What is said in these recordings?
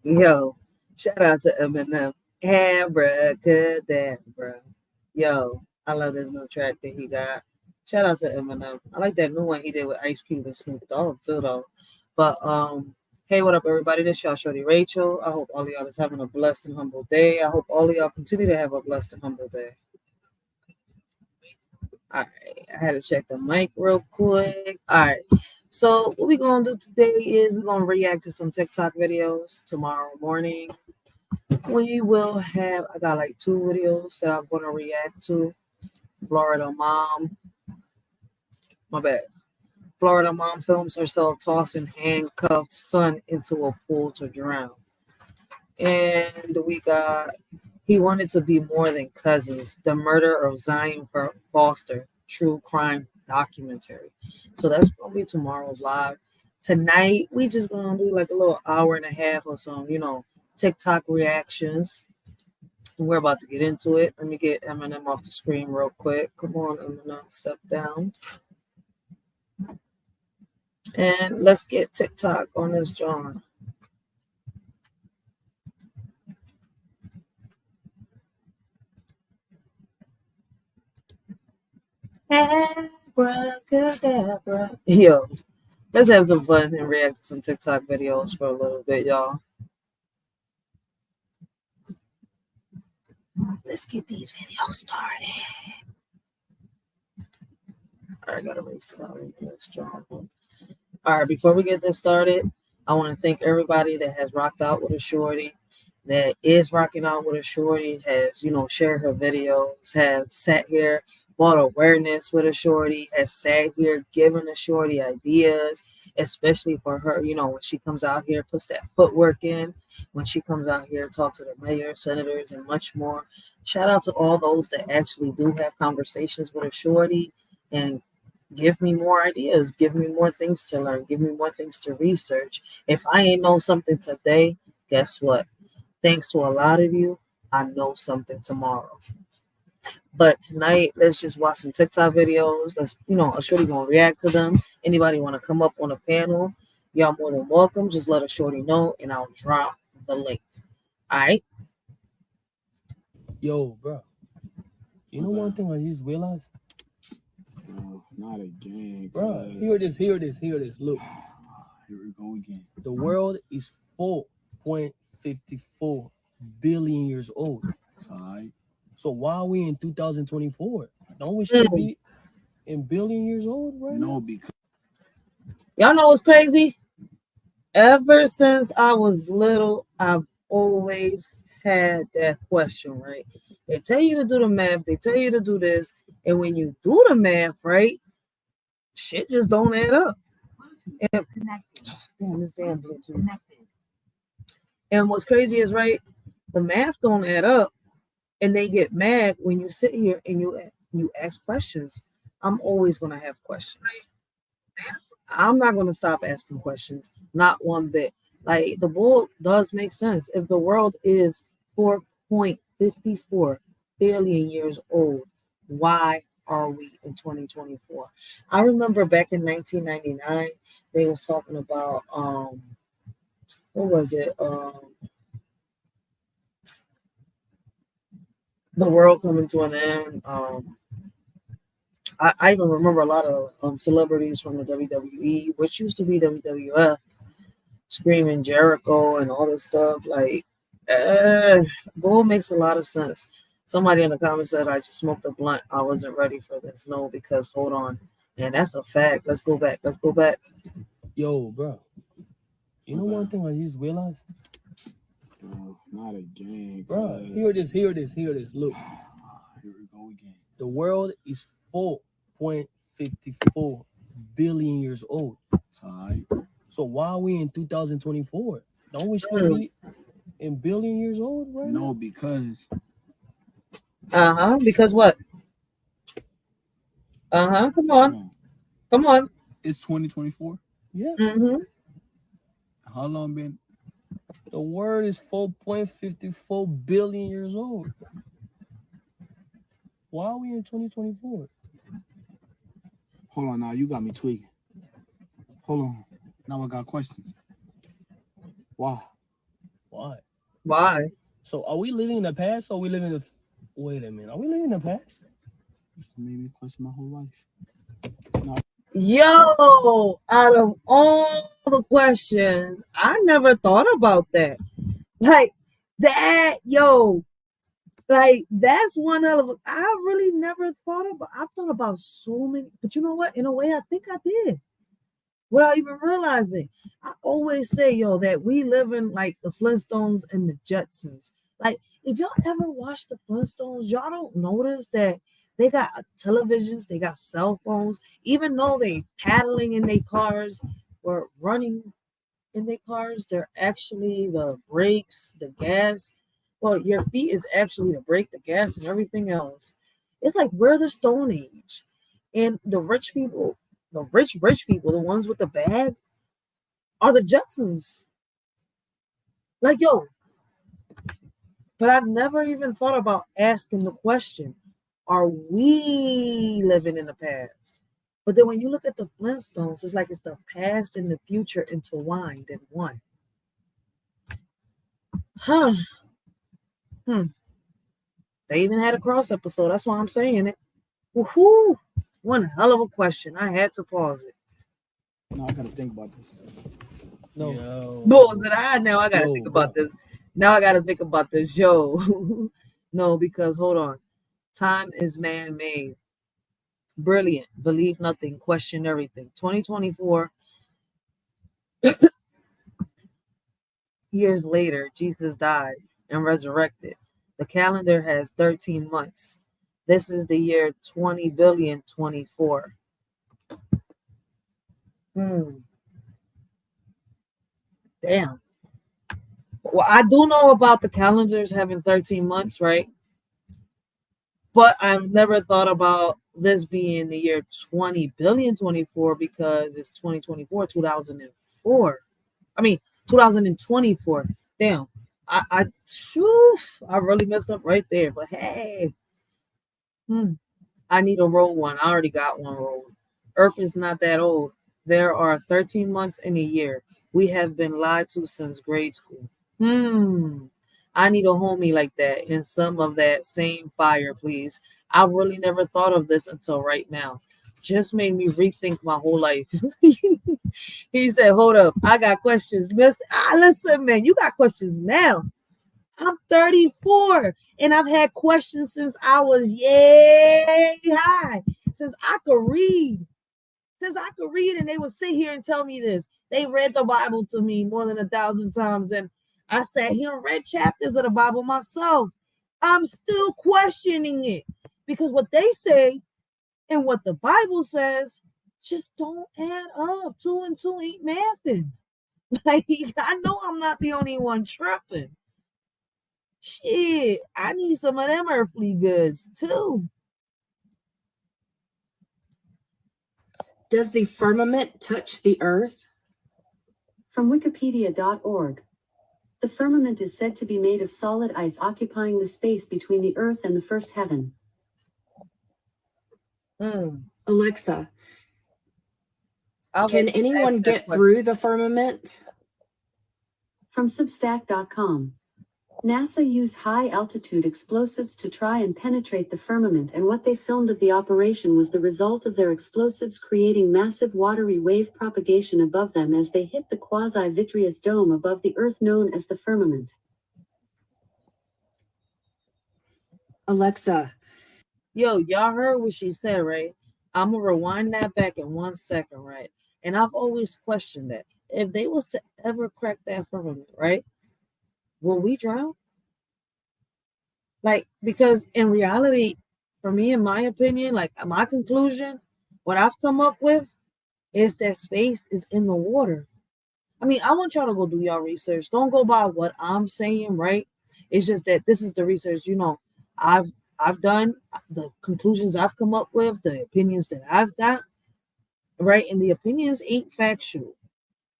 Yo, shout out to Eminem. Abracadabra. Yo, I love this new track that he got. Shout out to Eminem. I like that new one he did with Ice Cube and Snoop Dogg too, though. But hey, what up, everybody? This y'all, shorty Rachel. I hope all of y'all is having a blessed and humble day. I hope all of y'all continue to have a blessed and humble day. All right, I had to check the mic real quick. All right. So what we gonna do today is we're gonna react to some TikTok videos tomorrow morning. We will have, I got like two videos that I'm going to react to. Florida mom, my bad. Florida mom films herself tossing handcuffed son into a pool to drown. And we got, he wanted to be more than cousins, the murder of Zion Foster, true crime documentary. So that's going to be tomorrow's live. Tonight, we just going to do like a little hour and a half or some, TikTok reactions. We're about to get into it. Let me get Eminem off the screen real quick. Come on, Eminem, step down. And let's get TikTok on this John. Abracadabra. Yo, let's have some fun and react to some TikTok videos for a little bit, y'all. Let's get these videos started. All right, I gotta raise the volume on this John. All right, before we get this started, I want to thank everybody that has rocked out with a shorty, that is rocking out with a shorty, has, shared her videos, have sat here, brought awareness with a shorty, has sat here giving a shorty ideas, especially for her, when she comes out here, puts that footwork in, when she comes out here, talks to the mayor, senators, and much more. Shout out to all those that actually do have conversations with a shorty and give me more ideas, give me more things to learn, give me more things to research. If I ain't know something today, guess what? Thanks to a lot of you, I know something tomorrow. But tonight, let's just watch some TikTok videos. Let's, a shorty gonna react to them. Anybody want to come up on a panel? Y'all more than welcome. Just let a shorty know, and I'll drop the link. All right. Yo, bro. You know one thing I just realized? Not again, bro. Hear this. Look, here we go again. The world is 4.54 billion years old. All right. So why are we in 2024? Don't we should be in billion years old right now? No, because y'all know what's crazy? Ever since I was little, I've always had that question, right? They tell you to do the math, they tell you to do this, and when you do the math, right, shit just don't add up. And, damn, this damn Bluetooth. And what's crazy is, right, the math don't add up, and they get mad when you sit here and you ask questions. I'm always gonna have questions. I'm not gonna stop asking questions, not one bit. Like the bull does make sense. If the world is 4.54 billion years old, why are we in 2024? I remember back in 1999, they was talking about what was it? The world coming to an end. I even remember a lot of celebrities from the WWE, which used to be WWF, screaming Jericho and all this stuff. Like, Bull makes a lot of sense. Somebody in the comments said I just smoked a blunt. I wasn't ready for this. No, because hold on. And that's a fact. Let's go back. Yo, bro. You know one thing I just realized? Not again, bro. Hear this. Look, here we go again. The world is 4.54 billion years old. All right. So why are we in 2024? Don't we should be in billion years old right now? No, because because what? Come on. It's 2024. Yeah. How long been? The world is 4.54 billion years old. Why are we in 2024? Hold on now, you got me tweaking. Hold on. Now I got questions. Why? Why? So are we living in the past or are we living in the wait a minute? Are we living in the past? It made me question my whole life. Yo, out of all the questions, I never thought about that. Like that, yo, like that's one hell of a. I really never thought about. I've thought about so many, but you know what? In a way, I think I did without even realizing. I always say, yo, that we live in like the Flintstones and the Jetsons. Like, if y'all ever watch the Flintstones, y'all don't notice that they got televisions, they got cell phones, even though they paddling in their cars or running in their cars, they're actually the brakes, the gas. Well, your feet is actually the brake, the gas, and everything else. It's like we're the Stone Age. And the rich people, the rich people, the ones with the bag, are the Jetsons. Like, yo, but I've never even thought about asking the question, are we living in the past? But then when you look at the Flintstones, it's like it's the past and the future intertwined in one. Huh. They even had a cross episode. That's why I'm saying it. Woohoo! One hell of a question. I had to pause it. No, I gotta think about this. No. Yo. Pause it. Now I gotta Yo, think about bro. this. Now I gotta think about this. Yo. No, because hold on. Time is man-made. Brilliant. Believe nothing. Question everything. 2024. Years later, Jesus died and resurrected. The calendar has 13 months. This is the year 20,024,000,024. Damn. Well, I do know about the calendars having 13 months, right? But I've never thought about this being the year 20,024,000,024 because it's 2024, 2004. I mean, 2024. Damn. I really messed up right there. But hey, I need a roll one. I already got one rolled. Earth is not that old. There are 13 months in a year. We have been lied to since grade school. I need a homie like that and some of that same fire, please. I really never thought of this until right now. Just made me rethink my whole life. He said, hold up, I got questions. Listen, man, you got questions now. I'm 34 and I've had questions since I was yay high. Since I could read. And they would sit here and tell me this. They read the Bible to me more than 1,000 times. And I sat here and read chapters of the Bible myself. I'm still questioning it because what they say and what the Bible says just don't add up. 2 and 2 ain't mathing. Like, I know I'm not the only one tripping. Shit, I need some of them earthly goods too. Does the firmament touch the earth? From Wikipedia.org. The firmament is said to be made of solid ice occupying the space between the earth and the first heaven. Alexa, can anyone get through the firmament? From Substack.com. NASA used high-altitude explosives to try and penetrate the firmament, and what they filmed of the operation was the result of their explosives creating massive watery wave propagation above them as they hit the quasi-vitreous dome above the Earth known as the firmament. Alexa. Yo, y'all heard what she said, right? I'm going to rewind that back in 1 second, right? And I've always questioned that. If they was to ever crack that firmament, right? Will we drown? Like, because in reality, for me, in my opinion, like my conclusion, what I've come up with is that space is in the water. I mean, I want y'all to go do y'all research. Don't go by what I'm saying, right? It's just that this is the research, I've done, the conclusions I've come up with, the opinions that I've got, right? And the opinions ain't factual.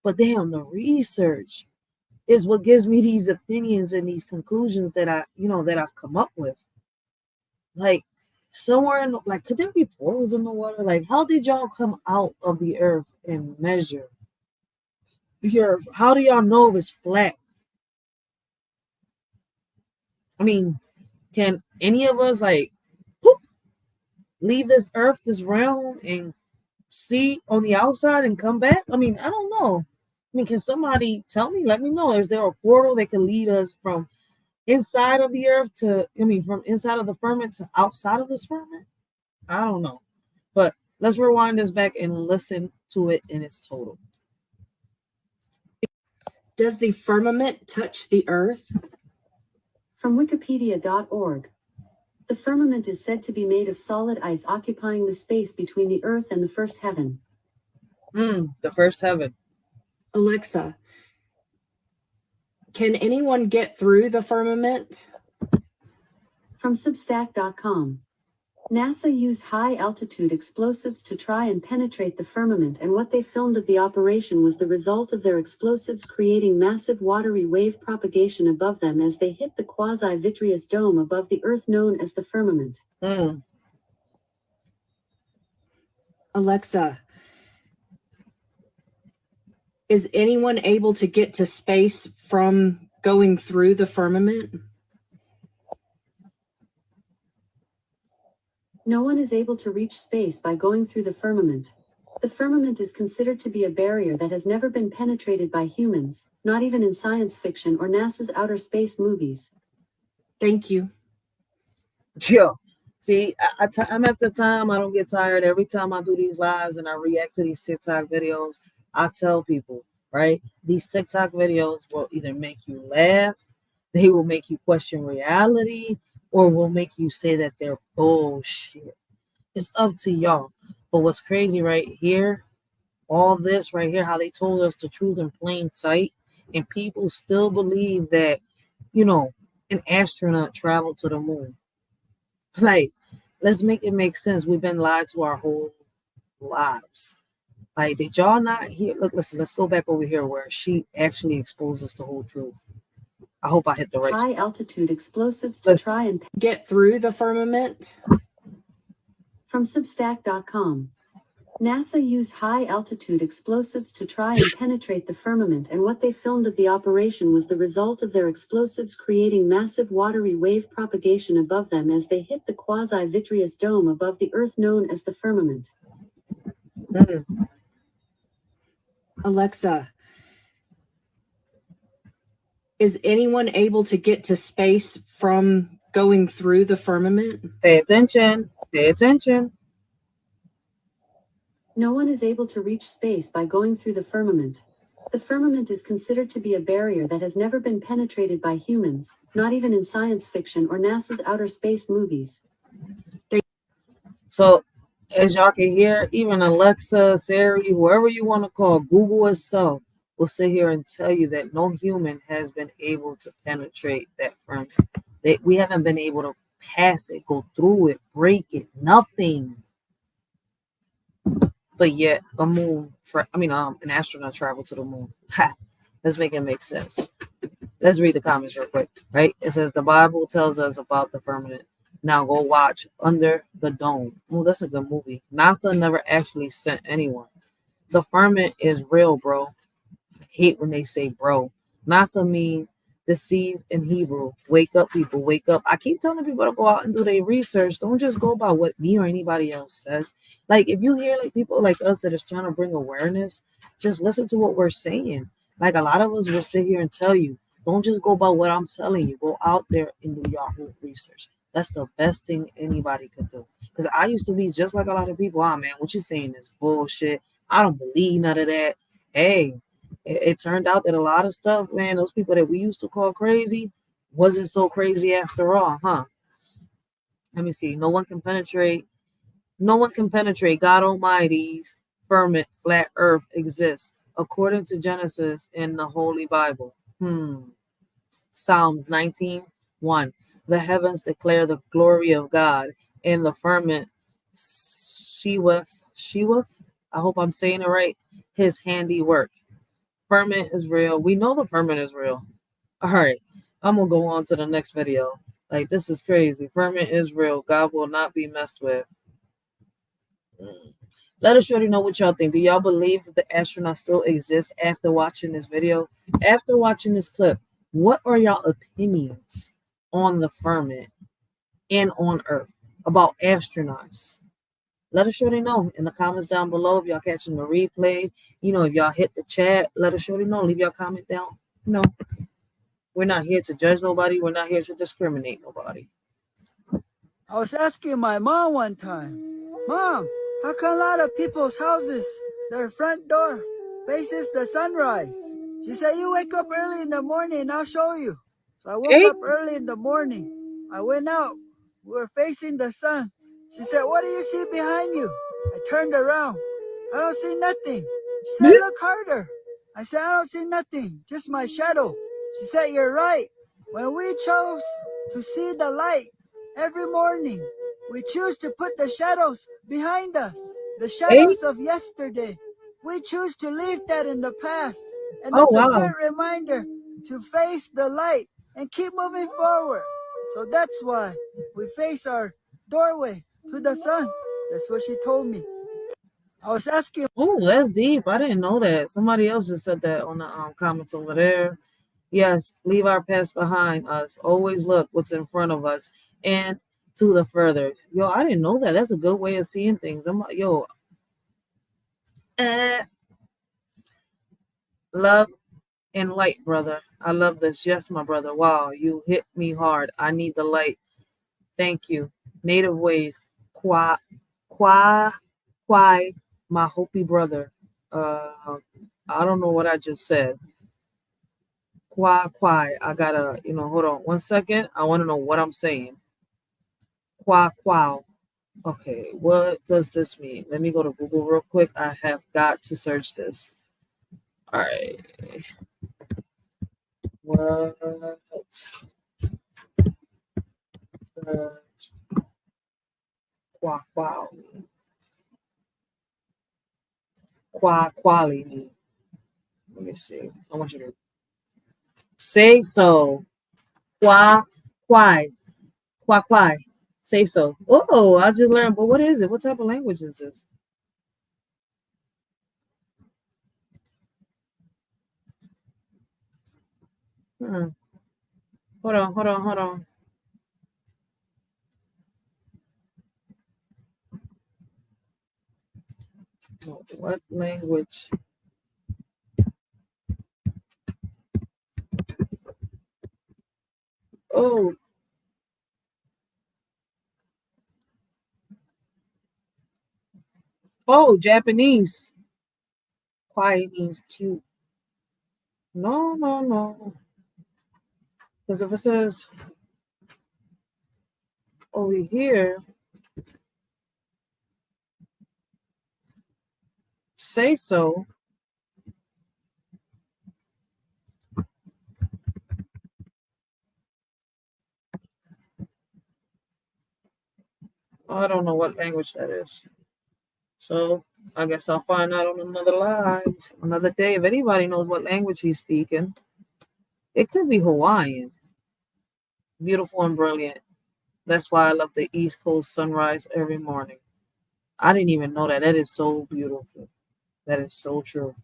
But damn, the research is what gives me these opinions and these conclusions that I've come up with. Like, somewhere in, like, could there be portals in the water? Like, how did y'all come out of the earth and measure the earth? How do y'all know if it's flat? I mean, can any of us like whoop, leave this earth, this realm, and see on the outside and come back? I mean, I don't know. I mean, can somebody tell me? Let me know. Is there a portal that can lead us from inside of the earth to, I mean, from inside of the firmament to outside of this firmament? I don't know. But let's rewind this back and listen to it in its total. Does the firmament touch the earth? From Wikipedia.org. The firmament is said to be made of solid ice occupying the space between the earth and the first heaven. The first heaven. Alexa, can anyone get through the firmament? From Substack.com. NASA used high-altitude explosives to try and penetrate the firmament, and what they filmed of the operation was the result of their explosives creating massive watery wave propagation above them as they hit the quasi-vitreous dome above the Earth known as the firmament. Alexa, is anyone able to get to space from going through the firmament? No one is able to reach space by going through the firmament. The firmament is considered to be a barrier that has never been penetrated by humans, not even in science fiction or NASA's outer space movies. Thank you. Yo, see, time after time, I don't get tired. Every time I do these lives and I react to these TikTok videos, I tell people, right? These TikTok videos will either make you laugh, they will make you question reality, or will make you say that they're bullshit. It's up to y'all. But what's crazy right here, all this right here, how they told us the truth in plain sight, and people still believe that, you know, an astronaut traveled to the moon. Like, let's make it make sense. We've been lied to our whole lives. Like, did y'all not hear? Look, listen, let's go back over here where she actually exposes the whole truth. I hope I hit the right spot. High-altitude explosives to try and get through the firmament. From Substack.com. NASA used high-altitude explosives to try and penetrate the firmament, and what they filmed of the operation was the result of their explosives creating massive watery wave propagation above them as they hit the quasi-vitreous dome above the Earth known as the firmament. Alexa, is anyone able to get to space from going through the firmament? Pay attention. Pay attention. No one is able to reach space by going through the firmament. The firmament is considered to be a barrier that has never been penetrated by humans, not even in science fiction or NASA's outer space movies. So, as y'all can hear, even Alexa, Siri, whoever you want to call, Google itself will sit here and tell you that no human has been able to penetrate that firmament. We haven't been able to pass it, go through it, break it, nothing. But yet, an astronaut traveled to the moon. Let's make it make sense. Let's read the comments real quick, right? It says the Bible tells us about the firmament. Now go watch Under the Dome. Oh, that's a good movie. NASA never actually sent anyone. The firmament is real, bro. I hate when they say bro. NASA mean deceive in Hebrew. Wake up, people. Wake up. I keep telling people to go out and do their research. Don't just go by what me or anybody else says. Like, if you hear like people like us that is trying to bring awareness, just listen to what we're saying. Like, a lot of us will sit here and tell you, don't just go by what I'm telling you. Go out there and do your own research. That's the best thing anybody could do. Because I used to be just like a lot of people. Man, what you saying is bullshit. I don't believe none of that. Hey, it turned out that a lot of stuff, man, those people that we used to call crazy wasn't so crazy after all, huh? Let me see. No one can penetrate God Almighty's firmament, flat earth exists, according to Genesis in the Holy Bible. Psalms 19:1. The heavens declare the glory of God, and the firmament sheweth, I hope I'm saying it right, his handiwork. Firmament is real. We know the firmament is real. All right, I'm gonna go on to the next video. Like, this is crazy. Firmament is real. God will not be messed with. Let us shorty know what y'all think. Do y'all believe that the astronauts still exist after watching this video? After watching this clip, what are y'all opinions? on the firmament and on Earth about astronauts? Let us shorty know in the comments down below. If y'all catching the replay, if y'all hit the chat, let us shorty know. Leave your comment down. We're not here to judge nobody. We're not here to discriminate nobody. I was asking my mom one time, Mom, how come a lot of people's houses, their front door faces the sunrise? She said, you wake up early in the morning and I'll show you. So I woke up early in the morning. I went out. We were facing the sun. She said, what do you see behind you? I turned around. I don't see nothing. She said, look harder. I said, I don't see nothing, just my shadow. She said, you're right. When we chose to see the light every morning, we choose to put the shadows behind us. The shadows of yesterday. We choose to leave that in the past. And it's a good reminder to face the light and keep moving forward. So that's why we face our doorway to the sun. That's what she told me. I was asking. Oh, that's deep. I didn't know that. Somebody else just said that on the comments over there. Yes, leave our past behind us. Always look what's in front of us and to the further. Yo, I didn't know that. That's a good way of seeing things. I'm like, love and light, brother. I love this. Yes, my brother. Wow, you hit me hard. I need the light. Thank you. Native ways. Kwa, kwai, my Hopi brother. I don't know what I just said. Kwai. I gotta, hold on 1 second. I want to know what I'm saying. Quao. Okay, what does this mean? Let me go to Google real quick. I have got to search this. All right. What does quao mean? Quali mean? Let me see. I want you to say so. Quai. Quai. Say so. Oh, I just learned. But what is it? What type of language is this? Hold on. What language? Oh, Japanese. Quiet means cute. No. Because if it says over here, say so. I don't know what language that is. So I guess I'll find out on another live, another day. If anybody knows what language he's speaking, it could be Hawaiian. Beautiful and brilliant. That's why I love the East Coast sunrise every morning. I didn't even know that. That is so beautiful. That is so true.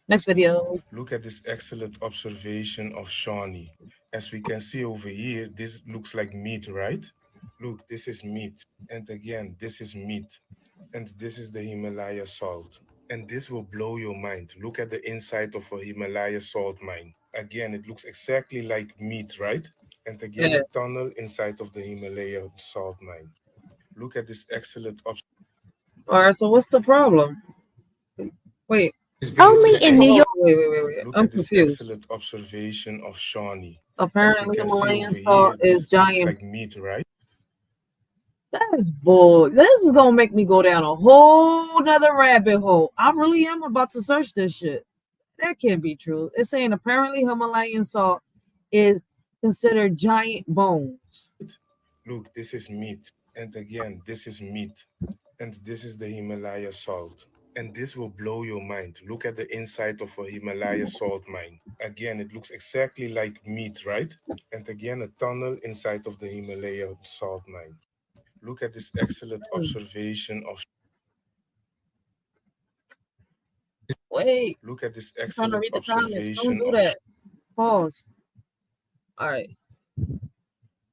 Next video. Look at this excellent observation of Shawnee. As we can see over here, this looks like meat, right? Look, this is meat. And again, this is meat. And this is the Himalaya salt. And this will blow your mind. Look at the inside of a Himalaya salt mine. Again, it looks exactly like meat, right? And again, a tunnel inside of the Himalaya salt mine. Look at this excellent observation. All right, so what's the problem? Wait. Only in New York. Wait. Look I'm at this confused. excellent observation of Shawnee. Apparently, Himalayan salt is giant. Like meat, right? That's bull. This is gonna make me go down a whole nother rabbit hole. I really am about to search this shit. That can't be true. It's saying apparently Himalayan salt is considered giant bones. Look, this is meat. And again, this is meat. And this is the Himalaya salt. And this will blow your mind. Look at the inside of a Himalaya salt mine. Again, it looks exactly like meat, right? And again, a tunnel inside of the Himalaya salt mine. Look at this excellent observation of. Wait. Look at this I'm trying to excellent read the comments. Don't observation do of. that. Pause. All right.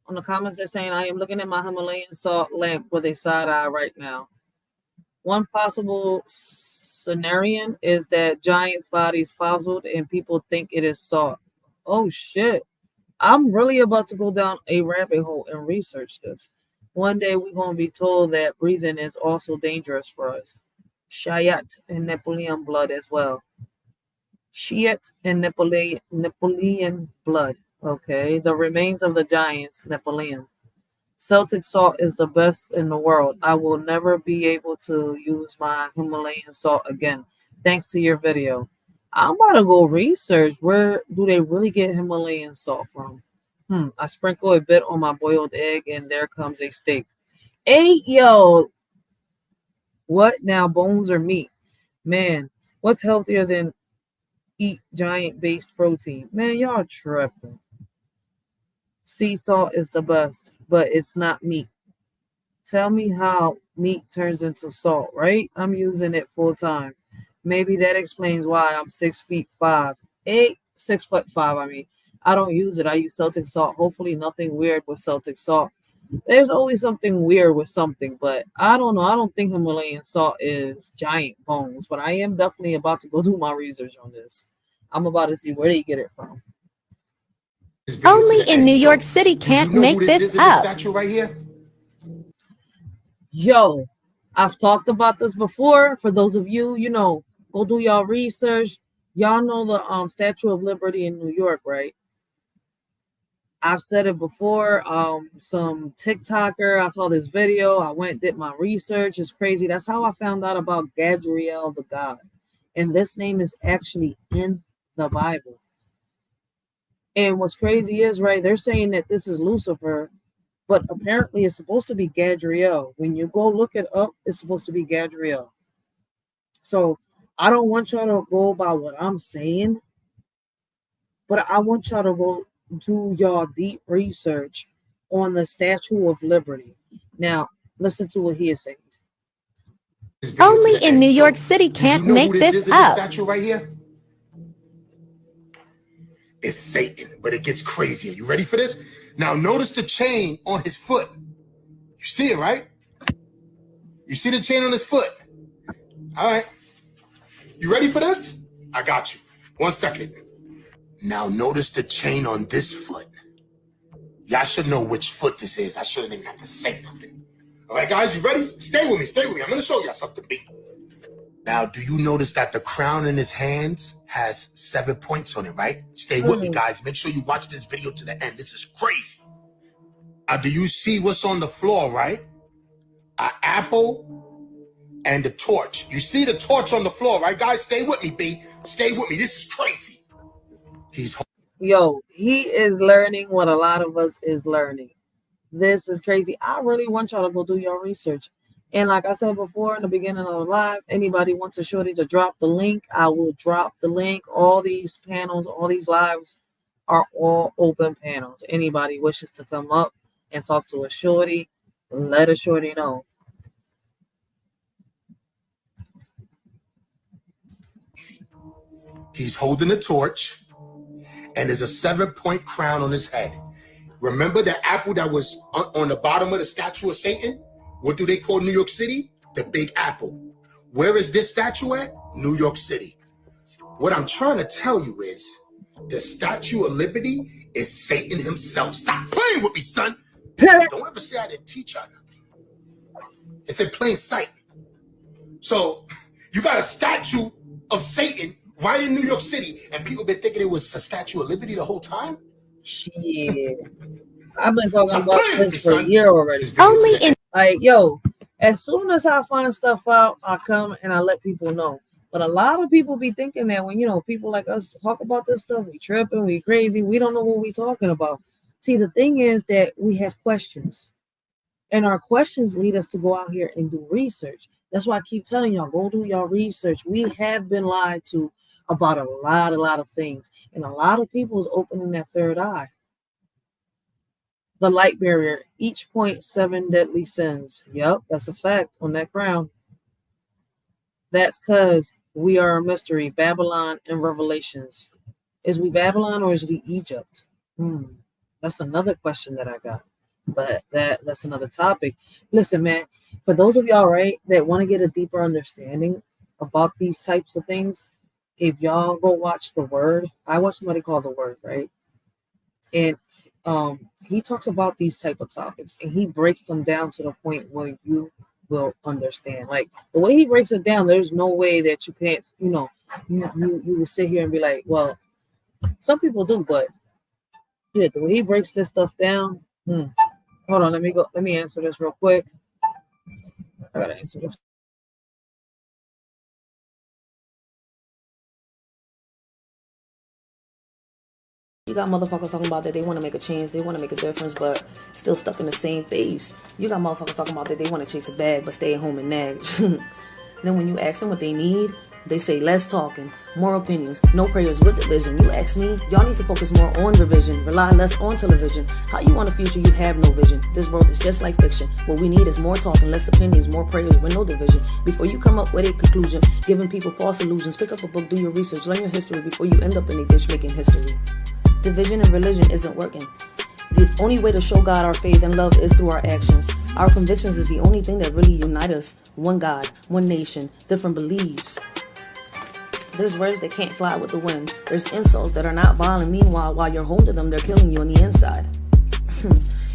on the comments, they're saying, I am looking at my Himalayan salt lamp with a side eye right now. One possible scenario is that giant's body is fossiled and people think it is salt. Oh shit. I'm really about to go down a rabbit hole and research this. One day we're going to be told that breathing is also dangerous for us. Shayat and Napoleon blood as well. Shiite and Napoleon blood. Okay. The remains of the giants, Napoleon. Celtic salt is the best in the world. I will never be able to use my Himalayan salt again. Thanks to your video. I'm about to go research where do they really get Himalayan salt from. I sprinkle a bit on my boiled egg and there comes a steak. Hey, yo. What now, bones or meat? Man, what's healthier than eat giant-based protein? Man, y'all tripping. Sea salt is the best, but it's not meat. Tell me how meat turns into salt, right? I'm using it full time. Maybe that explains why I'm 6'5". 6'5". I mean, I don't use it. I use Celtic salt. Hopefully, nothing weird with Celtic salt. There's always something weird with something, but I don't know. I don't think Himalayan salt is giant bones, but I am definitely about to go do my research on this. I'm about to see where they get it from. Only in New York City can't make this up. Statue right here? Yo, I've talked about this before. For those of you, go do y'all research. Y'all know the Statue of Liberty in New York, right? I've said it before. Some TikToker, I saw this video. I went, did my research. It's crazy. That's how I found out about Gadriel the god. And this name is actually in the Bible. And what's crazy is, right, they're saying that this is Lucifer, but apparently it's supposed to be Gadriel. When you go look it up, it's supposed to be Gadriel. So I don't want y'all to go by what I'm saying, but I want y'all to go do y'all deep research on the Statue of Liberty. Now, listen to what he is saying. Only in New York City can't make this up. Statue right here? It's Satan, but it gets crazier. You ready for this? Now notice the chain on his foot. You see it, right? You see the chain on his foot? All right. You ready for this? I got you. 1 second. Now notice the chain on this foot. Y'all should know which foot this is. I shouldn't even have to say nothing. All right, guys, you ready? Stay with me. Stay with me. I'm going to show y'all something big. Now, do you notice that the crown in his hands has 7 points on it, right? Stay with me, guys. Make sure you watch this video to the end. This is crazy. Now, do you see what's on the floor, right? An apple and a torch. You see the torch on the floor, right, guys? Stay with me, B. Stay with me. This is crazy. He is learning what a lot of us is learning. This is crazy. I really want y'all to go do your research. And like I said before in the beginning of the live, anybody wants a shorty to drop the link, I will drop the link. All these panels, all these lives are all open panels. Anybody wishes to come up and talk to a shorty, let a shorty know. He's holding a torch, and there's a 7-point crown on his head. Remember the apple that was on the bottom of the statue of Satan? What do they call New York City? The Big Apple. Where is this statue at? New York City. What I'm trying to tell you is the Statue of Liberty is Satan himself. Stop playing with me, son. Don't ever say I didn't teach y'all nothing. It's in plain sight. So you got a statue of Satan right in New York City, and people been thinking it was a Statue of Liberty the whole time? Shit. I've been talking about this for a year already. Only in as soon as I find stuff out, I come and I let people know. But a lot of people be thinking that when, people like us talk about this stuff, we tripping, we crazy, we don't know what we talking about. See, the thing is that we have questions. And our questions lead us to go out here and do research. That's why I keep telling y'all, go do your research. We have been lied to about a lot of things. And a lot of people is opening that third eye. The light barrier, each point 7 deadly sins. Yep, that's a fact on that crown. That's because we are a mystery, Babylon and Revelations. Is we Babylon or is we Egypt? That's another question that I got. but that's another topic. Listen, man, for those of y'all, right, that want to get a deeper understanding about these types of things, if y'all go watch The Word, I watch somebody called The Word, right? And he talks about these type of topics and he breaks them down to the point where you will understand. Like the way he breaks it down, there's no way that you can't, you will sit here and be like, well, some people do, but yeah, the way he breaks this stuff down. Hold on, let me answer this real quick. I gotta answer this. You got motherfuckers talking about that they want to make a change, they want to make a difference, but still stuck in the same phase. You got motherfuckers talking about that they want to chase a bag, but stay at home and nag. Then when you ask them what they need, they say less talking, more opinions, no prayers with division. You ask me, y'all need to focus more on revision, rely less on television. How you want a future, you have no vision. This world is just like fiction. What we need is more talking, less opinions, more prayers with no division. Before you come up with a conclusion, giving people false illusions, pick up a book, do your research, learn your history before you end up in a ditch making history. Division and religion isn't working. The only way to show God our faith and love is through our actions. Our convictions is the only thing that really unite us. One God, one nation, different beliefs. There's words that can't fly with the wind. There's insults that are not violent. Meanwhile, while you're home to them, they're killing you on the inside.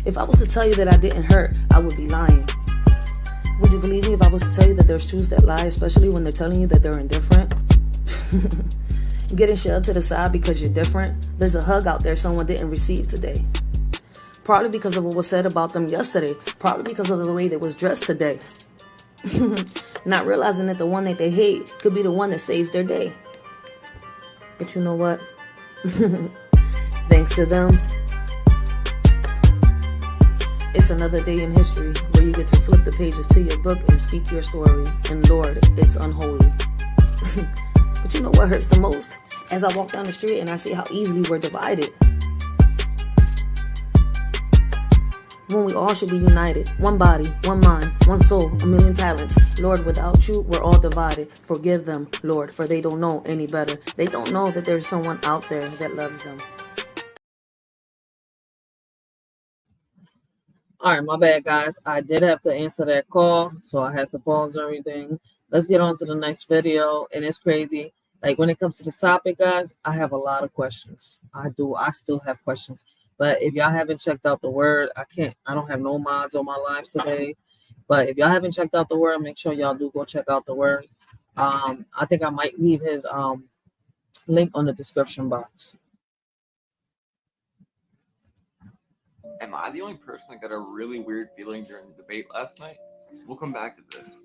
If I was to tell you that I didn't hurt, I would be lying. Would you believe me if I was to tell you that there's truths that lie, especially when they're telling you that they're indifferent? Getting shoved to the side because you're different. There's a hug out there someone didn't receive today. Probably because of what was said about them yesterday. Probably because of the way they was dressed today. Not realizing that the one that they hate could be the one that saves their day. But you know what? Thanks to them, it's another day in history where you get to flip the pages to your book and speak your story. And Lord, it's unholy. But you know what hurts the most? As I walk down the street and I see how easily we're divided. When we all should be united. One body, one mind, one soul, a million talents. Lord, without you, we're all divided. Forgive them, Lord, for they don't know any better. They don't know that there's someone out there that loves them. All right, my bad, guys. I did have to answer that call, so I had to pause everything. Let's get on to the next video. And it's crazy. Like when it comes to this topic, guys, I have a lot of questions. I do. I still have questions. But if y'all haven't checked out The Word, I don't have no mods on my live today. But if y'all haven't checked out The Word, make sure y'all do go check out The Word. I think I might leave his link on the description box. Am I the only person that got a really weird feeling during the debate last night? We'll come back to this.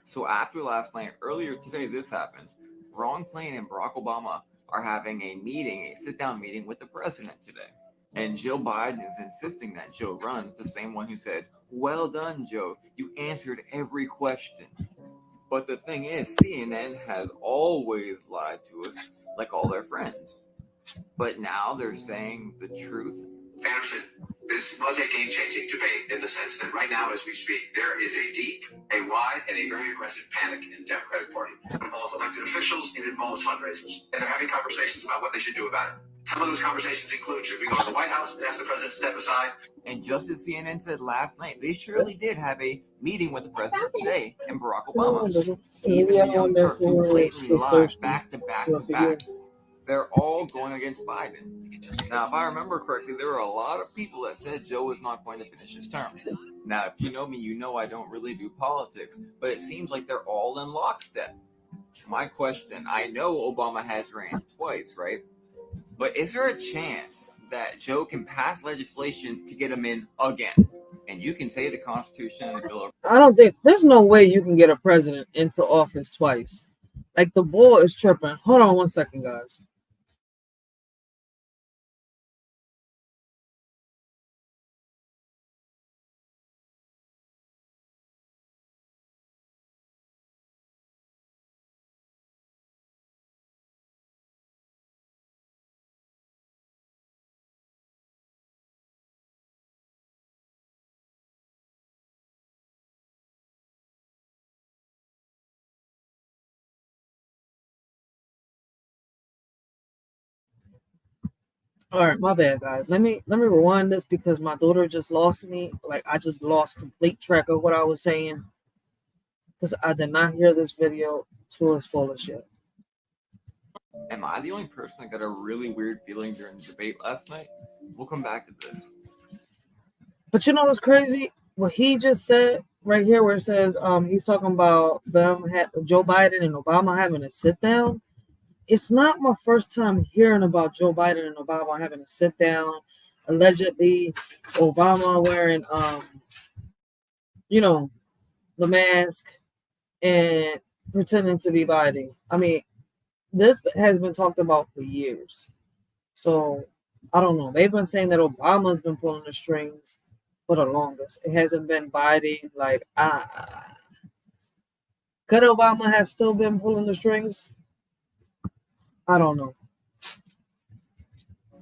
So after last night, earlier today, this happens. Ron Klain and Barack Obama are having a sit-down meeting with the president today. And Joe Biden is insisting that Joe run, the same one who said, "Well done, Joe. You answered every question." But the thing is, CNN has always lied to us like all their friends. But now they're saying the truth. Anderson, this was a game-changing debate in the sense that right now, as we speak, there is a deep, a wide, and a very aggressive panic in the Democratic Party. It involves elected officials, it involves fundraisers, and they're having conversations about what they should do about it. Some of those conversations include, should we go to the White House and ask the president to step aside? And just as CNN said last night, they surely did have a meeting with the president today and Barack Obama. Even the Young Turks who blatantly lied back to back to back. They're all going against Biden. Now, if I remember correctly, there were a lot of people that said Joe was not going to finish his term. Now, if you know me, you know I don't really do politics, but it seems like they're all in lockstep. My question, I know Obama has ran twice, right? But is there a chance that Joe can pass legislation to get him in again? And you can say the Constitution and the Bill of... I don't think there's no way you can get a president into office twice. Like the ball is tripping. Hold on one second, guys. All right, my bad, guys. Let me rewind this because my daughter just lost me. Like I just lost complete track of what I was saying because I did not hear this video to its fullest yet. Am I the only person that got a really weird feeling during the debate last night? We'll come back to this. But you know what's crazy? What he just said right here, where it says he's talking about them Joe Biden and Obama having a sit down. It's not my first time hearing about Joe Biden and Obama having a sit down. Allegedly, Obama wearing the mask and pretending to be Biden. I mean, this has been talked about for years. So I don't know. They've been saying that Obama's been pulling the strings for the longest. It hasn't been Biden. Like, could Obama have still been pulling the strings? I don't know.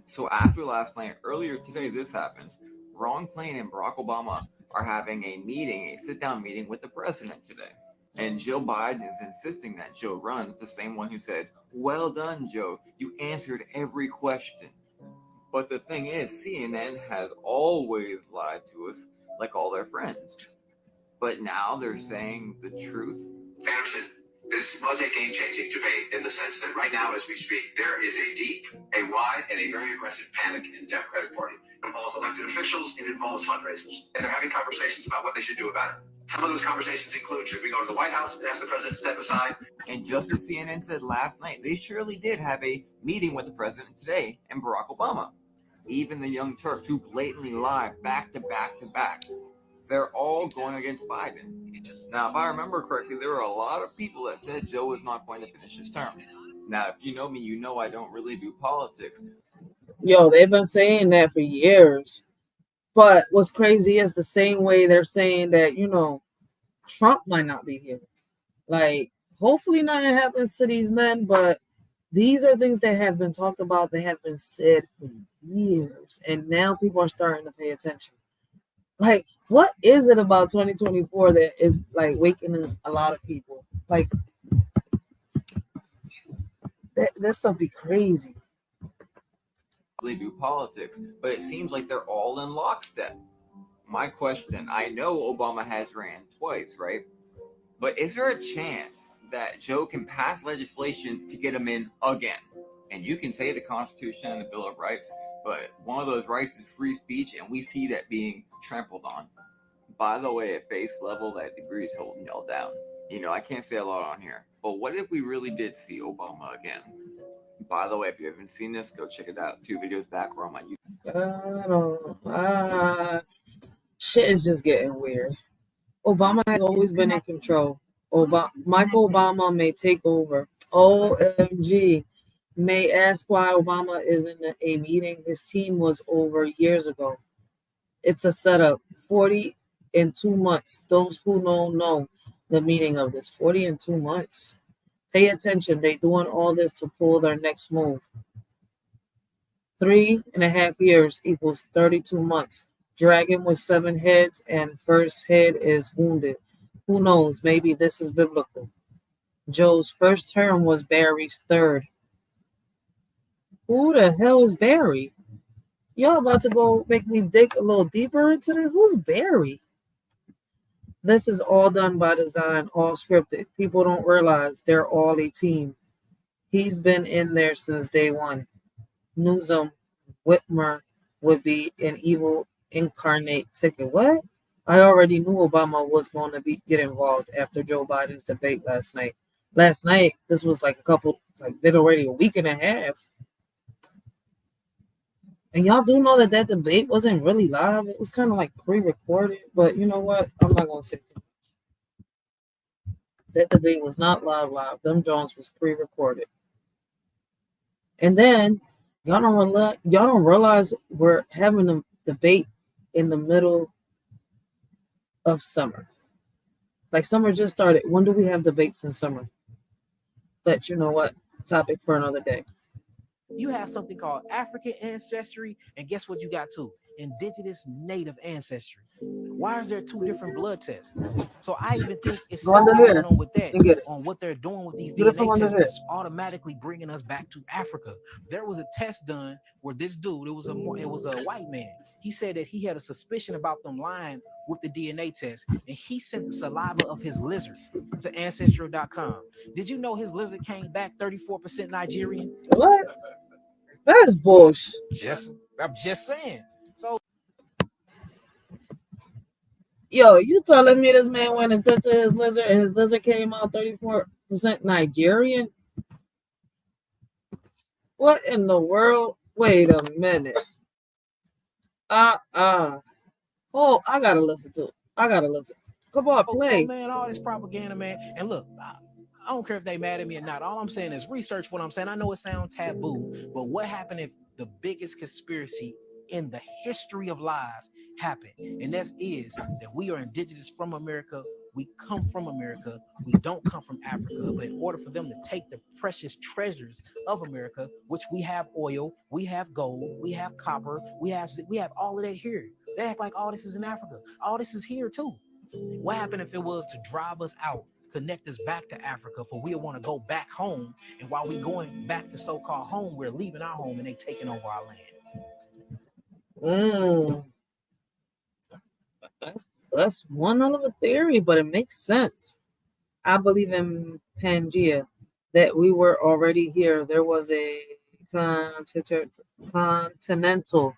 So after last night, earlier today, this happens. Ron Klain and Barack Obama are having a sit-down meeting with the president today. And Joe Biden is insisting that Joe run, the same one who said, "Well done, Joe. You answered every question." But the thing is, CNN has always lied to us like all their friends. But now they're saying the truth. Anderson, this was a game-changing debate in the sense that right now, as we speak, there is a deep, a wide, and a very aggressive panic in the Democratic Party. It involves elected officials, it involves fundraisers, and they're having conversations about what they should do about it. Some of those conversations include, should we go to the White House and ask the president to step aside? And just as CNN said last night, they surely did have a meeting with the president today and Barack Obama. Even the Young Turks, who blatantly lie back to back to back, they're all going against Biden. Now, if I remember correctly, there were a lot of people that said Joe was not going to finish his term. Now, if you know me, you know I don't really do politics. Yo, they've been saying that for years. But what's crazy is the same way they're saying that, Trump might not be here. Like, hopefully nothing happens to these men, but these are things that have been talked about, that have been said for years. And now people are starting to pay attention. Like, what is it about 2024 that is like waking a lot of people? Like, that stuff be crazy. Really do politics, but it seems like they're all in lockstep. My question, I know Obama has ran twice, right? But is there a chance that Joe can pass legislation to get him in again? And you can say the Constitution and the Bill of Rights, but one of those rights is free speech, and we see that being trampled on. By the way, at base level, that degree is holding y'all down. I can't say a lot on here, but what if we really did see Obama again? By the way, if you haven't seen this, go check it out. 2 videos back or on my YouTube. I don't know. Shit is just getting weird. Obama has always been in control. Michael Obama may take over. OMG. May ask why Obama is in a meeting his team was over years ago. It's a setup. 40 in 2 months. Those who know the meaning of this. 40 in 2 months. Pay attention. They doing all this to pull their next move. 3.5 years equals 32 months. Dragon with 7 heads and first head is wounded. Who knows? Maybe this is biblical. Joe's first term was Barry's third. Who the hell is Barry? Y'all about to go make me dig a little deeper into this? Who's Barry? This is all done by design, all scripted. People don't realize they're all a team. He's been in there since day one. Newsom, Whitmer would be an evil incarnate ticket. What? I already knew Obama was going to get involved after Joe Biden's debate last night. Last night, this was been already a week and a half. And y'all do know that debate wasn't really live. It was kind of like pre-recorded. But you know what? I'm not going to say that. That debate was not live. Them Jones was pre-recorded. And then y'all don't realize we're having a debate in the middle of summer. Like summer just started. When do we have debates in summer? But you know what? Topic for another day. You have something called African ancestry, and guess what you got too? Indigenous native ancestry. Why is there 2 different blood tests? So I even think it's Go under something here going on with that, and get it. on what they're doing with these Get it from DNA under tests here. that's automatically bringing us back to Africa. There was a test done where this dude, it was a white man. He said that he had a suspicion about them lying with the DNA test, and he sent the saliva of his lizard to ancestral.com. Did you know his lizard came back 34% Nigerian? What? That's bullshit. I'm just saying. So Yo, you telling me this man went and tested his lizard and his lizard came out 34% Nigerian? What in the world? Wait a minute. Oh, I gotta listen to it. I gotta listen. Come on, play. So man, all this propaganda, man. And look, I don't care if they mad at me or not. All I'm saying is research what I'm saying. I know it sounds taboo, but what happened if the biggest conspiracy in the history of lies happened? And that is that we are indigenous from America. We come from America. We don't come from Africa. But in order for them to take the precious treasures of America, which we have oil, we have gold, we have copper, we have all of that here. They act like all this is in Africa. All this is here too. What happened if it was to drive us out, connect us back to Africa, for we want to go back home, and while we going back to so-called home, we're leaving our home and they taking over our land? That's one hell of a theory, but it makes sense. I believe in Pangea, that we were already here. There was a continental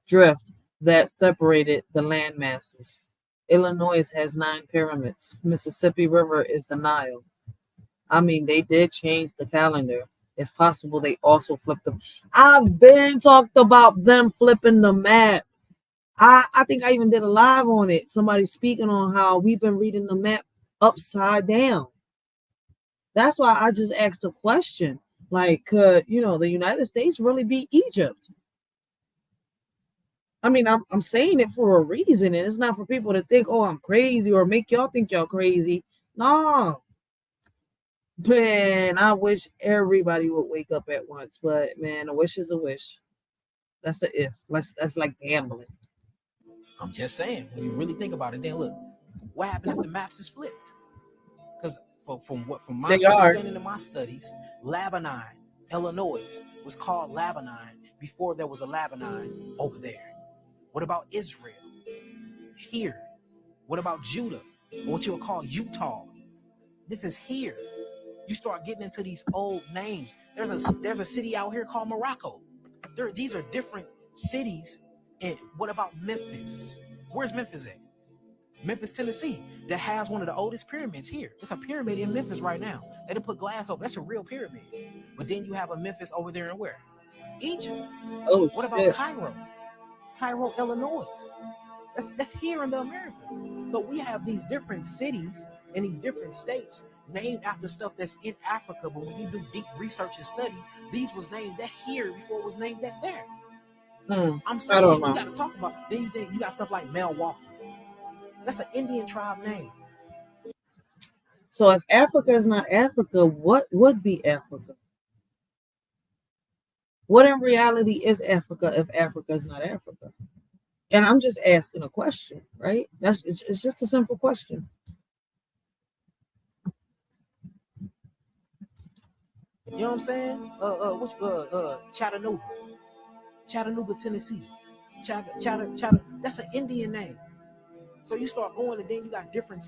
drift that separated the land masses. Illinois has 9 pyramids. Mississippi River is the Nile. I mean, they did change the calendar. It's possible they also flipped them. I've been talked about them flipping the map. I think I even did a live on it. Somebody speaking on how we've been reading the map upside down. That's why I just asked a question. Like, could, the United States really be Egypt? I mean, I'm saying it for a reason, and it's not for people to think, oh, I'm crazy, or make y'all think y'all crazy. No. Man, I wish everybody would wake up at once, but man, a wish is a wish. That's a if. That's like gambling. I'm just saying, when you really think about it, then look, what happens if the maps is flipped? Because from my understanding of my studies, Lebanon, Illinois was called Lebanon before there was a Lebanon over there. What about Israel? Here. What about Judah? What you would call Utah? This is here. You start getting into these old names. There's a city out here called Morocco. These are different cities. And what about Memphis? Where's Memphis at? Memphis, Tennessee, that has one of the oldest pyramids here. It's a pyramid in Memphis right now. They didn't put glass over. That's a real pyramid. But then you have a Memphis over there in where? Egypt. Oh, what about Cairo? Cairo, Illinois. That's here in the Americas. So we have these different cities and these different states named after stuff that's in Africa. But when you do deep research and study, these was named that here before it was named that there. I'm saying you got to talk about. Then you think you got stuff like Milwaukee. That's an Indian tribe name. So if Africa is not Africa, what would be Africa? What in reality is Africa if Africa is not Africa? And I'm just asking a question, right? It's just a simple question. You know what I'm saying? Chattanooga, Tennessee. That's an Indian name. So you start going, and then you got different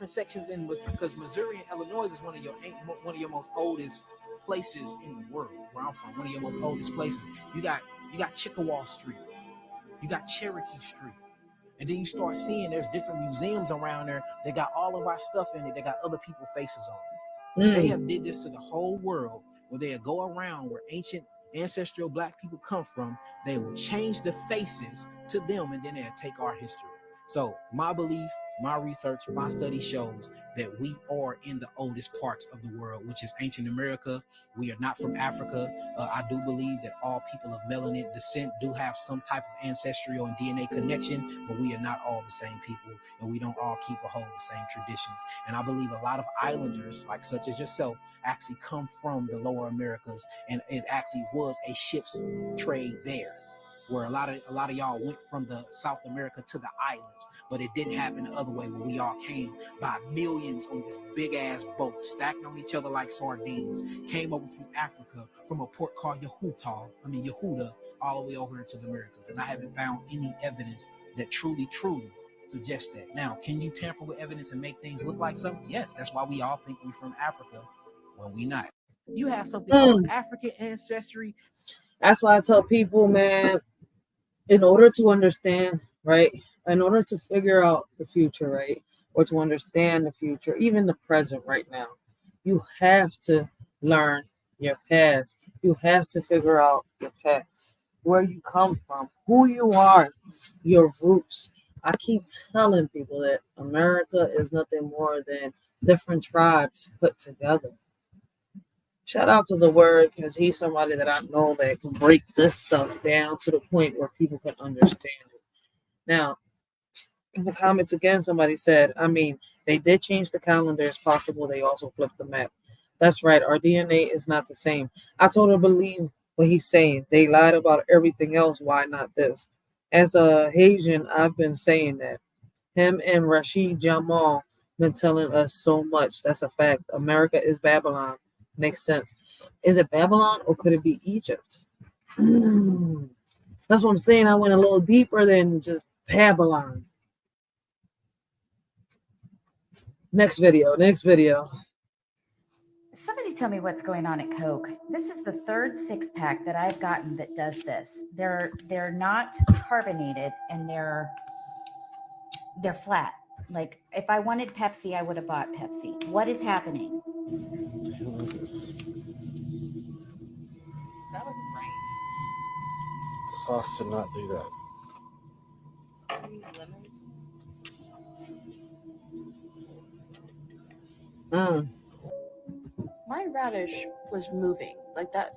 sections in, because Missouri and Illinois is one of your most oldest places in the world. Where I'm from, one of your most oldest places. You got Chickasaw Street, you got Cherokee Street, and then you start seeing there's different museums around there. They got all of our stuff in it. They got other people's faces on it. They have did this to the whole world, where they go around where ancient ancestral black people come from. They will change the faces to them, and then they'll take our history. So my belief, my research, my study shows that we are in the oldest parts of the world, which is ancient America. We are not from Africa. I do believe that all people of melanin descent do have some type of ancestral and DNA connection, but we are not all the same people, and we don't all keep or hold the same traditions. And I believe a lot of islanders, like such as yourself, actually come from the lower Americas, and it actually was a ship's trade there. where a lot of y'all went from the South America to the islands, but it didn't happen the other way, where we all came by millions on this big ass boat, stacked on each other like sardines, came over from Africa, from a port called Yehuda, all the way over into the Americas. And I haven't found any evidence that truly suggests that. Now, can you tamper with evidence and make things look like something? Yes, that's why we all think we're from Africa when we not. You have something called African ancestry. That's why I tell people, man, in order to understand, right, in order to figure out the future, right, or to understand the future, even the present right now, you have to learn your past. You have to figure out your past, where you come from, who you are, your roots. I keep telling people that America is nothing more than different tribes put together. Shout out to the word, because he's somebody that I know that can break this stuff down to the point where people can understand it. Now, in the comments again, somebody said, I mean, they did change the calendar. It's possible they also flipped the map. That's right. Our DNA is not the same. I totally believe what he's saying. They lied about everything else. Why not this? As a Haitian, I've been saying that. Him and Rashid Jamal been telling us so much. That's a fact. America is Babylon. Makes sense. Is it Babylon or could it be Egypt? That's what I'm saying. I went a little deeper than just Babylon. Next video. Somebody tell me what's going on at Coke. This is the third 6-pack that I've gotten that does this. They're not carbonated and they're flat. Like if I wanted Pepsi, I would have bought Pepsi. What is happening? That would rain. Sauce should not do that. My radish was moving like that.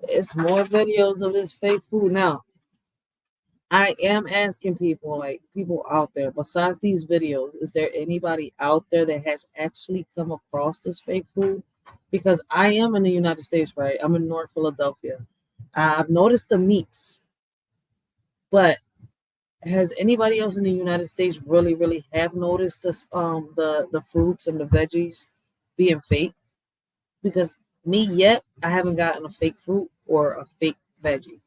It's more videos of this fake food. Now, I am asking people, like people out there, besides these videos, is there anybody out there that has actually come across this fake food? Because I am in the United States, right? I'm in North Philadelphia. I've noticed the meats, but has anybody else in the United States really have noticed this, the fruits and the veggies being fake? Because me yet, I haven't gotten a fake fruit or a fake veggie.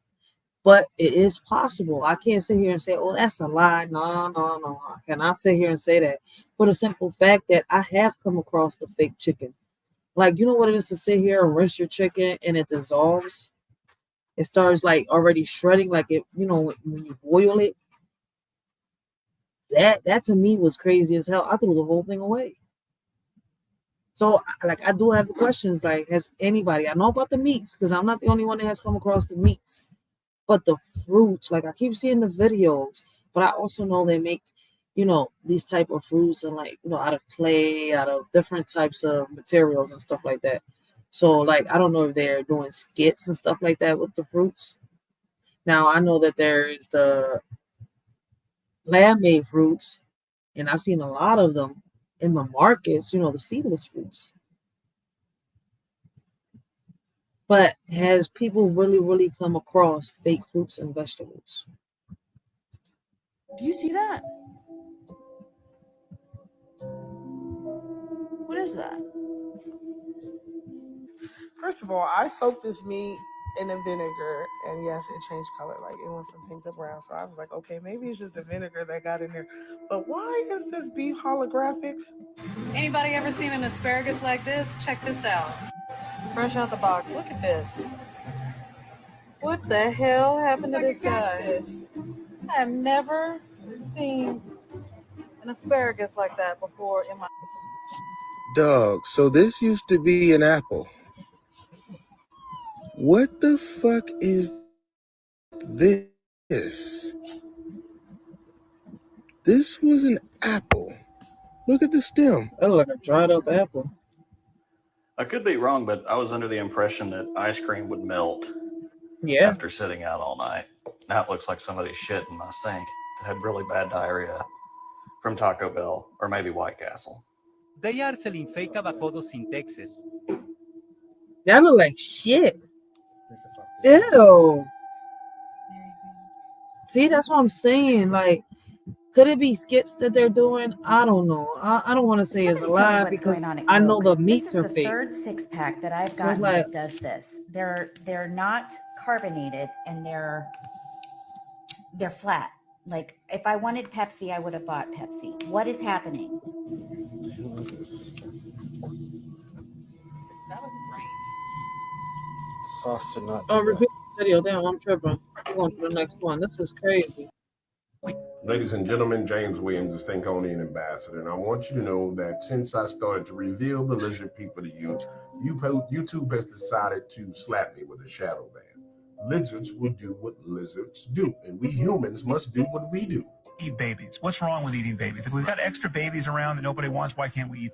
But it is possible. I can't sit here and say, oh, that's a lie. No. I cannot sit here and say that, for the simple fact that I have come across the fake chicken. Like, you know what it is to sit here and rinse your chicken and it dissolves? It starts like already shredding, like it, you know, when you boil it. That to me was crazy as hell. I threw the whole thing away. So, like, I do have the questions, like, has anybody, I know about the meats, because I'm not the only one that has come across the meats, but the fruits, like, I keep seeing the videos, but I also know they make, you know, these type of fruits and, like, you know, out of clay, out of different types of materials and stuff like that. So, like, I don't know if they're doing skits and stuff like that with the fruits. Now, I know that there is the lab-made fruits, and I've seen a lot of them in the markets, you know, the seedless fruits. But has people really come across fake fruits and vegetables? Do you see that? What is that? First of all, I soaked this meat in the vinegar, and yes, it changed color. Like it went from pink to brown. So I was like, okay, maybe it's just the vinegar that got in there. But why is this beef holographic? Anybody ever seen an asparagus like this? Check this out. Fresh out the box. Look at this. What the hell happened to this guy? I have never seen an asparagus like that before in my. Dog, so this used to be an apple. What the fuck is this? This was an apple. Look at the stem. That look like a dried up apple. I could be wrong, but I was under the impression that ice cream would melt after sitting out all night. Now it looks like somebody shit in my sink that had really bad diarrhea from Taco Bell or maybe White Castle. They se le infecta photosynthesis. That look like shit. Ew. See, that's what I'm saying. Like, could it be skits that they're doing? I don't know. I don't want to say it's a Somebody tell me lie what's because going on at I know Coke. the This meats is are the fake. third six pack that I've So it's gotten like, that does this. They're not carbonated and they're flat. Like if I wanted Pepsi, I would have bought Pepsi. What is happening? oh, repeat the video. Damn, I'm tripping. I'm going to the next one. This is crazy. Ladies and gentlemen, James Williams, the Stinkonian ambassador, and I want you to know that since I started to reveal the lizard people to you, YouTube has decided to slap me with a shadow ban. Lizards will do what lizards do, and we humans must do what we do. Eat babies. What's wrong with eating babies? If we've got extra babies around that nobody wants, why can't we eat?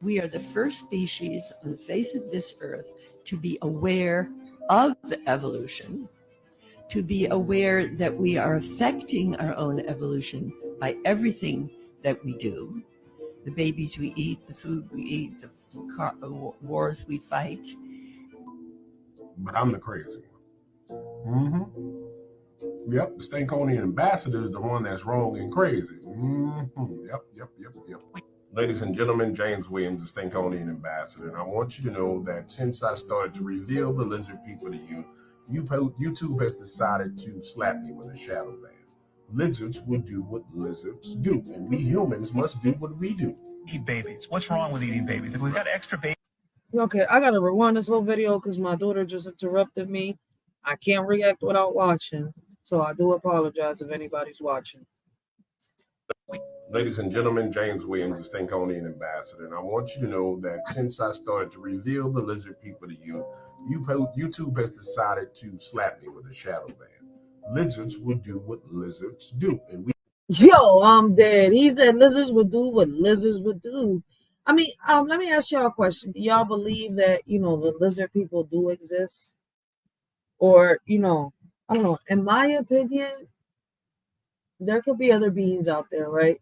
We are the first species on the face of this earth to be aware of evolution, to be aware that we are affecting our own evolution by everything that we do. The babies we eat, the food we eat, the wars we fight. But I'm the crazy one. Yep, the Stinkonian ambassador is the one that's wrong and crazy. Yep. Ladies and gentlemen, James Williams, the Stinkonian ambassador, and I want you to know that since I started to reveal the lizard people to you, YouTube has decided to slap me with a shadow ban. Lizards will do what lizards do, and we humans must do what we do. Eat babies. What's wrong with eating babies? If we've got extra babies. Okay, I gotta rewind this whole video because my daughter just interrupted me. I can't react without watching, so I do apologize if anybody's watching. Ladies and gentlemen, James Williams, the Stinkonian ambassador, and I want you to know that since I started to reveal the lizard people to you, YouTube has decided to slap me with a shadow ban. Lizards will do what lizards do, and we. Yo, I'm dead. He said lizards would do what lizards would do. I mean, let me ask y'all a question. Do y'all believe that, the lizard people do exist? Or, I don't know. In my opinion, there could be other beings out there, right?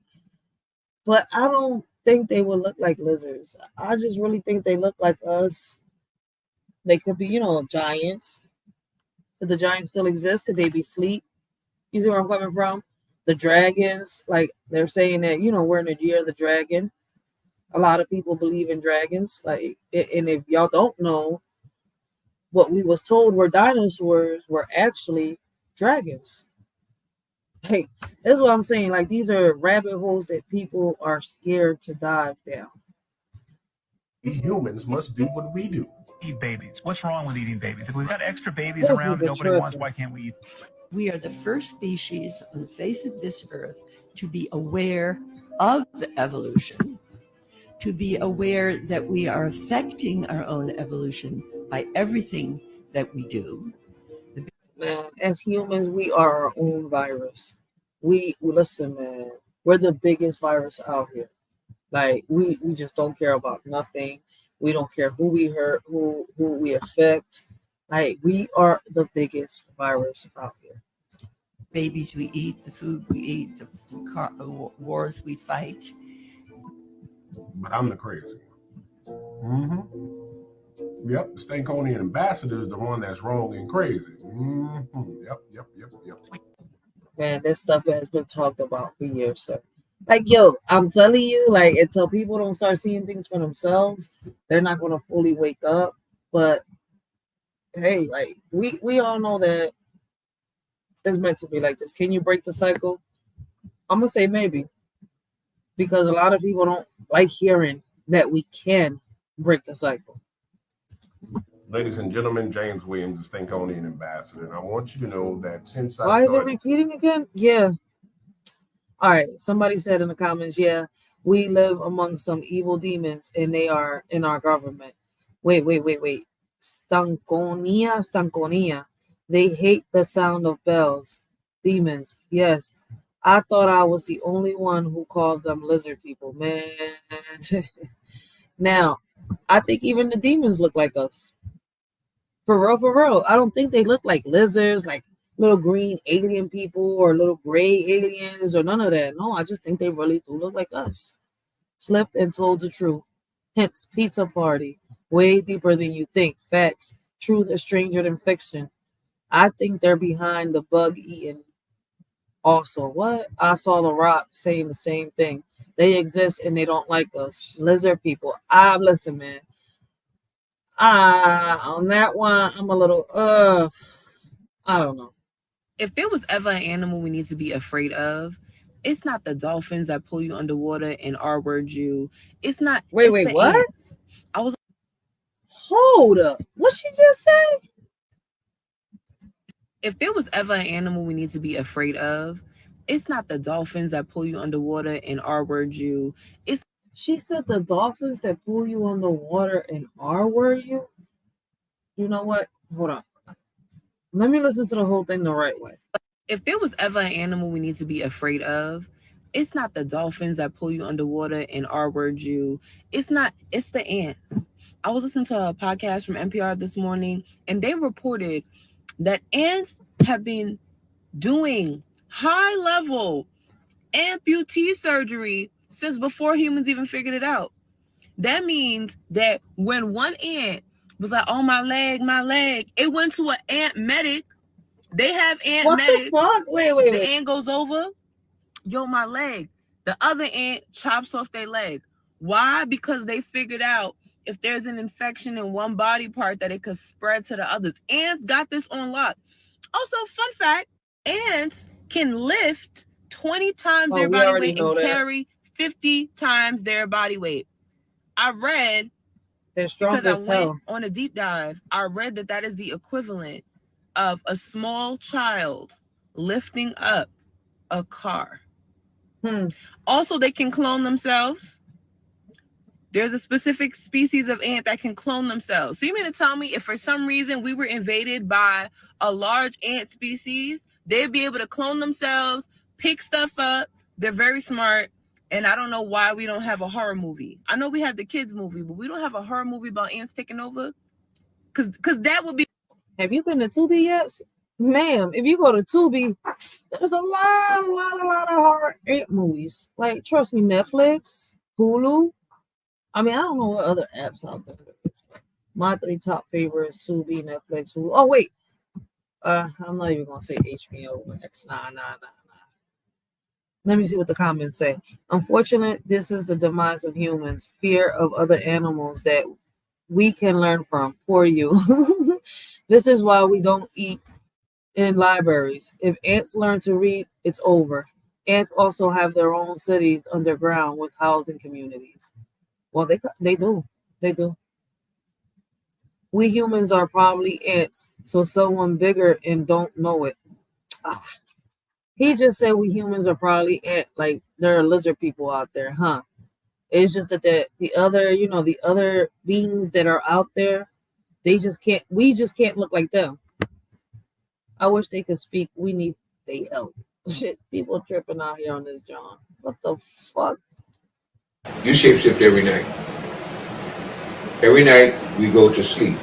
But I don't think they would look like lizards. I just really think they look like us. They could be, giants. Could the giants still exist? Could they be asleep? You see where I'm coming from? The dragons, like they're saying that, we're in the year of the dragon. A lot of people believe in dragons. Like, and if y'all don't know, what we was told were dinosaurs were actually dragons. Hey, that's what I'm saying. Like, these are rabbit holes that people are scared to dive down. We humans must do what we do. Eat babies. What's wrong with eating babies? If we've got extra babies around that nobody wants, why can't we eat? We are the first species on the face of this earth to be aware of evolution, to be aware that we are affecting our own evolution by everything that we do. Man, as humans, we are our own virus. We listen, man. We're the biggest virus out here. Like, we just don't care about nothing. We don't care who we hurt, who we affect. Like, we are the biggest virus out here. Babies we eat, the food we eat, the wars we fight. But I'm the crazy one. Yep, the Stinkonian ambassador is the one that's wrong and crazy. Yep. Man, this stuff has been talked about for years, sir. Like, yo, I'm telling you, like, until people don't start seeing things for themselves, they're not going to fully wake up. But hey, like, we all know that it's meant to be like this. Can you break the cycle? I'm going to say maybe, because a lot of people don't like hearing that we can break the cycle. Ladies and gentlemen, James Williams, the Stinkonian ambassador, and I want you to know that since I Why started. is it repeating again? Yeah. All right. Somebody said in the comments, yeah, we live among some evil demons and they are in our government. Wait. Stankonia. They hate the sound of bells. Demons. Yes. I thought I was the only one who called them lizard people, man. Now, I think even the demons look like us. For real. I don't think they look like lizards, like little green alien people or little gray aliens or none of that. No, I just think they really do look like us. Slipped and told the truth. Hence, pizza party. Way deeper than you think. Facts. Truth is stranger than fiction. I think they're behind the bug eating Also, what? I saw The Rock saying the same thing. They exist and they don't like us. Lizard people. Listen, man. On that one, I'm a little, I don't know. If there was ever an animal we need to be afraid of, it's not the dolphins that pull you underwater and R-word you. It's not. Wait, it's wait, the what? ants. I was. Hold up. What she just say? If there was ever an animal we need to be afraid of, it's not the dolphins that pull you underwater and R-word you. It's. She said the dolphins that pull you underwater and R-word you? You know what? Hold on. Let me listen to the whole thing the right way. If there was ever an animal we need to be afraid of, it's not the dolphins that pull you underwater and R-word you. It's the ants. I was listening to a podcast from NPR this morning, and they reported that ants have been doing high-level amputee surgery since before humans even figured it out. That means that when one ant was like, oh, my leg, it went to an ant medic. They have ant what medics. What the fuck? Wait. The ant goes over, yo, my leg. The other ant chops off their leg. Why? Because they figured out if there's an infection in one body part that it could spread to the others. Ants got this on lock. Also, fun fact, ants can lift 20 times their body weight and carry 50 times their body weight. I read, they're strong because I went on a deep dive, I read that is the equivalent of a small child lifting up a car. Also, they can clone themselves. There's a specific species of ant that can clone themselves. So you mean to tell me if for some reason we were invaded by a large ant species, they'd be able to clone themselves, pick stuff up. They're very smart. And I don't know why we don't have a horror movie. I know we have the kids movie, but we don't have a horror movie about ants taking over. Because that would be. Have you been to Tubi yet? Ma'am, if you go to Tubi, there's a lot of horror ant movies. Like, trust me, Netflix, Hulu. I mean, I don't know what other apps out there is. My 3 top favorites: Tubi, Netflix, Hulu. Oh wait, I'm not even gonna say HBO Max. Nah. Let me see what the comments say. Unfortunate, this is the demise of humans. Fear of other animals that we can learn from. Poor you. This is why we don't eat in libraries. If ants learn to read, it's over. Ants also have their own cities underground with housing communities. Well, they do. We humans are probably ants, so someone bigger and don't know it. He just said we humans are probably ant, like there are lizard people out there, huh? It's just that the other beings that are out there, we just can't look like them. I wish they could speak. We need they help. Shit, people tripping out here on this John. What the fuck? You shapeshift every night. Every night we go to sleep,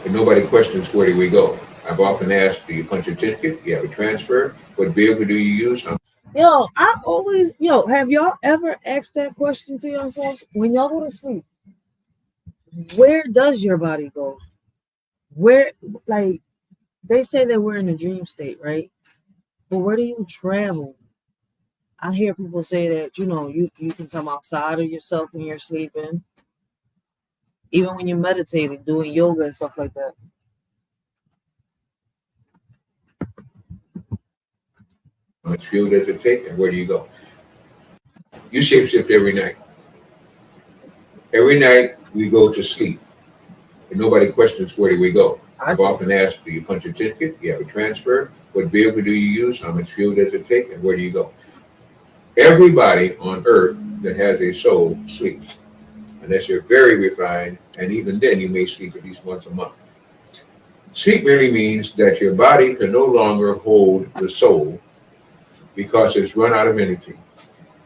and nobody questions where do we go. I've often asked, do you punch a ticket? Do you have a transfer? What vehicle do you use? Have y'all ever asked that question to yourselves? When y'all go to sleep, where does your body go? Where, like, they say that we're in a dream state, right? But where do you travel? I hear people say that, you can come outside of yourself when you're sleeping. Even when you're meditating, doing yoga and stuff like that. How much fuel does it take, and where do you go? You shapeshift every night. Every night we go to sleep, and nobody questions where do we go. I've often asked, do you punch a ticket? Do you have a transfer? What vehicle do you use? How much fuel does it take, and where do you go? Everybody on earth that has a soul sleeps, unless you're very refined, and even then you may sleep at least once a month. Sleep merely means that your body can no longer hold the soul because it's run out of energy.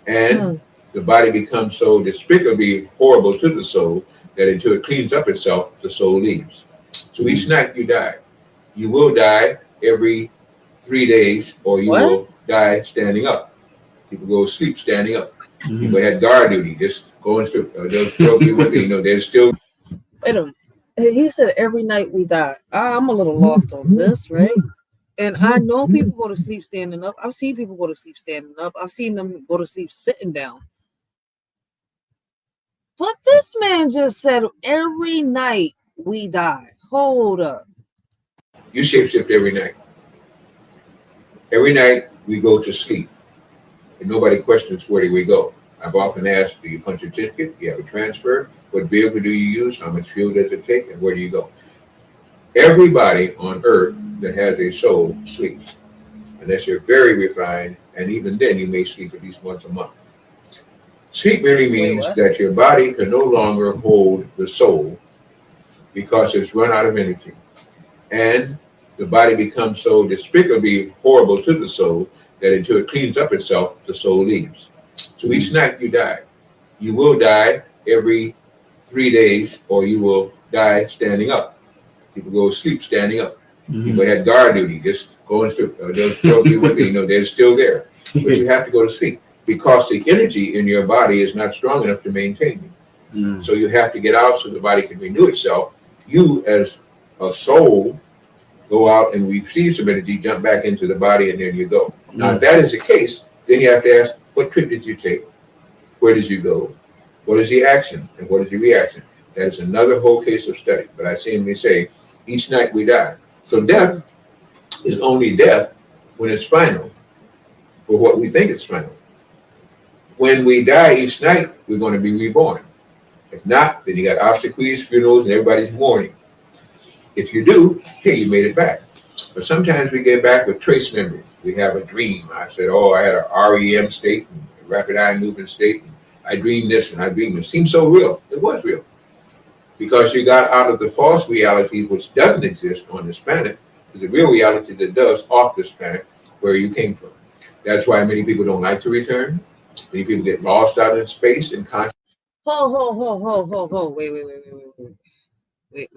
And the body becomes so despicably horrible to the soul that until it cleans up itself, the soul leaves. So each night you die. You will die every 3 days, or you will die standing up. People go to sleep standing up. People had guard duty, just going through. They're still. Wait a minute. He said every night we die. I'm a little lost on this, right? And I know people go to sleep standing up. I've seen people go to sleep standing up. I've seen them go to sleep sitting down. But this man just said every night we die. Hold up. You shapeshift every night. Every night we go to sleep. And nobody questions where do we go. I've often asked, do you punch a ticket? Do you have a transfer? What vehicle do you use? How much fuel does it take? And where do you go? Everybody on earth that has a soul sleeps. Unless you're very refined, and even then you may sleep at least once a month. Sleep merely means that your body can no longer hold the soul because it's run out of energy. And the body becomes so despicably horrible to the soul that until it cleans up itself, the soul leaves. So each night you die. You will die every 3 days, or you will die standing up. People go to sleep standing up. People had guard duty, just go and they'll still be with you, they're still there. But you have to go to sleep because the energy in your body is not strong enough to maintain you. So you have to get out so the body can renew itself. You, as a soul, go out and receive some energy, jump back into the body, and then you go. Now, if that is the case, then you have to ask, what trip did you take? Where did you go? What is the action? And what is the reaction? That is another whole case of study. But I seemingly say, each night we die. So death is only death when it's final, for what we think is final. When we die each night, we're going to be reborn. If not, then you got obsequies, funerals, and everybody's mourning. If you do, hey, you made it back. But sometimes we get back with trace memories. We have a dream. I said, oh, I had a REM state, and a rapid eye movement state, and I dreamed this and I dreamed it. It seemed so real. It was real. Because you got out of the false reality, which doesn't exist on this planet, to the real reality that does off this planet, where you came from. That's why many people don't like to return. Many people get lost out in space and consciousness. Wait.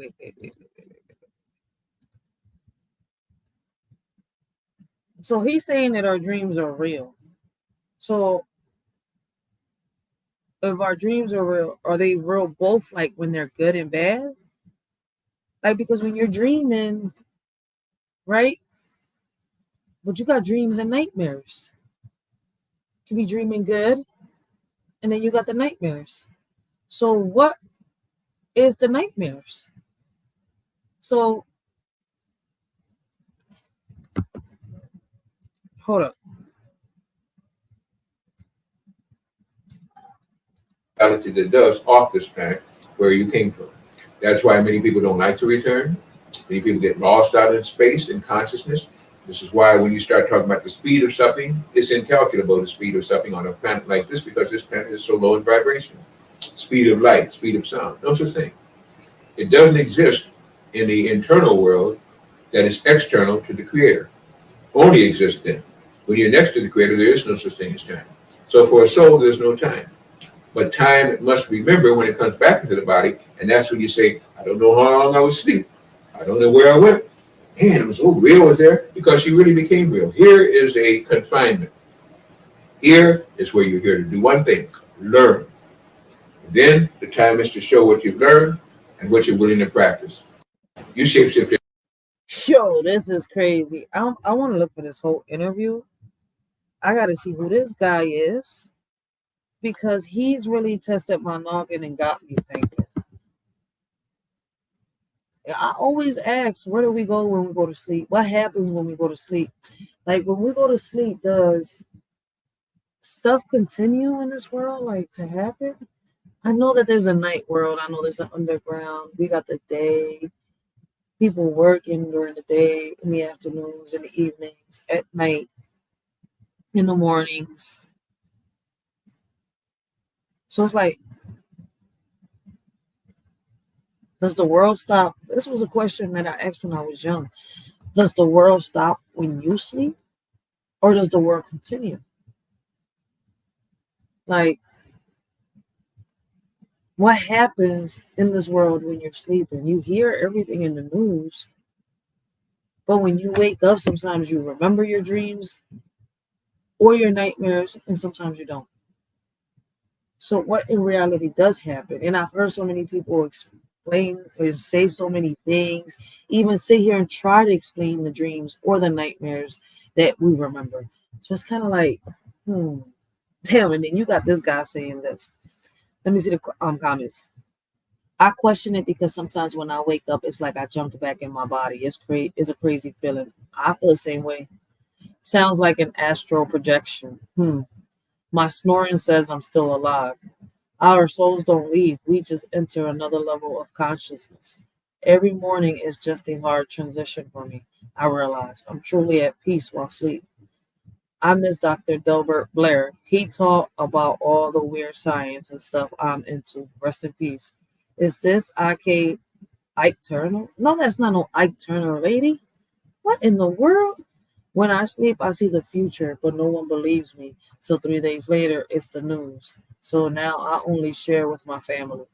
So he's saying that our dreams are real. So if our dreams are real, are they real both, like when they're good and bad? Like, because when you're dreaming, right? But you got dreams and nightmares. You can be dreaming good, and then you got the nightmares. So what is the nightmares? So hold up. Reality that does off this planet, where you came from. That's why many people don't like to return. Many people get lost out in space and consciousness. This is why when you start talking about the speed of something, it's incalculable, the speed of something on a planet like this, because this planet is so low in vibration. Speed of light, speed of sound, no such thing. It doesn't exist in the internal world that is external to the Creator. Only exists then. When you're next to the Creator, there is no such thing as time. So for a soul, there's no time. But time must remember when it comes back into the body, and that's when you say, I don't know how long I was asleep. I don't know where I went. Man, it was so real, was there? Because you really became real. Here is a confinement. Here is where you're here to do one thing, learn. Then the time is to show what you've learned and what you're willing to practice. You shapeshift. Yo, this is crazy. I want to look for this whole interview. I got to see who this guy is, because he's really tested my noggin and got me thinking. I always ask, where do we go when we go to sleep? What happens when we go to sleep? Like, when we go to sleep, does stuff continue in this world, like, to happen? I know that there's a night world. I know there's an underground. We got the day. People working during the day, in the afternoons, in the evenings, at night, in the mornings. So it's like, does the world stop? This was a question that I asked when I was young. Does the world stop when you sleep? Or does the world continue? Like, what happens in this world when you're sleeping? You hear everything in the news. But when you wake up, sometimes you remember your dreams or your nightmares, and sometimes you don't. So what in reality does happen? And I've heard so many people explain or say so many things, even sit here and try to explain the dreams or the nightmares that we remember. So it's kind of like, damn. And then you got this guy saying this. Let me see the comments. I question it because sometimes when I wake up, it's like I jumped back in my body. It's a crazy feeling. I feel the same way. Sounds like an astral projection. My snoring says I'm still alive. Our souls don't leave. We just enter another level of consciousness. Every morning is just a hard transition for me. I realize I'm truly at peace while asleep. I miss Dr. Delbert Blair. He taught about all the weird science and stuff I'm into. Rest in peace. Is this Ike Turner? No, that's not no Ike Turner, lady. What in the world? When I sleep, I see the future, but no one believes me. So 3 days later, it's the news. So now I only share with my family.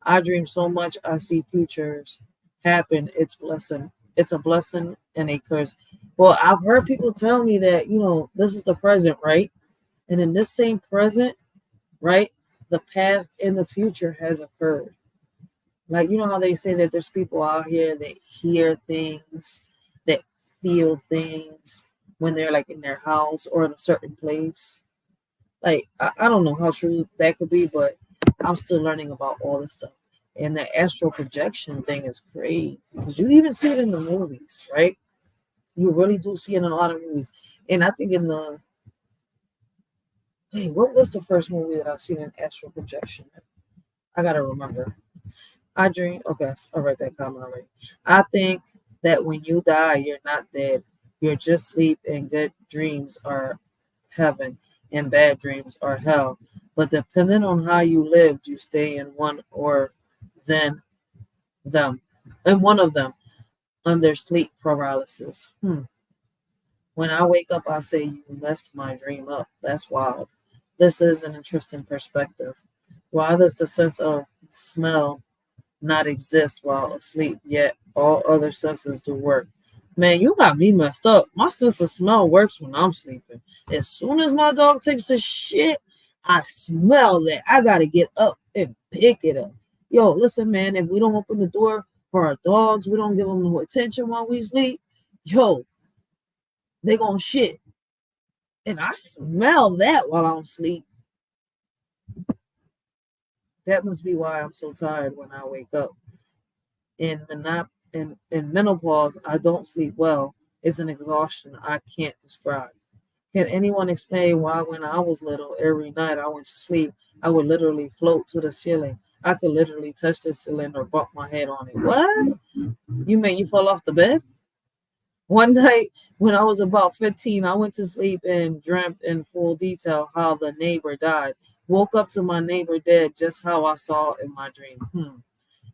I dream so much, I see futures happen. It's a blessing and a curse. Well, I've heard people tell me that, this is the present, right? And in this same present, right, the past and the future has occurred. Like, you know how they say that there's people out here that hear things, that feel things when they're like in their house or in a certain place. Like, I don't know how true that could be, but I'm still learning about all this stuff. And the astral projection thing is crazy because you even see it in the movies, right? You really do see it in a lot of movies. And I think what was the first movie that I seen in astral projection? I gotta remember. I dream. Okay, I'll write that comment already. I think that when you die, you're not dead. You're just sleep, and good dreams are heaven, and bad dreams are hell. But depending on how you lived, you stay in one or then them, in one of them, under sleep paralysis. When I wake up, I say, "You messed my dream up." That's wild. This is an interesting perspective. Why does the sense of smell not exist while asleep, yet all other senses do work? Man, you got me messed up. My sense of smell works when I'm sleeping. As soon as my dog takes a shit, I smell that. I gotta get up and pick it up. Yo, listen, man, if we don't open the door for our dogs, we don't give them no attention while we sleep, yo, they gonna shit. And I smell that while I'm asleep. That must be why I'm so tired when I wake up. In menopause, I don't sleep well. It's an exhaustion I can't describe. Can anyone explain why when I was little, every night I went to sleep, I would literally float to the ceiling? I could literally touch the ceiling or bump my head on it. What? You mean you fell off the bed? One night when I was about 15, I went to sleep and dreamt in full detail how the neighbor died. Woke up to my neighbor dead, just how I saw in my dream.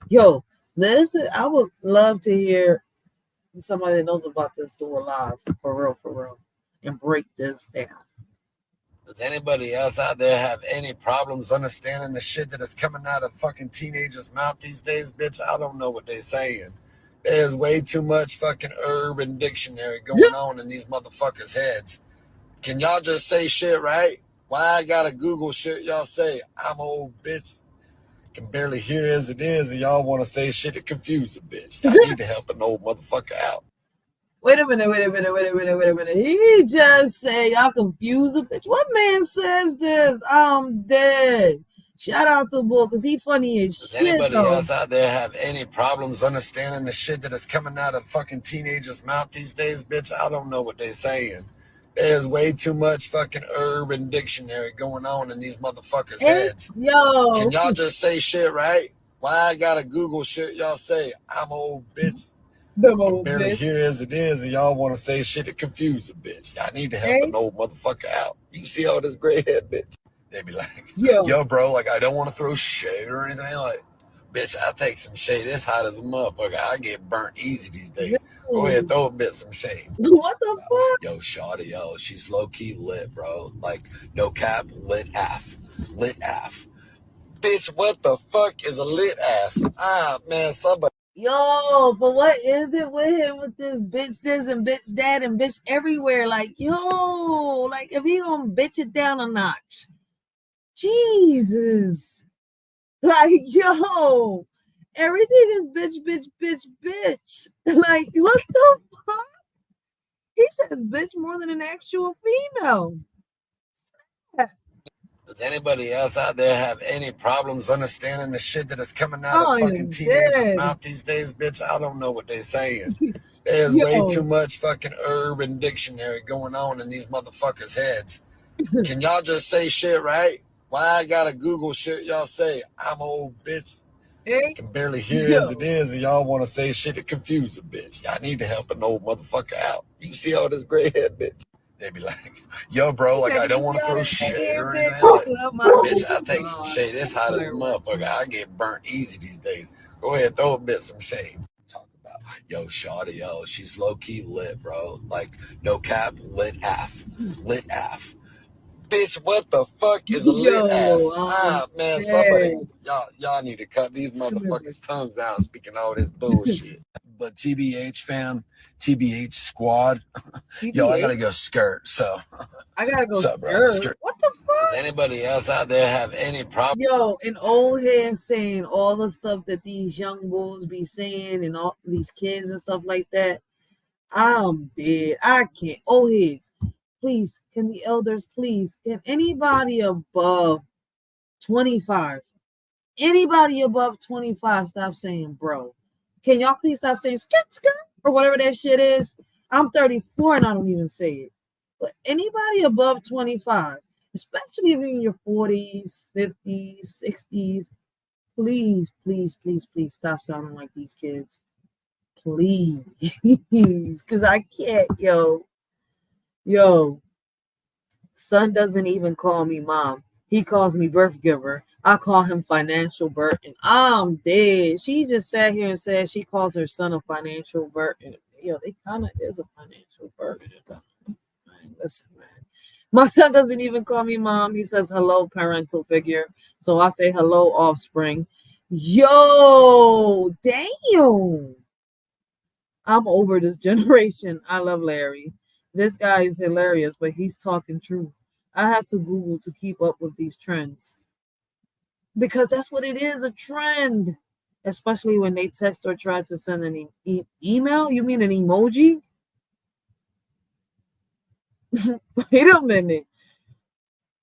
Yo, I would love to hear somebody that knows about this do a live for real, and break this down. Does anybody else out there have any problems understanding the shit that is coming out of fucking teenagers' mouth these days, bitch? I don't know what they're saying. There's way too much fucking urban dictionary going on in these motherfuckers' heads. Can y'all just say shit, right? Why I gotta Google shit y'all say? I'm an old bitch. Can barely hear as it is, and y'all want to say shit that confuse a bitch. I need to help an old motherfucker out. Wait a minute. He just said y'all confuse a bitch. What man says this? I'm dead. Shout out to Bull because he funny as Does shit. anybody Though. else out there have any problems understanding the shit that is coming out of fucking teenagers' mouth these days, bitch? I don't know what they're saying. There's way too much fucking urban dictionary going on in these motherfuckers' heads. Yo. Can y'all just say shit, right? Why I gotta Google shit y'all say? I'm an old bitch. Can barely hear as it is, and y'all want to say shit that confuse a bitch. I need to help an old motherfucker out. You see all this gray head, bitch? They be like, yo, bro, like, I don't want to throw shade or anything. Like, bitch, I take some shade. It's hot as a motherfucker. I get burnt easy these days. Go ahead, throw a bit some shade. What the fuck? Yo, shorty, yo, she's low-key lit, bro. Like, no cap, lit af. Lit af. Bitch, what the fuck is a lit af? Ah, man, somebody. Yo, but what is it with him with this bitch this and bitch that and bitch everywhere? Like, yo, like if he don't bitch it down a notch. Jesus. Like, yo. Everything is bitch. Like, what the fuck? He says bitch more than an actual female. Does anybody else out there have any problems understanding the shit that is coming out of I fucking am teenagers' dead. mouth these days, bitch? I don't know what they're saying. There's way Yo. too much fucking urban dictionary going on in these motherfuckers' heads. Can y'all just say shit, right? Why I gotta Google shit y'all say? I'm an old bitch. I can barely hear as it is, and y'all want to say shit that confuse a bitch. Y'all need to help an old motherfucker out. You see all this gray head, bitch? They be like, yo, bro, like, I don't want to throw shade or anything. Like, bitch, I take some shade. It's hot as a motherfucker. I get burnt easy these days. Go ahead, throw a bit some shade. Talk about, yo, shorty, yo, she's low-key lit, bro. Like, no cap, lit af. Lit af. Bitch, what the fuck is a lit af? Man, somebody, y'all need to cut these motherfuckers' tongues out speaking all this bullshit. But TBH fam, TBH squad, yo, I gotta go skirt. So I gotta go skirt. What the fuck? Does anybody else out there have any problem? Yo, an old head saying all the stuff that these young bulls be saying and all these kids and stuff like that. I'm dead. I can't. Old heads, please, can the elders please, can anybody above 25, anybody above 25 stop saying bro? Can y'all please stop saying skirt or whatever that shit is? I'm 34 and I don't even say it. But anybody above 25, especially if you're in your 40s, 50s, 60s, please stop sounding like these kids. Please, because I can't, yo. Son doesn't even call me mom. He calls me birth giver. I call him financial burden. I'm dead. She just sat here and said she calls her son a financial burden. Yo, they kind of is a financial burden. Man, listen, man. My son doesn't even call me mom. He says hello, parental figure. So I say hello, offspring. Yo, damn. I'm over this generation. I love Larry. This guy is hilarious, but he's talking truth. I have to Google to keep up with these trends. Because that's what it is, a trend. Especially when they text or try to send an email. You mean an emoji? Wait a minute.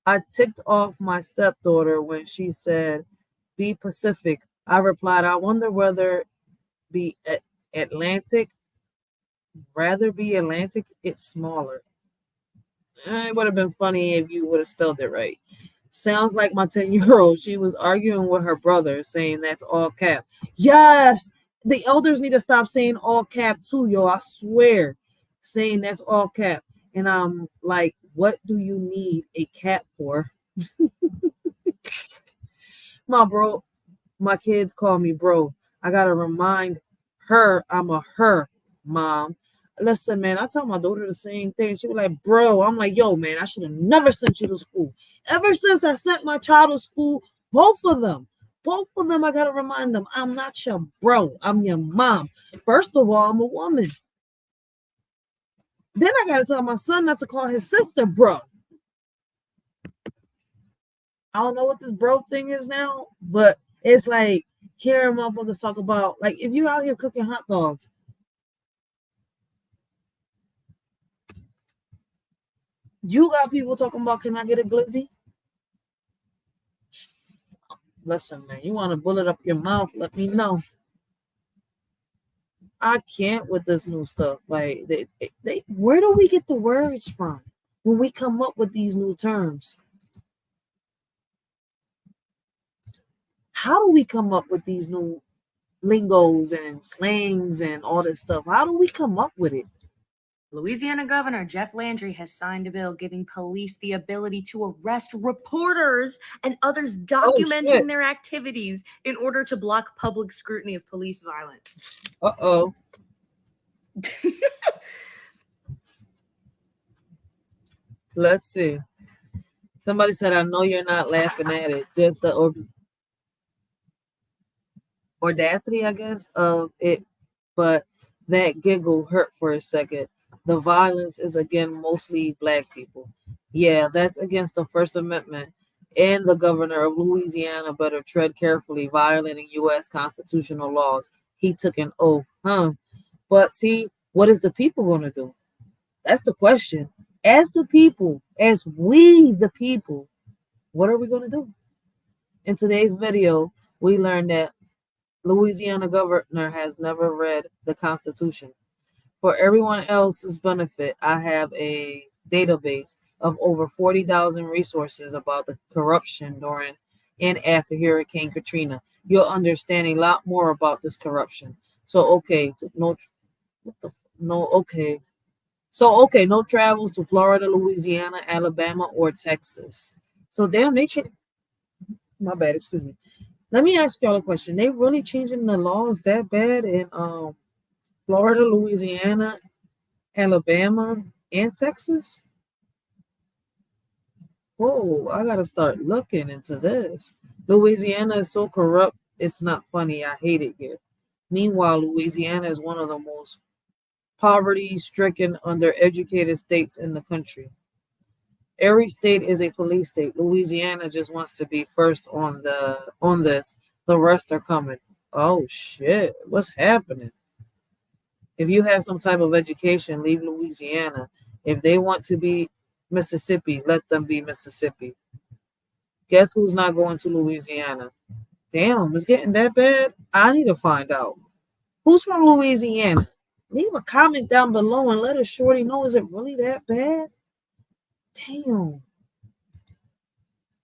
I ticked off my stepdaughter when she said, be Pacific. I replied, I wonder whether be Atlantic. Rather be Atlantic, it's smaller. It would have been funny if you would have spelled it right. Sounds like my 10-year-old. She was arguing with her brother, saying that's all cap. Yes, the elders need to stop saying all cap too, yo. I swear, saying that's all cap. And I'm like, what do you need a cap for? My kids call me bro. I gotta remind her I'm a her mom. Listen, man, I tell my daughter the same thing. She was like, bro, I'm like, yo, man, I should have never sent you to school. Ever since I sent my child to school, both of them, I got to remind them, I'm not your bro. I'm your mom. First of all, I'm a woman. Then I got to tell my son not to call his sister bro. I don't know what this bro thing is now, but it's like hearing motherfuckers talk about, like, if you're out here cooking hot dogs, you got people talking about, can I get a glizzy? Listen, man, you want to bullet up your mouth, let me know. I can't with this new stuff. Like, where do we get the words from when we come up with these new terms? How do we come up with these new lingos and slangs and all this stuff? How do we come up with it? Louisiana Governor Jeff Landry has signed a bill giving police the ability to arrest reporters and others documenting their activities in order to block public scrutiny of police violence. Uh-oh. Let's see. Somebody said, I know you're not laughing at it. Just the audacity, I guess, of it. But that giggle hurt for a second. The violence is, again, mostly Black people. Yeah, that's against the First Amendment. and the governor of Louisiana better tread carefully, violating U.S. constitutional laws. He took an oath, huh? But see, what is the people going to do? That's the question. As the people, as we the people, what are we going to do? In today's video, we learned that Louisiana governor has never read the Constitution. For everyone else's benefit, I have a database of over 40,000 resources about the corruption during and after Hurricane Katrina. You'll understand a lot more about this corruption. So okay, no travels to Florida, Louisiana, Alabama, or Texas. So damn, my bad, excuse me. Let me ask y'all a question. They really changing the laws that bad in Florida, Louisiana, Alabama, and Texas? Whoa, I gotta start looking into this. Louisiana is so corrupt, it's not funny. I hate it here. Meanwhile, Louisiana is one of the most poverty-stricken, undereducated states in the country. Every state is a police state. Louisiana just wants to be first on this. The rest are coming. Oh shit, what's happening? If you have some type of education, leave Louisiana. If they want to be Mississippi, let them be Mississippi. Guess who's not going to Louisiana? Damn, it's getting that bad? I need to find out. Who's from Louisiana? Leave a comment down below and let us shorty know, is it really that bad? Damn.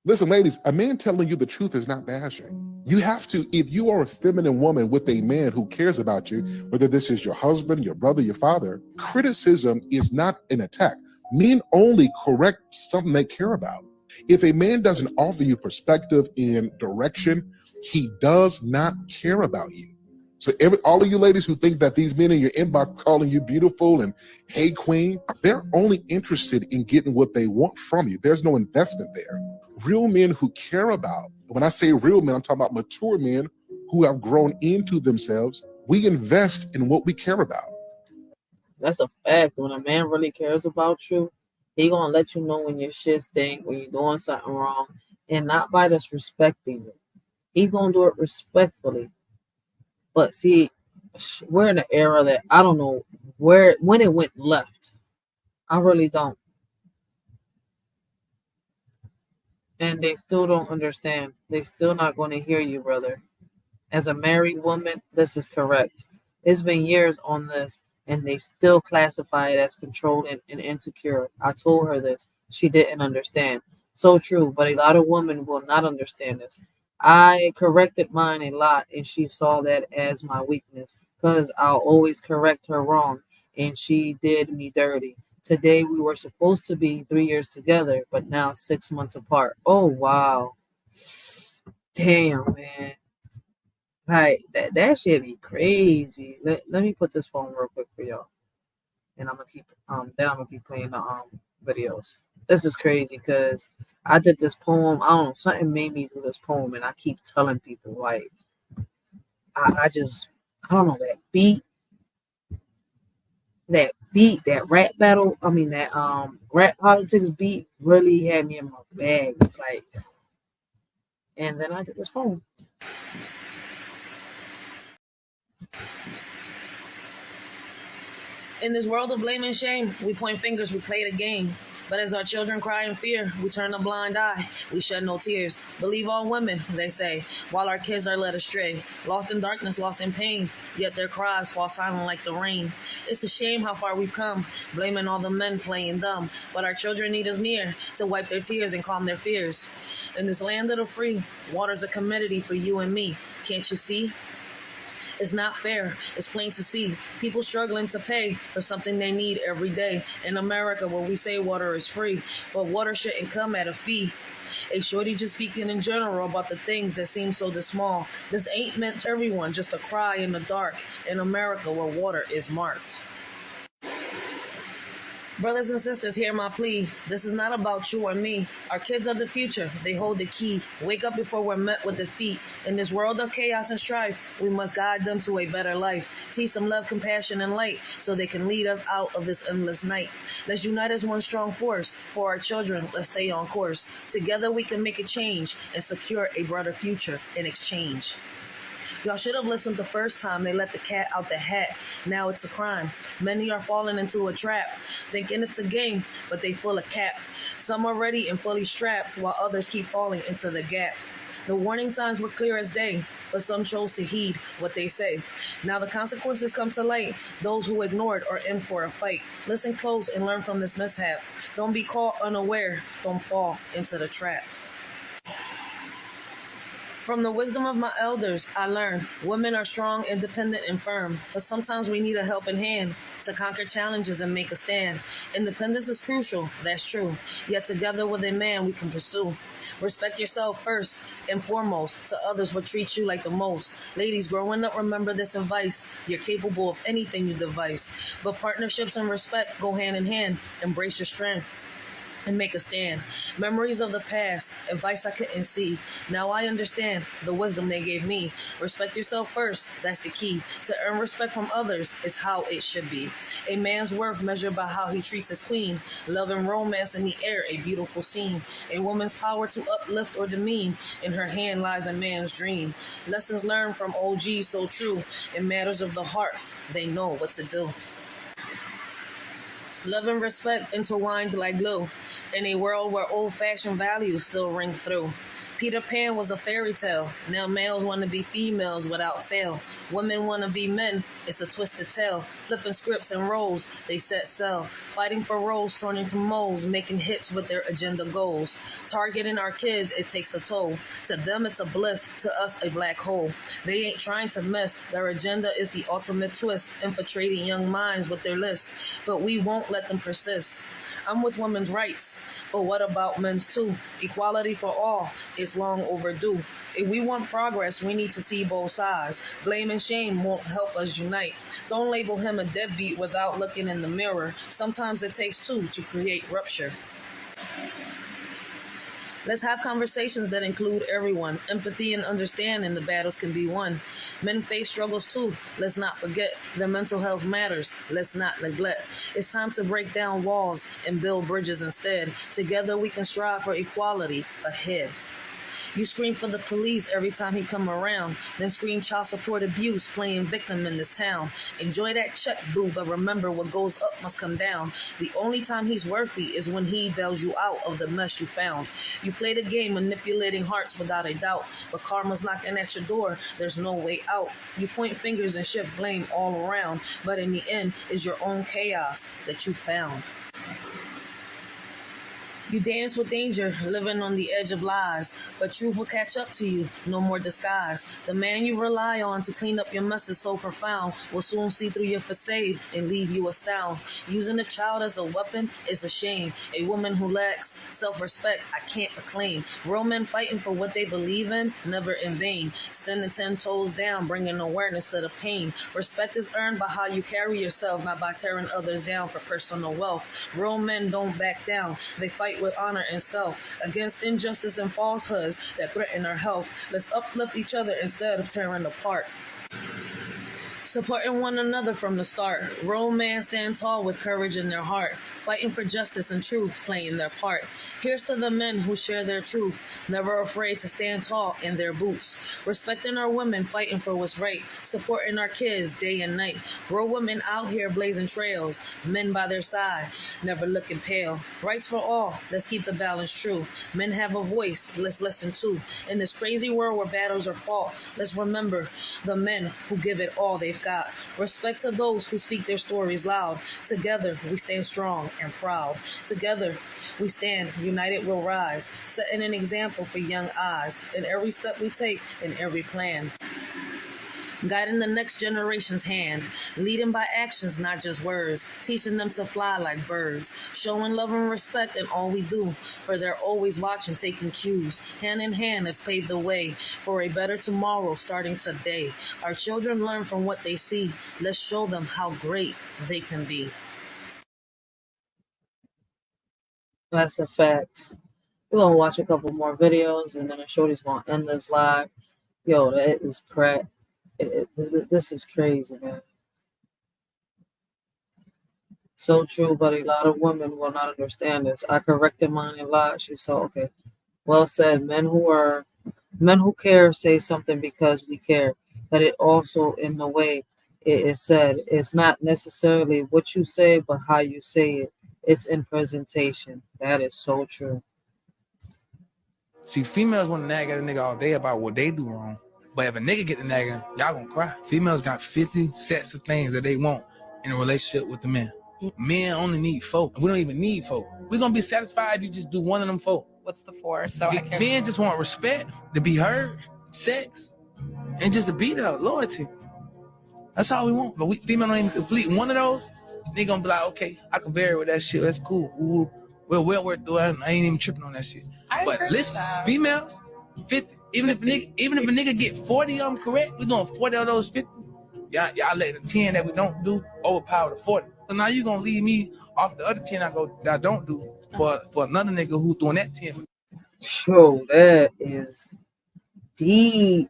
Listen, ladies, a man telling you the truth is not bashing. You have to, if you are a feminine woman with a man who cares about you, whether this is your husband, your brother, your father, criticism is not an attack. Men only correct something they care about. If a man doesn't offer you perspective and direction, he does not care about you. So all of you ladies who think that these men in your inbox calling you beautiful and hey queen, they're only interested in getting what they want from you. There's no investment there. Real men who care about, when I say real men, I'm talking about mature men who have grown into themselves. We invest in what we care about. That's a fact. When a man really cares about you, he gonna let you know when your shit stink, when you're doing something wrong, and not by disrespecting you. He's gonna do it respectfully. But see, we're in an era that I don't know when it went left. I really don't. And they still don't understand. They still not going to hear you, brother. As a married woman, this is correct. It's been years on this, and they still classify it as controlling and insecure. I told her this. She didn't understand. So true, but a lot of women will not understand this. I corrected mine a lot, and she saw that as my weakness because I'll always correct her wrong, and she did me dirty. Today, we were supposed to be 3 years together, but now 6 months apart. Oh, wow. Damn, man. Like, that shit be crazy. Let me put this phone real quick for y'all. And I'm gonna keep playing the videos. This is crazy because I did this poem. I don't know, something made me do this poem, and I keep telling people, like, I don't know, that rap battle, that rap politics beat really had me in my bag. It's like, and then I did this poem. In this world of blame and shame, we point fingers, we play the game. But as our children cry in fear, we turn a blind eye. We shed no tears. Believe all women, they say, while our kids are led astray. Lost in darkness, lost in pain, yet their cries fall silent like the rain. It's a shame how far we've come, blaming all the men playing dumb. But our children need us near to wipe their tears and calm their fears. In this land of the free, water's a commodity for you and me. Can't you see? It's not fair. It's plain to see. People struggling to pay for something they need every day. In America, where we say water is free, but water shouldn't come at a fee. A shorty just speaking in general about the things that seem so small. This ain't meant to everyone, just a cry in the dark. In America, where water is marked. Brothers and sisters, hear my plea. This is not about you or me. Our kids are the future. They hold the key. Wake up before we're met with defeat. In this world of chaos and strife, we must guide them to a better life. Teach them love, compassion, and light so they can lead us out of this endless night. Let's unite as one strong force. For our children, let's stay on course. Together we can make a change and secure a brighter future in exchange. Y'all should have listened the first time they let the cat out the hat. Now it's a crime. Many are falling into a trap, thinking it's a game, but they full of cap. Some are ready and fully strapped, while others keep falling into the gap. The warning signs were clear as day, but some chose to heed what they say. Now the consequences come to light. Those who ignored are in for a fight. Listen close and learn from this mishap. Don't be caught unaware. Don't fall into the trap. From the wisdom of my elders, I learned women are strong, independent, and firm, but sometimes we need a helping hand to conquer challenges and make a stand. Independence is crucial, that's true, yet together with a man we can pursue. Respect yourself first and foremost, so others will treat you like the most. Ladies, growing up, remember this advice. You're capable of anything you devise, but partnerships and respect go hand in hand. Embrace your strength and make a stand. Memories of the past, advice I couldn't see. Now I understand the wisdom they gave me. Respect yourself first, that's the key. To earn respect from others is how it should be. A man's worth measured by how he treats his queen. Love and romance in the air, a beautiful scene. A woman's power to uplift or demean. In her hand lies a man's dream. Lessons learned from OGs so true. In matters of the heart, they know what to do. Love and respect intertwined like glue. In a world where old-fashioned values still ring through. Peter Pan was a fairy tale. Now males want to be females without fail. Women want to be men. It's a twisted tale. Flipping scripts and roles, they set sail. Fighting for roles torn into moles, making hits with their agenda goals. Targeting our kids, it takes a toll. To them, it's a bliss. To us, a black hole. They ain't trying to miss. Their agenda is the ultimate twist, infiltrating young minds with their list. But we won't let them persist. I'm with women's rights, but what about men's too? Equality for all is long overdue. If we want progress, we need to see both sides. Blame and shame won't help us unite. Don't label him a deadbeat without looking in the mirror. Sometimes it takes two to create rupture. Let's have conversations that include everyone. Empathy and understanding the battles can be won. Men face struggles too. Let's not forget their mental health matters. Let's not neglect. It's time to break down walls and build bridges instead. Together we can strive for equality ahead. You scream for the police every time he come around, then scream child support abuse, playing victim in this town. Enjoy that check, boo, but remember what goes up must come down. The only time he's worthy is when he bails you out of the mess you found. You play the game manipulating hearts without a doubt, but karma's knocking at your door, there's no way out. You point fingers and shift blame all around, but in the end, it's your own chaos that you found. You dance with danger, living on the edge of lies, but truth will catch up to you, no more disguise. The man you rely on to clean up your messes so profound will soon see through your facade and leave you astounded. Using a child as a weapon is a shame. A woman who lacks self-respect, I can't acclaim. Real men fighting for what they believe in, never in vain. Standing 10 toes down, bringing awareness to the pain. Respect is earned by how you carry yourself, not by tearing others down for personal wealth. Real men don't back down. They fight with honor and stealth against injustice and falsehoods that threaten our health. Let's uplift each other instead of tearing apart. Supporting one another from the start. Real men stand tall with courage in their heart, fighting for justice and truth, playing their part. Here's to the men who share their truth, never afraid to stand tall in their boots. Respecting our women, fighting for what's right, supporting our kids day and night. Real women out here blazing trails, men by their side, never looking pale. Rights for all, let's keep the balance true. Men have a voice, let's listen too. In this crazy world where battles are fought, let's remember the men who give it all they've got. Respect to those who speak their stories loud. Together we stand strong and proud. Together we stand, united we'll rise, setting an example for young eyes in every step we take, in every plan. Guiding the next generation's hand, leading by actions, not just words, teaching them to fly like birds, showing love and respect in all we do, for they're always watching, taking cues. Hand in hand, let's pave the way for a better tomorrow starting today. Our children learn from what they see. Let's show them how great they can be. That's a fact. We're gonna watch a couple more videos and then the shorty's gonna end this live. Yo, that is crap. This is crazy, man. So true, but a lot of women will not understand this. I corrected mine a lot. She said, okay, well said. Men who care say something because we care. But it also in the way it is said. It's not necessarily what you say, but how you say it. It's in presentation. That is so true. See, females want to nag at a nigga all day about what they do wrong. But if a nigga get the nagging, y'all gonna cry. Females got 50 sets of things that they want in a relationship with the men. Men only need 4. We don't even need 4. We're gonna be satisfied if you just do one of them 4. What's the 4? So I can. Men just want respect, to be heard, sex, and just to be there, loyalty. That's all we want. But we female don't even complete one of those. They gonna be like, okay, I can vary with that shit. That's cool. We'll work through it. I ain't even tripping on that shit. But listen, females, 50. Even if a nigga get 40 of them correct, we doing 40 of those 50. Y'all letting the 10 that we don't do overpower the 40. So now you gonna leave me off the other 10 I don't do for another nigga who's doing that 10. Yo, that is deep.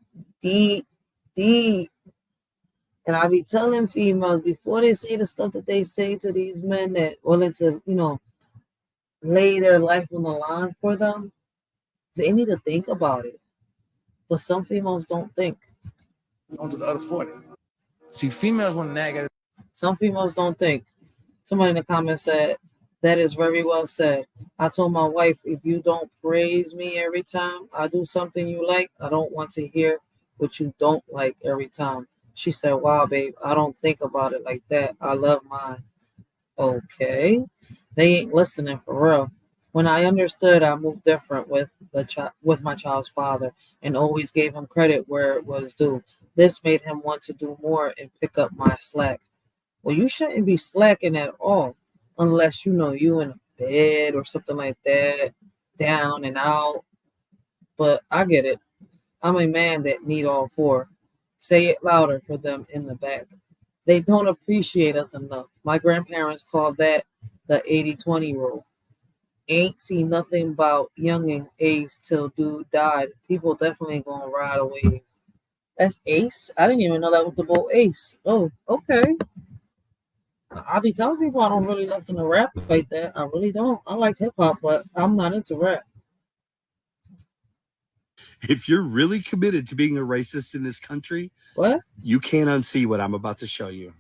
And I be telling females before they say the stuff that they say to these men that willing to, lay their life on the line for them, they need to think about it. But some females don't think. Don't do the other 40. See, females want to nag at it. Some females don't think. Somebody in the comments said, that is very well said. I told my wife, if you don't praise me every time I do something you like, I don't want to hear what you don't like every time. She said, wow, babe, I don't think about it like that. I love mine. Okay. They ain't listening for real. When I understood, I moved different with with my child's father and always gave him credit where it was due. This made him want to do more and pick up my slack. Well, you shouldn't be slacking at all unless you in a bed or something like that, down and out. But I get it. I'm a man that need all 4. Say it louder for them in the back. They don't appreciate us enough. My grandparents called that the 80-20 rule. Ain't seen nothing about youngin' Ace till dude died. People definitely gonna ride away. That's Ace? I didn't even know that was the boy Ace. Oh, okay. I be telling people I don't really listen to rap like that. I really don't. I like hip hop, but I'm not into rap. If you're really committed to being a racist in this country, what? You can't unsee what I'm about to show you.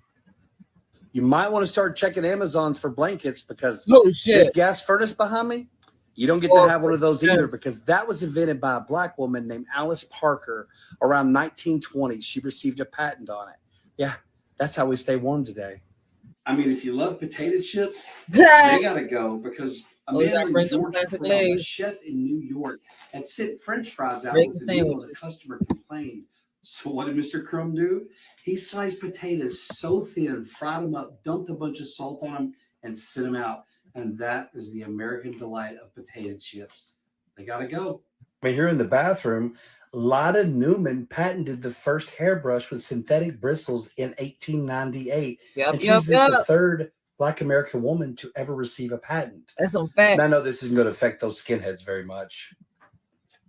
You might want to start checking Amazons for blankets because this gas furnace behind me, you don't get to have one of those either because that was invented by a black woman named Alice Parker around 1920. She received a patent on it. Yeah, that's how we stay warm today. I mean, if you love potato chips, they got to go because a man named George Crumb, a chef in New York, had sent French fries out with a meal when a customer complained. So what did Mr. Crumb do? He sliced potatoes so thin, fried them up, dumped a bunch of salt on them, and sent them out. And that is the American delight of potato chips. They got to go. But here in the bathroom, Lotta Newman patented the first hairbrush with synthetic bristles in 1898. And she's the third Black American woman to ever receive a patent. That's some facts. And I know this isn't going to affect those skinheads very much.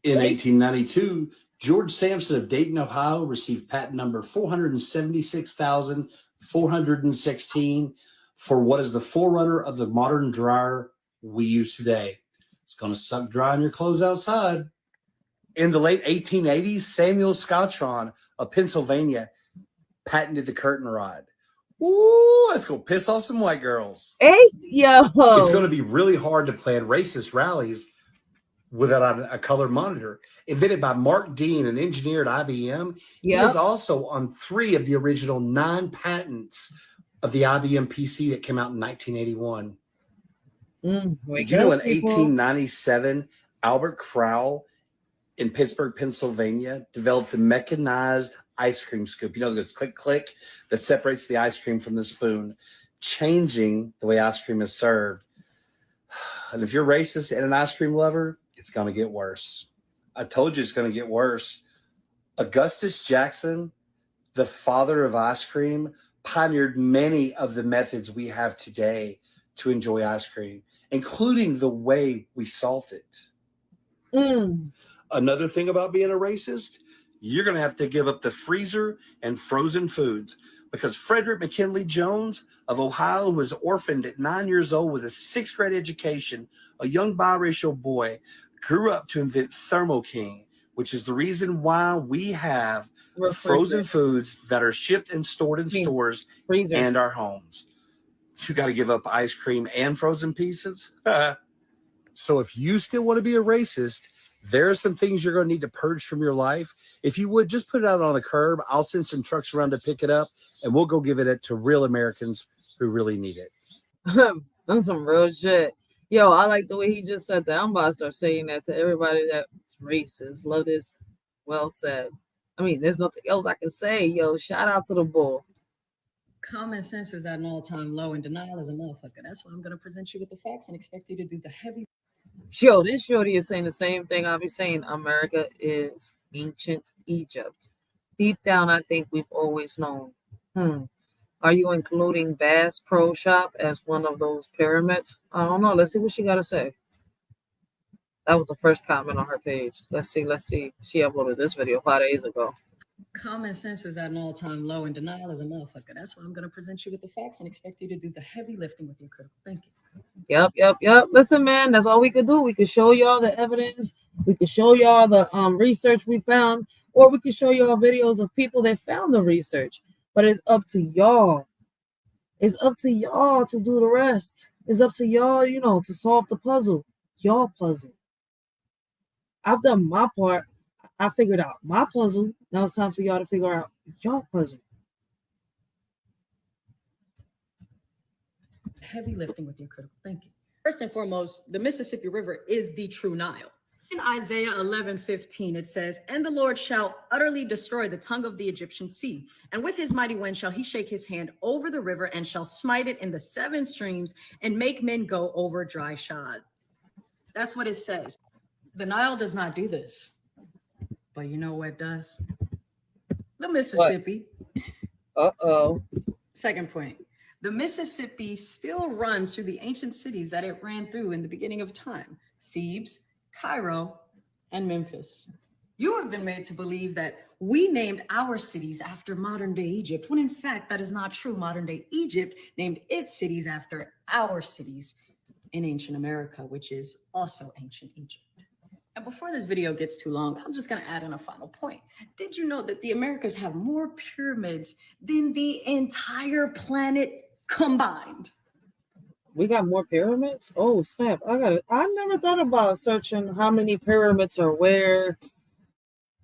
In 1892, George Sampson of Dayton, Ohio, received patent number 476,416 for what is the forerunner of the modern dryer we use today. It's going to suck drying your clothes outside. In the late 1880s, Samuel Scottron of Pennsylvania patented the curtain rod. Ooh, let's go piss off some white girls. It's going to be really hard to plan racist rallies without a color monitor. Invented by Mark Dean, an engineer at IBM. He was also on 3 of the original 9 patents of the IBM PC that came out in 1981. Did you know in 1897, Albert Crowell in Pittsburgh, Pennsylvania, developed the mechanized ice cream scoop. You know, the click, click that separates the ice cream from the spoon, changing the way ice cream is served. And if you're racist and an ice cream lover, it's going to get worse. I told you it's going to get worse. Augustus Jackson, the father of ice cream, pioneered many of the methods we have today to enjoy ice cream, including the way we salt it. Another thing about being a racist, you're going to have to give up the freezer and frozen foods, because Frederick McKinley Jones of Ohio, who was orphaned at 9 years old with a 6th grade education, a young biracial boy, grew up to invent Thermo King, which is the reason why we have frozen foods that are shipped and stored in stores and our homes. You got to give up ice cream and frozen pieces. So if you still want to be a racist, there are some things you're going to need to purge from your life. If you would, just put it out on the curb. I'll send some trucks around to pick it up, and we'll go give it to real Americans who really need it. That's some real shit. Yo, I like the way he just said that. I'm about to start saying that to everybody that's racist. Love this. Well said. I mean, there's nothing else I can say. Yo, shout out to the bull. Common sense is at an all-time low, and denial is a motherfucker. That's why I'm going to present you with the facts and expect you to do the heavy. Yo, this shorty is saying the same thing I'll be saying. America is ancient Egypt. Deep down, I think we've always known. Are you including Bass Pro Shop as one of those pyramids? I don't know. Let's see what she got to say. That was the first comment on her page. Let's see. She uploaded this video 5 days ago. Common sense is at an all-time low, and denial is a motherfucker. That's why I'm going to present you with the facts and expect you to do the heavy lifting with your critical thinking. Yep. Listen, man, that's all we could do. We could show y'all the evidence. We could show y'all the research we found, or we could show y'all videos of people that found the research. But it's up to y'all. It's up to y'all to do the rest. It's up to y'all, to solve the puzzle. Y'all puzzle. I've done my part. I figured out my puzzle. Now it's time for y'all to figure out your puzzle. Heavy lifting with your critical thinking. First and foremost, the Mississippi River is the true Nile. In Isaiah 11:15, it says, "And the Lord shall utterly destroy the tongue of the Egyptian sea, and with his mighty wind shall he shake his hand over the river, and shall smite it in the 7 streams, and make men go over dry shod." That's what it says. The Nile does not do this. But you know what does? The Mississippi. Uh-oh. Second point. The Mississippi still runs through the ancient cities that it ran through in the beginning of time. Thebes, Cairo, and Memphis. You have been made to believe that we named our cities after modern-day Egypt, when in fact that is not true. Modern-day Egypt named its cities after our cities in ancient America, which is also ancient Egypt. And before this video gets too long, I'm just going to add in a final point. Did you know that the Americas have more pyramids than the entire planet combined? We got more pyramids? Oh, snap. I never thought about searching how many pyramids are where.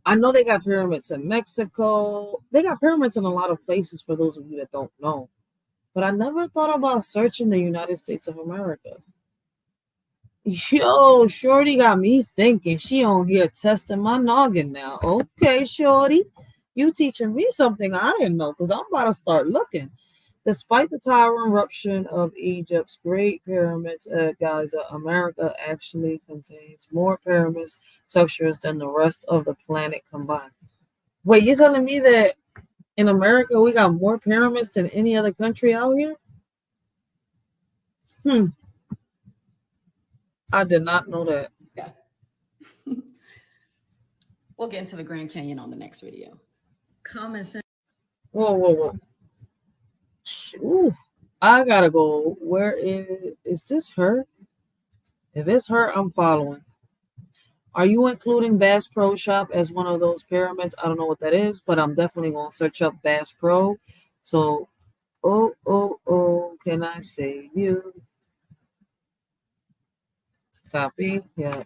I know they got pyramids in Mexico. They got pyramids in a lot of places, for those of you that don't know. But I never thought about searching the United States of America. Yo, Shorty got me thinking. She on here testing my noggin now. Okay, Shorty, you teaching me something I didn't know, because I'm about to start looking. Despite the towering eruption of Egypt's Great Pyramids at Giza, America actually contains more pyramid structures than the rest of the planet combined. Wait, you're telling me that in America we got more pyramids than any other country out here? I did not know that. Yeah. We'll get into the Grand Canyon on the next video. Common sense. Whoa. Ooh, I gotta go. Where is this her? If it's her, I'm following. Are you including Bass Pro Shop as one of those pyramids? I don't know what that is, but I'm definitely gonna search up Bass Pro. So, can I save you? Copy. Yeah.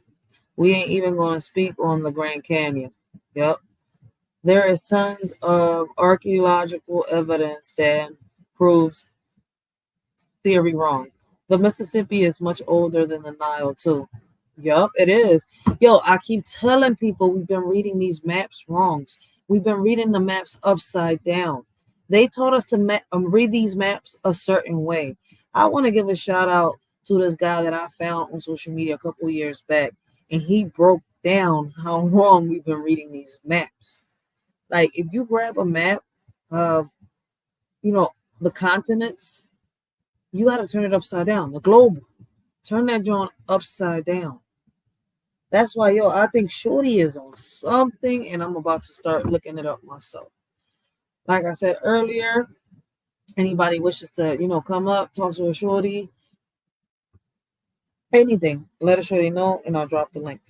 We ain't even going to speak on the Grand Canyon. Yep. There is tons of archaeological evidence that proves theory wrong. The Mississippi is much older than the Nile, too. Yup, it is. Yo, I keep telling people we've been reading these maps wrong. We've been reading the maps upside down. They taught us to read these maps a certain way. I want to give a shout out to this guy that I found on social media a couple years back, and he broke down how wrong we've been reading these maps. Like, if you grab a map of, the continents, You got to turn it upside down. The globe, turn that joint upside down. That's why, yo, I think Shorty is on something, and I'm about to start looking it up myself. Like I said earlier, anybody wishes to, come up, talk to a Shorty, anything, let a Shorty know, and I'll drop the link.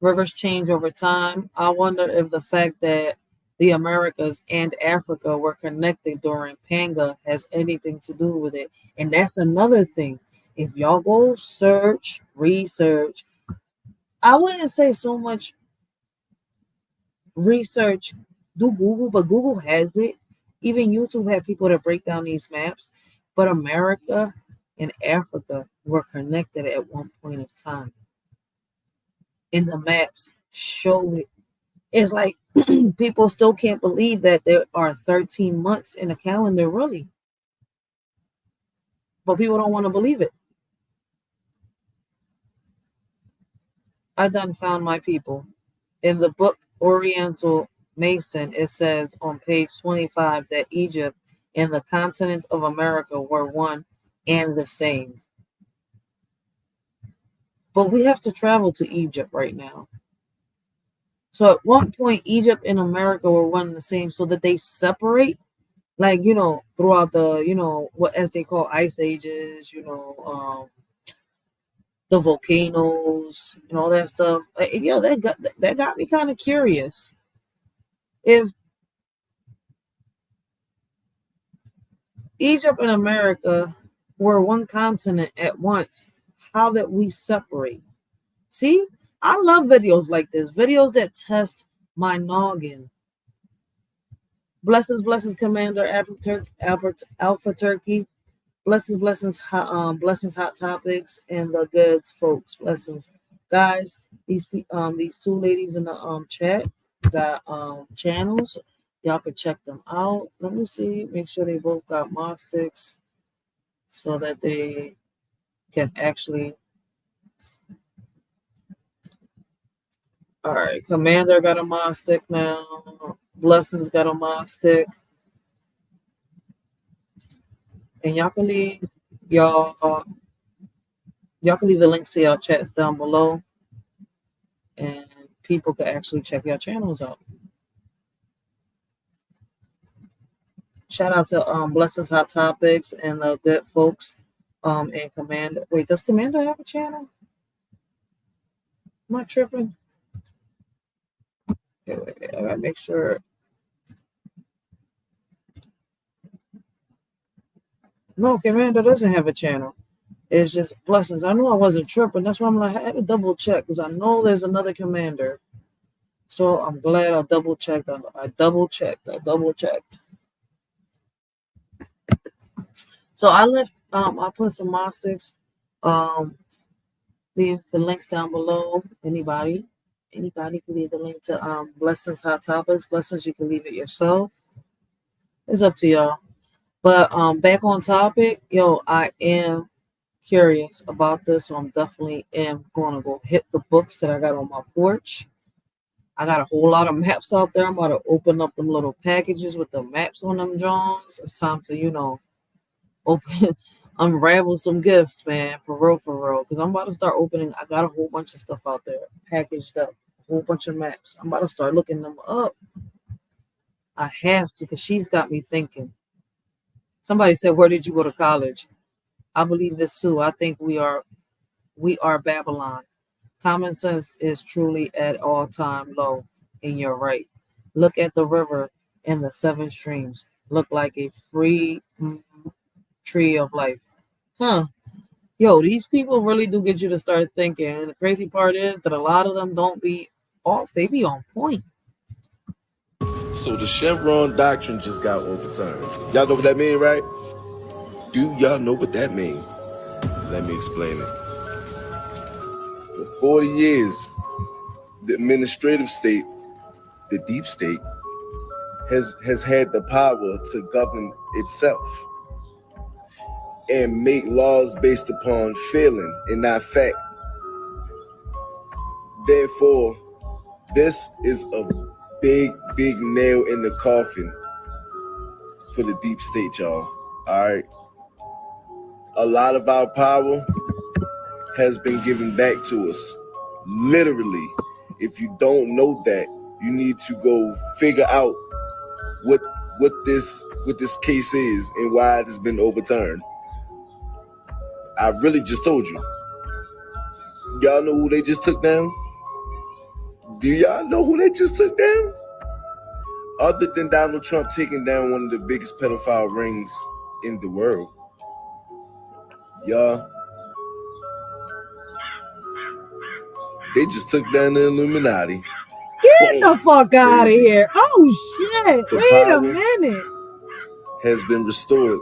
Rivers change over time. I wonder if the fact that the Americas and Africa were connected during Panga has anything to do with it. And that's another thing. If y'all go research, I wouldn't say so much research, do Google, but Google has it. Even YouTube had people that break down these maps. But America and Africa were connected at one point of time. And the maps show it. It's like people still can't believe that there are 13 months in a calendar, really. But people don't want to believe it. I done found my people. In the book Oriental Mason, it says on page 25 that Egypt and the continent of America were one and the same. But we have to travel to Egypt right now. So at one point, Egypt and America were one and the same, so that they separate, like, throughout the, what as they call ice ages, the volcanoes and all that stuff. That got me kind of curious. If Egypt and America were one continent at once, how that we separate? See, I love videos like this, videos that test my noggin. Blessings, Commander Alpha Turkey. Blessings, hot topics and the goods, folks. Blessings, guys. These two ladies in the chat got channels. Y'all can check them out. Let me see. Make sure they both got mod sticks so that they can actually. All right, Commander got a mod stick now. Blessings got a mod stick. And y'all can leave the links to y'all chats down below, and people can actually check your channels out. Shout out to Blessings Hot Topics and the good folks and Commander. Wait, does Commander have a channel? Am I tripping? Wait, I gotta make sure. No, Commander doesn't have a channel. It's just Blessings. I knew I wasn't tripping. That's why I had to double check, because I know there's another Commander. So I'm glad I double checked. I double checked. So I left. I put some mod sticks. Leave the links down below. Anybody can leave the link to Blessings Hot Topics. Blessings, you can leave it yourself. It's up to y'all. But back on topic, I am curious about this, so I'm definitely going to go hit the books that I got on my porch. I got a whole lot of maps out there. I'm about to open up them little packages with the maps on them drawings. It's time to, unravel some gifts, man, for real, because I'm about to start opening. I got a whole bunch of stuff out there packaged up, a whole bunch of maps. I'm about to start looking them up. I have to, because she's got me thinking. Somebody said, where did you go to college? I believe this too. I think we are Babylon. Common sense is truly at all-time low, and you're right. Look at the river and the 7 streams. Look like a free tree of life. Yo, these people really do get you to start thinking. And the crazy part is that a lot of them don't be off. They be on point. So the Chevron doctrine just got overturned. Y'all know what that mean, right? Do y'all know what that mean? Let me explain it. For 40 years, the administrative state, the deep state, has had the power to govern itself and make laws based upon feeling and not fact. Therefore, this is a big nail in the coffin for the deep state, y'all. All right. A lot of our power has been given back to us. Literally. If you don't know that, you need to go figure out what this case is and why it has been overturned. I really just told you. Y'all know who they just took down? Do y'all know who they just took down? Other than Donald Trump taking down one of the biggest pedophile rings in the world. Y'all, they just took down the Illuminati. Get the fuck out of here. Oh shit. Wait a minute. Has been restored.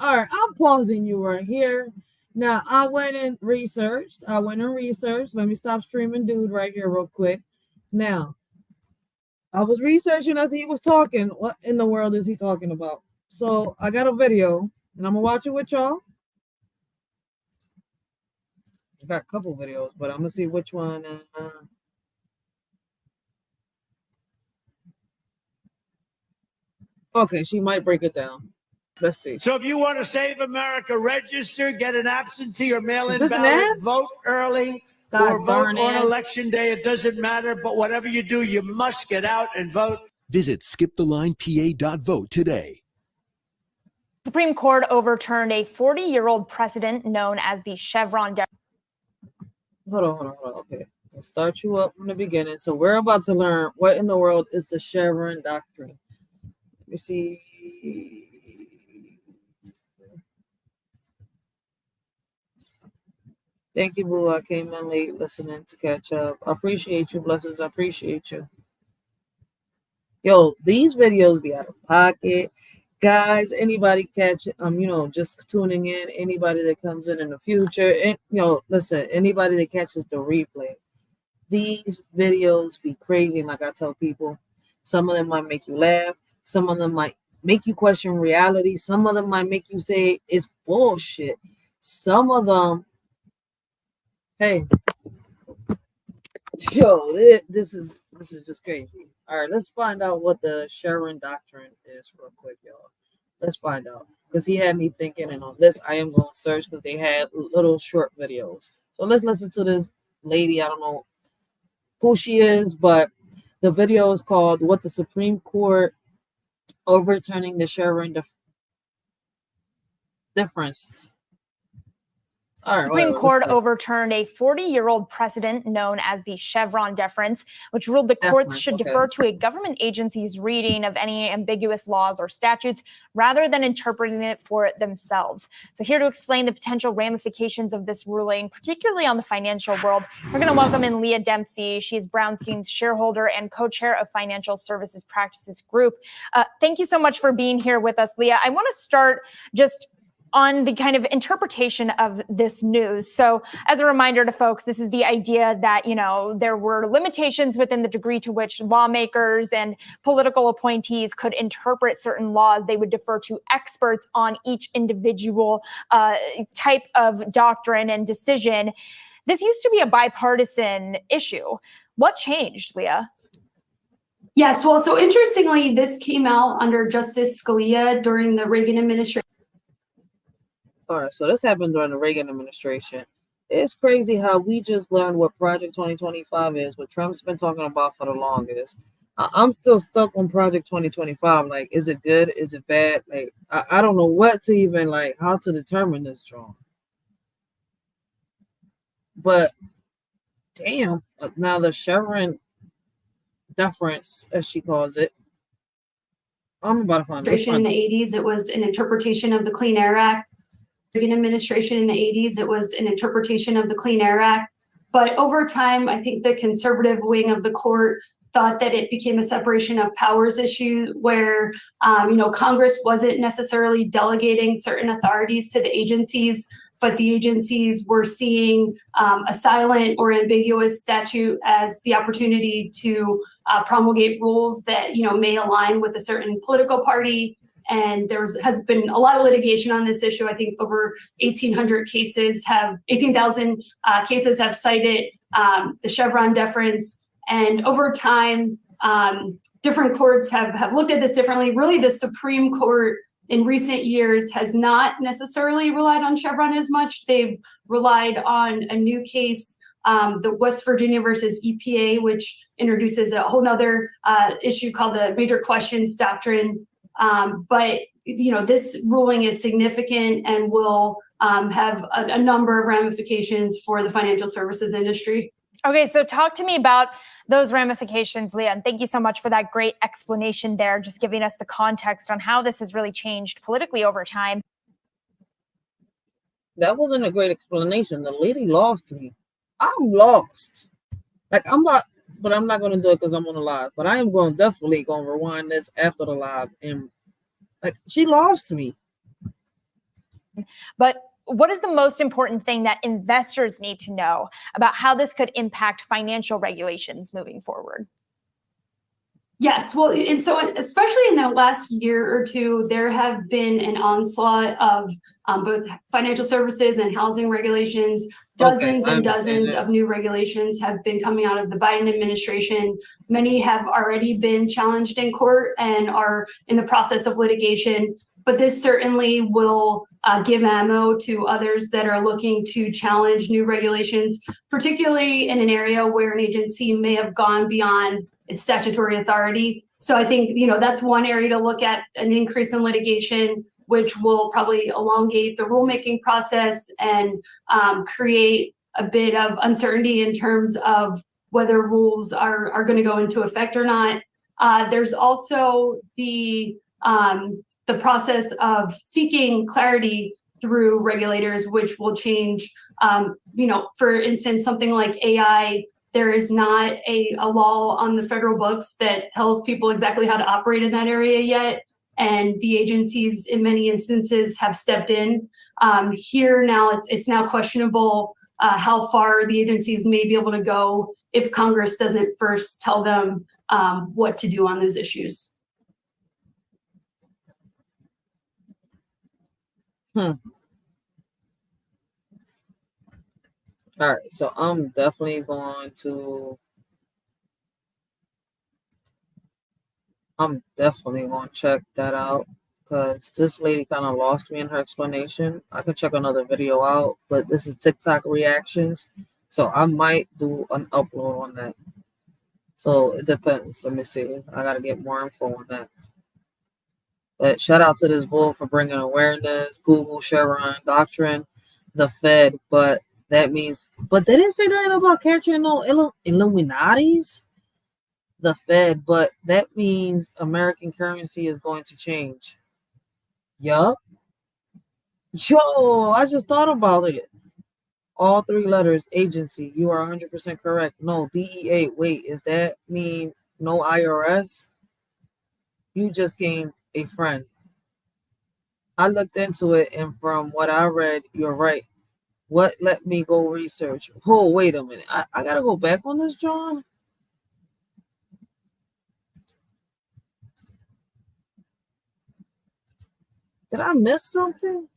All right, I'm pausing you right here. Now, I went and researched. Let me stop streaming dude right here real quick. Now, I was researching as he was talking. What in the world is he talking about? So I got a video, and I'm gonna watch it with y'all. I got a couple videos, but I'm gonna see which one. Okay, she might break it down. Let's see. So if you want to save America, register, get an absentee or mail-in Is this an ballot, ad? vote early, God or vote darn on it. election day. It doesn't matter, but whatever you do, you must get out and vote. Visit skipthelinepa.vote today. Supreme Court overturned a 40-year-old precedent known as the Chevron. Hold on. Okay, let's start you up from the beginning. So we're about to learn what in the world is the Chevron doctrine. Let me see. Thank you, Boo. I came in late listening to catch up. I appreciate you, blessings. I appreciate you. Yo, these videos be out of pocket. Guys, anybody catch just tuning in, anybody that comes in the future, and listen, anybody that catches the replay. These videos be crazy, and like I tell people, some of them might make you laugh, some of them might make you question reality, some of them might make you say it's bullshit. Some of them, hey, yo, this is just crazy. All right, let's find out what the Chevron doctrine is real quick, y'all. Let's find out, because he had me thinking, and on this I am going to search because they had little short videos. So let's listen to this lady. I don't know who she is, but the video is called "What the Supreme Court Overturning the Chevron Difference." The Supreme Court overturned a 40-year-old precedent known as the Chevron deference, which ruled the courts should defer to a government agency's reading of any ambiguous laws or statutes rather than interpreting it for it themselves. So here to explain the potential ramifications of this ruling, particularly on the financial world, we're going to welcome in Leah Dempsey. She's Brownstein's shareholder and co-chair of Financial Services Practices Group. Thank you so much for being here with us, Leah. I want to start just on the kind of interpretation of this news. So as a reminder to folks, this is the idea that, there were limitations within the degree to which lawmakers and political appointees could interpret certain laws. They would defer to experts on each individual type of doctrine and decision. This used to be a bipartisan issue. What changed, Leah? Yes, well, so interestingly, this came out under Justice Scalia during the Reagan administration. All right, so this happened during the Reagan administration. It's crazy how we just learned what Project 2025 is, what Trump's been talking about for the longest. I'm still stuck on Project 2025. Like, is it good? Is it bad? Like, I don't know what to even, how to determine this, John. But, damn, now the Chevron deference, as she calls it, I'm about to find it. In the 80s, it was an interpretation of the Clean Air Act. Reagan administration in the 80s, it was an interpretation of the Clean Air Act. But over time, I think the conservative wing of the court thought that it became a separation of powers issue where, Congress wasn't necessarily delegating certain authorities to the agencies, but the agencies were seeing a silent or ambiguous statute as the opportunity to promulgate rules that, may align with a certain political party. And has been a lot of litigation on this issue. I think over 18,000 cases have cited the Chevron deference. And over time, different courts have looked at this differently. Really, the Supreme Court in recent years has not necessarily relied on Chevron as much. They've relied on a new case, the West Virginia versus EPA, which introduces a whole nother issue called the major questions doctrine. But this ruling is significant and will have a number of ramifications for the financial services industry. Okay, so talk to me about those ramifications, Leah, and thank you so much for that great explanation there, just giving us the context on how this has really changed politically over time. That wasn't a great explanation. The lady lost me. I'm lost. Like, I'm not, but I'm not going to do it because I'm on the live. But I am definitely going to rewind this after the live. And, like, she lost me. But what is the most important thing that investors need to know about how this could impact financial regulations moving forward? Yes, well, and so especially in the last year or two, there have been an onslaught of both financial services and housing regulations. Dozens and dozens of new regulations have been coming out of the Biden administration. Many have already been challenged in court and are in the process of litigation. But this certainly will give ammo to others that are looking to challenge new regulations, particularly in an area where an agency may have gone beyond its statutory authority. So I think, that's one area to look at, an increase in litigation, which will probably elongate the rulemaking process and create a bit of uncertainty in terms of whether rules are going to go into effect or not. There's also the process of seeking clarity through regulators, which will change, for instance, something like AI. There is not a law on the federal books that tells people exactly how to operate in that area yet. And the agencies in many instances have stepped in. Here now, it's now questionable how far the agencies may be able to go if Congress doesn't first tell them what to do on those issues. All right, so I'm definitely going to check that out because this lady kind of lost me in her explanation. I can check another video out, but this is TikTok reactions, so I might do an upload on that. So it depends. Let me see. I got to get more info on that. But shout out to this bull for bringing awareness. Google, Chevron, Doctrine, the Fed. But that means, but they didn't say nothing about catching no Illuminatis. The Fed, but that means American currency is going to change. Yup. Yo, I just thought about it. All three letters, agency. You are 100% correct. No, DEA. Wait, does that mean no IRS? You just gained a friend. I looked into it, and from what I read, you're right. What let me go research? Oh, wait a minute. I gotta go back on this, John. Did I miss something?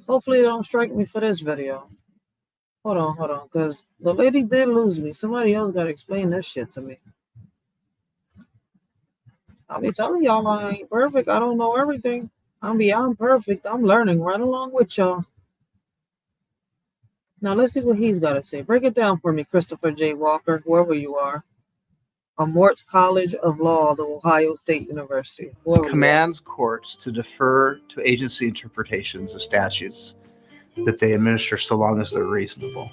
Hopefully they don't strike me for this video. Hold on, because the lady did lose me. Somebody else got to explain this shit to me. I'll be telling y'all I ain't perfect. I don't know everything. I'm beyond perfect. I'm learning right along with y'all. Now let's see what he's got to say. Break it down for me, Christopher J. Walker, whoever you are. Mort's College of Law, the Ohio State University. Commands courts to defer to agency interpretations of statutes that they administer so long as they're reasonable.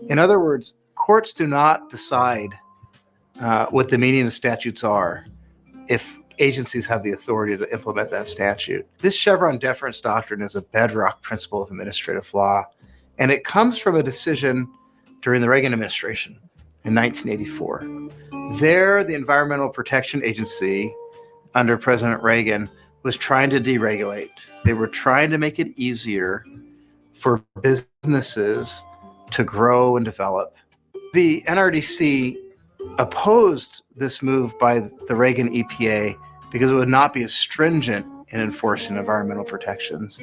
In other words, courts do not decide what the meaning of statutes are if agencies have the authority to implement that statute. This Chevron deference doctrine is a bedrock principle of administrative law, and it comes from a decision during the Reagan administration in 1984. There, the Environmental Protection Agency under President Reagan was trying to deregulate. They were trying to make it easier for businesses to grow and develop. The NRDC opposed this move by the Reagan EPA because it would not be as stringent in enforcing environmental protections.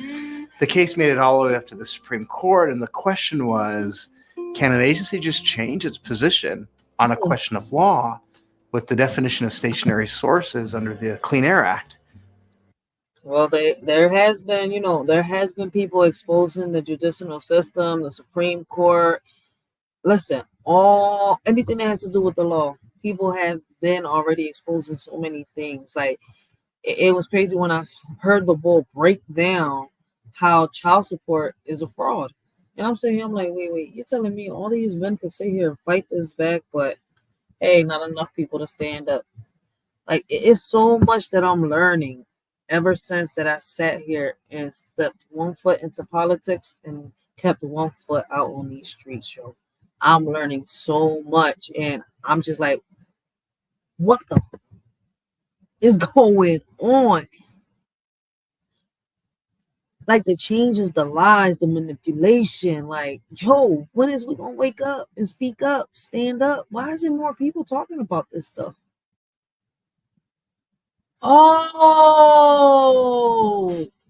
The case made it all the way up to the Supreme Court, and the question was, can an agency just change its position on a question of law with the definition of stationary sources under the Clean Air Act? Well, there has been people exposing the judicial system, the Supreme Court. Listen, anything that has to do with the law, people have been already exposing so many things. Like it was crazy when I heard the bull break down how child support is a fraud. And I'm sitting here, I'm like, wait, you're telling me all these men could sit here and fight this back, but hey, not enough people to stand up. Like it's so much that I'm learning ever since that I sat here and stepped one foot into politics and kept one foot out on these streets, yo. I'm learning so much, and I'm just like, what the is going on? Like the changes, the lies, the manipulation. Like, yo, when is we gonna wake up and speak up, stand up? Why isn't more people talking about this stuff? Oh,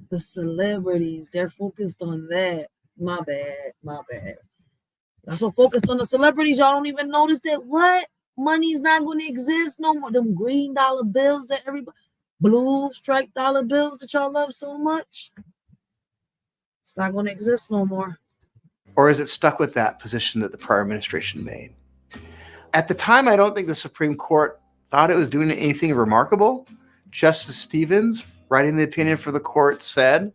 the celebrities, they're focused on that. My bad. Y'all so focused on the celebrities, y'all don't even notice that what? Money's not going to exist no more. Them green dollar bills that everybody, blue strike dollar bills that y'all love so much, it's not going to exist no more. Or is it stuck with that position that the prior administration made? At the time, I don't think the Supreme Court thought it was doing anything remarkable. Justice Stevens, writing the opinion for the court, said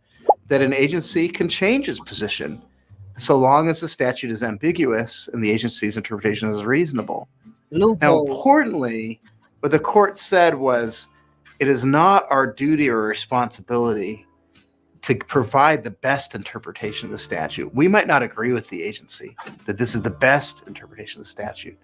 that an agency can change its position so long as the statute is ambiguous and the agency's interpretation is reasonable. Now, importantly, what the court said was, it is not our duty or responsibility to provide the best interpretation of the statute. We might not agree with the agency that this is the best interpretation of the statute.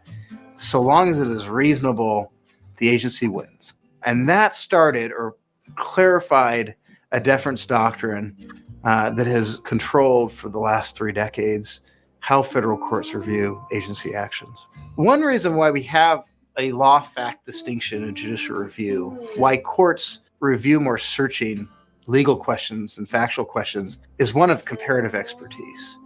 So long as it is reasonable, the agency wins. And that started or clarified a deference doctrine that has controlled for the last 3 decades how federal courts review agency actions. One reason why we have a law fact distinction in judicial review, why courts review more searching legal questions and factual questions, is one of comparative expertise.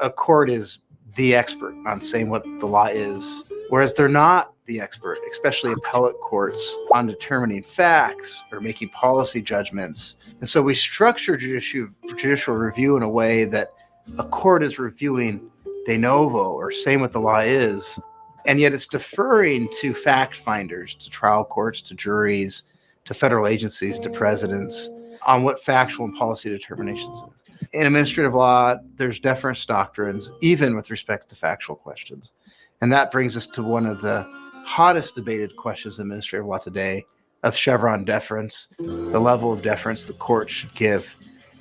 A court is the expert on saying what the law is, whereas they're not the expert, especially appellate courts, on determining facts or making policy judgments. And so we structure judicial review in a way that a court is reviewing de novo or saying what the law is, and yet it's deferring to fact finders, to trial courts, to juries, to federal agencies, to presidents on what factual and policy determinations is. In administrative law, there's deference doctrines, even with respect to factual questions. And that brings us to one of the hottest debated questions in administrative law today of Chevron deference, the level of deference the court should give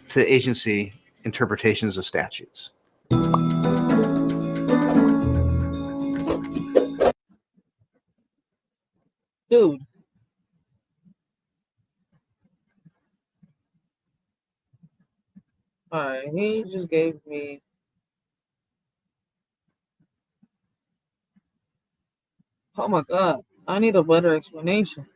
to agency interpretations of statutes. Dude. All right, he just gave me oh my God, I need a better explanation.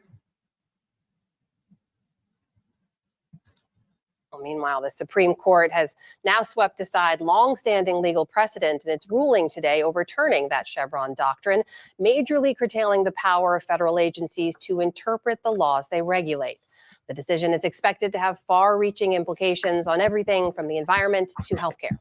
Meanwhile, the Supreme Court has now swept aside long-standing legal precedent in its ruling today, overturning that Chevron doctrine, majorly curtailing the power of federal agencies to interpret the laws they regulate. The decision is expected to have far-reaching implications on everything from the environment to healthcare.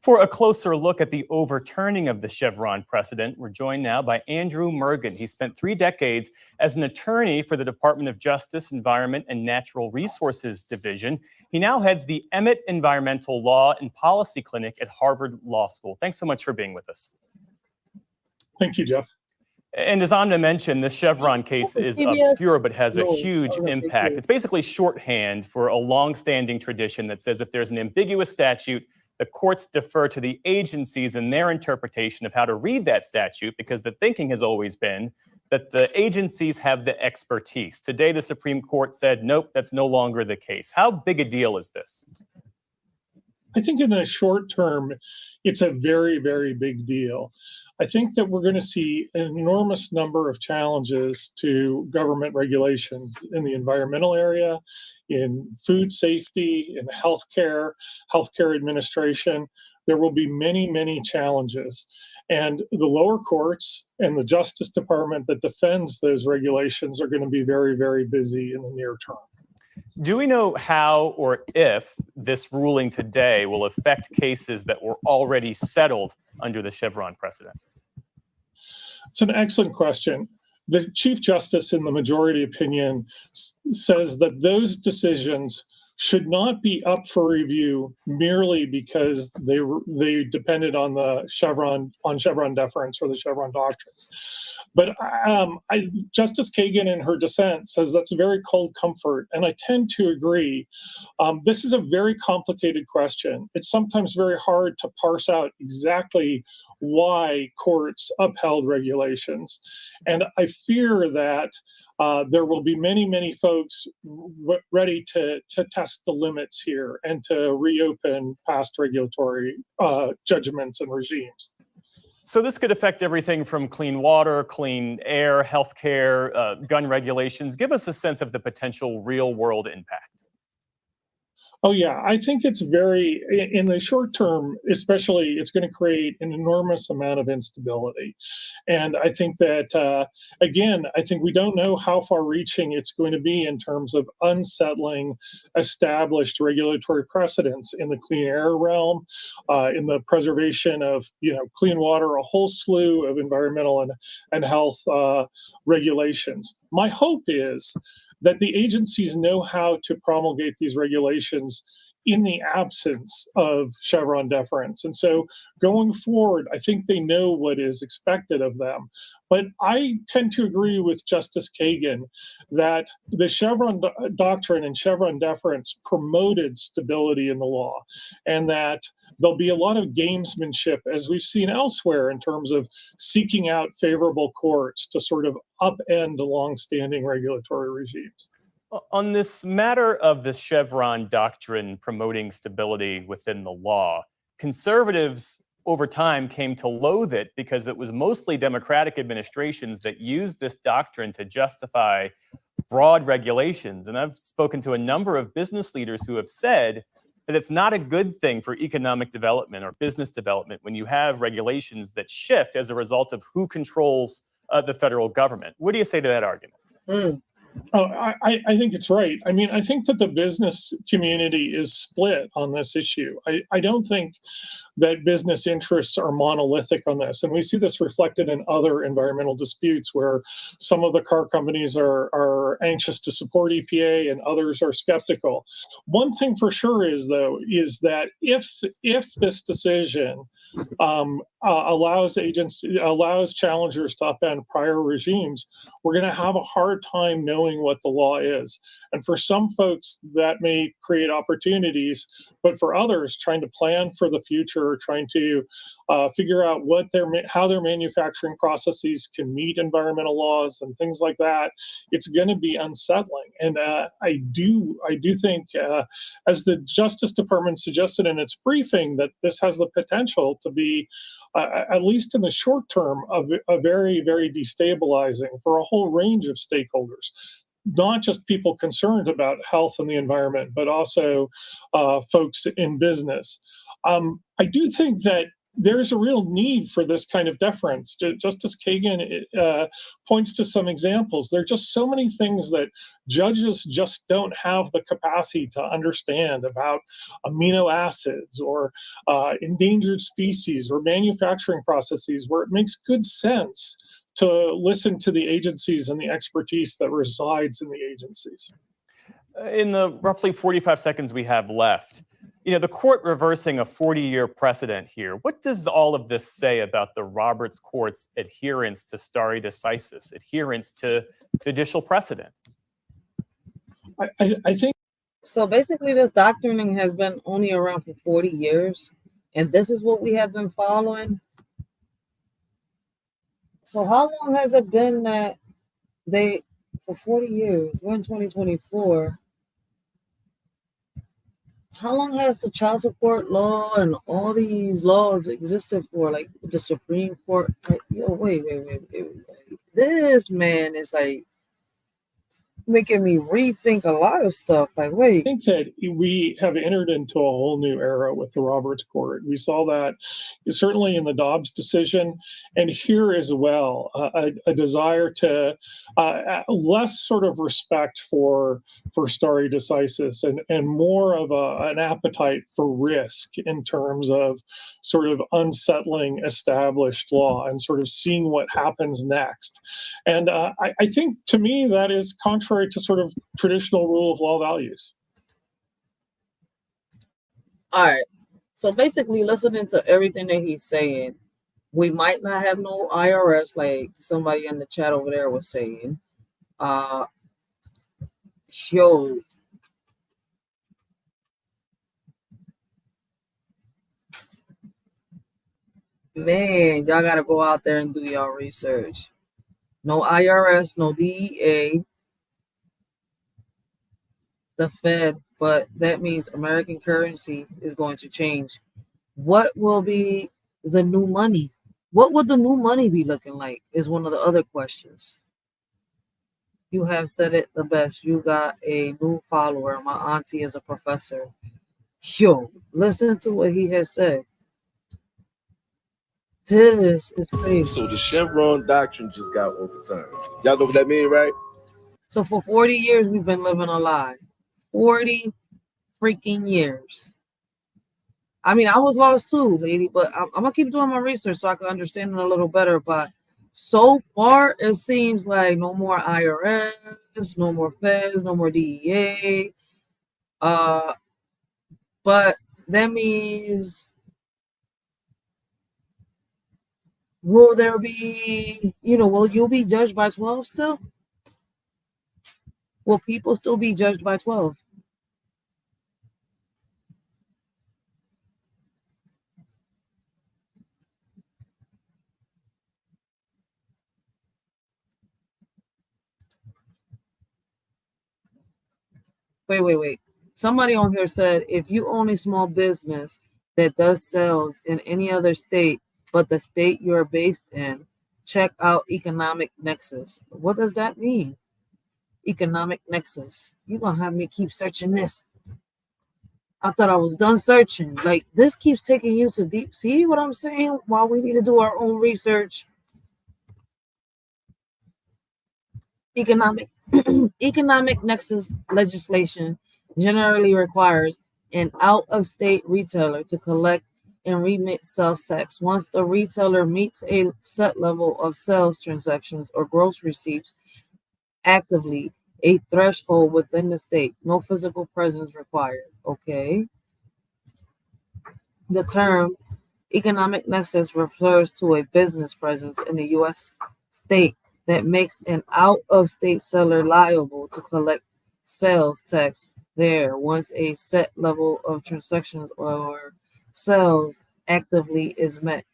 For a closer look at the overturning of the Chevron precedent, we're joined now by Andrew Mergen. He spent 3 decades as an attorney for the Department of Justice, Environment, and Natural Resources Division. He now heads the Emmett Environmental Law and Policy Clinic at Harvard Law School. Thanks so much for being with us. Thank you, Jeff. And as Amna mentioned, the Chevron case is obscure but has a huge impact. It's basically shorthand for a long-standing tradition that says if there's an ambiguous statute, the courts defer to the agencies and their interpretation of how to read that statute, because the thinking has always been that the agencies have the expertise. Today, the Supreme Court said, nope, that's no longer the case. How big a deal is this? I think in the short term, it's a very, very big deal. I think that we're going to see an enormous number of challenges to government regulations in the environmental area, in food safety, in healthcare administration. There will be many, many challenges. And the lower courts and the Justice Department that defends those regulations are going to be very, very busy in the near term. Do we know how or if this ruling today will affect cases that were already settled under the Chevron precedent? It's an excellent question. The Chief Justice in the majority opinion says that those decisions should not be up for review merely because they depended on the Chevron deference or the Chevron doctrine. But Justice Kagan in her dissent says that's a very cold comfort, and I tend to agree. This is a very complicated question. It's sometimes very hard to parse out exactly why courts upheld regulations. And I fear that there will be many, many folks ready to test the limits here and to reopen past regulatory judgments and regimes. So this could affect everything from clean water, clean air, healthcare, gun regulations. Give us a sense of the potential real-world impact. Oh, yeah. I think it's very, in the short term, especially, it's going to create an enormous amount of instability. And I think that, again, I think we don't know how far reaching it's going to be in terms of unsettling established regulatory precedents in the clean air realm, in the preservation of, clean water, a whole slew of environmental and health regulations. My hope is that the agencies know how to promulgate these regulations in the absence of Chevron deference. And so going forward, I think they know what is expected of them. But I tend to agree with Justice Kagan that the Chevron doctrine and Chevron deference promoted stability in the law, and that there'll be a lot of gamesmanship, as we've seen elsewhere, in terms of seeking out favorable courts to sort of upend longstanding regulatory regimes. On this matter of the Chevron doctrine promoting stability within the law, conservatives over time came to loathe it because it was mostly Democratic administrations that used this doctrine to justify broad regulations. And I've spoken to a number of business leaders who have said that it's not a good thing for economic development or business development when you have regulations that shift as a result of who controls the federal government. What do you say to that argument? Oh, I think it's right. I mean, I think that the business community is split on this issue. I don't think that business interests are monolithic on this. And we see this reflected in other environmental disputes where some of the car companies are anxious to support EPA and others are skeptical. One thing for sure is that if this decision allows challengers to upend prior regimes, we're going to have a hard time knowing what the law is. And for some folks, that may create opportunities, but for others, trying to plan for the future, trying to figure out how their manufacturing processes can meet environmental laws and things like that, it's going to be unsettling. And I do think, as the Justice Department suggested in its briefing, that this has the potential to be, at least in the short term, a very, very destabilizing for a whole range of stakeholders. Not just people concerned about health and the environment, but also folks in business. I do think that there's a real need for this kind of deference. Justice Kagan points to some examples. There are just so many things that judges just don't have the capacity to understand about amino acids or endangered species or manufacturing processes where it makes good sense to listen to the agencies and the expertise that resides in the agencies. In the roughly 45 seconds we have left, the court reversing a 40-year precedent here, what does all of this say about the Roberts Court's adherence to stare decisis, adherence to judicial precedent? I think so. Basically, this doctrining has been only around for 40 years, and this is what we have been following. So how long has it been that they, for 40 years, we're in 2024, how long has the child support law and all these laws existed for? Like the Supreme Court? Like, yo, wait. Like, this man is like making me rethink a lot of stuff. Like, wait. I think that we have entered into a whole new era with the Roberts Court. We saw that certainly in the Dobbs decision, and here as well, a desire to less sort of respect for stare decisis and more of an appetite for risk in terms of sort of unsettling established law and sort of seeing what happens next. And I think, to me, that is contrary to sort of traditional rule of law values. All right. So basically, listening to everything that he's saying, we might not have no IRS, like somebody in the chat over there was saying. Yo, man, y'all gotta go out there and do y'all research. No IRS, no DEA, the Fed, but that means American currency is going to change. What will be the new money? What would the new money be looking like is one of the other questions. You have said it the best. You got a new follower. My auntie is a professor. Yo, listen to what he has said. This is crazy. So the Chevron doctrine just got overturned. Y'all know what that mean, right? So for 40 years, we've been living a lie. 40 freaking years. I mean, I was lost too, lady, but I'm going to keep doing my research so I can understand it a little better. But so far, it seems like no more IRS, no more feds, no more DEA. But that means, will there be, will you be judged by 12 still? Will people still be judged by 12? Wait. Somebody on here said, if you own a small business that does sales in any other state but the state you're based in, check out economic nexus. What does that mean? Economic nexus. You're going to have me keep searching this. I thought I was done searching. Like, this keeps taking you to deep. See what I'm saying? While we need to do our own research. Economic nexus legislation generally requires an out-of-state retailer to collect and remit sales tax once the retailer meets a set level of sales transactions or gross receipts actively, a threshold within the state. No physical presence required. Okay. The term economic nexus refers to a business presence in the U.S. state that makes an out-of-state seller liable to collect sales tax there once a set level of transactions or sales actively is met.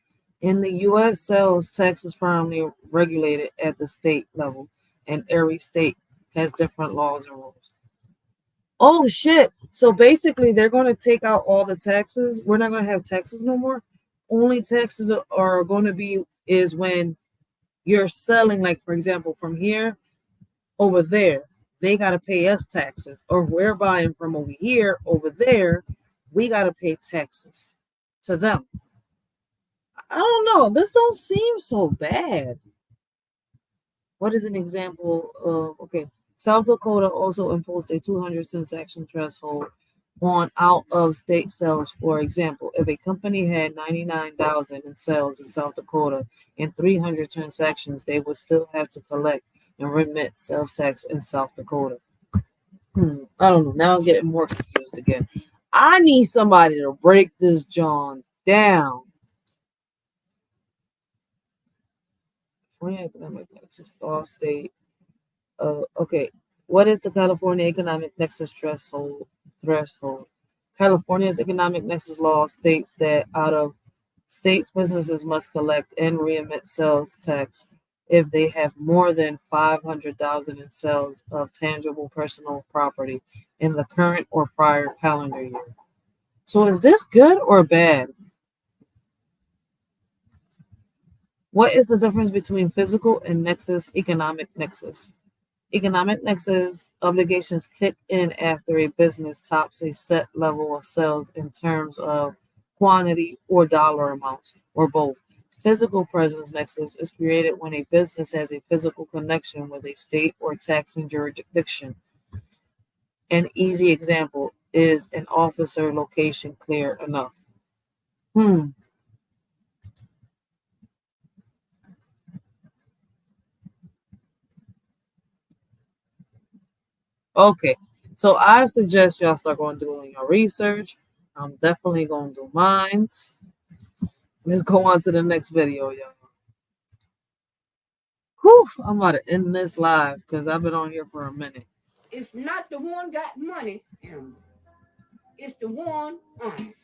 In the U.S., sales tax is primarily regulated at the state level, and every state has different laws and rules. Oh, shit. So basically, they're going to take out all the taxes. We're not going to have taxes no more. Only taxes are going to be is when you're selling, like, for example, from here over there, they got to pay us taxes, or we're buying from over here over there, we got to pay taxes to them. I don't know. This don't seem so bad. What is an example of, okay, South Dakota also imposed a 200 transaction threshold on out-of-state sales. For example, if a company had 99,000 in sales in South Dakota and 300 transactions, they would still have to collect and remit sales tax in South Dakota. I don't know. Now I'm getting more confused again. I need somebody to break this John down. California economic nexus, all state. Okay. What is the California economic nexus threshold? California's economic nexus law states that out of states businesses must collect and remit sales tax if they have more than 500,000 in sales of tangible personal property in the current or prior calendar year. So is this good or bad? What is the difference between physical and nexus, economic nexus? Economic nexus obligations kick in after a business tops a set level of sales in terms of quantity or dollar amounts, or both. Physical presence nexus is created when a business has a physical connection with a state or taxing jurisdiction. An easy example is an officer location clear enough. Okay, so I suggest y'all start going doing your research. I'm definitely going to do mines. Let's go on to the next video, y'all. Whew, I'm about to end this live because I've been on here for a minute. It's not the one got money, it's the one honest.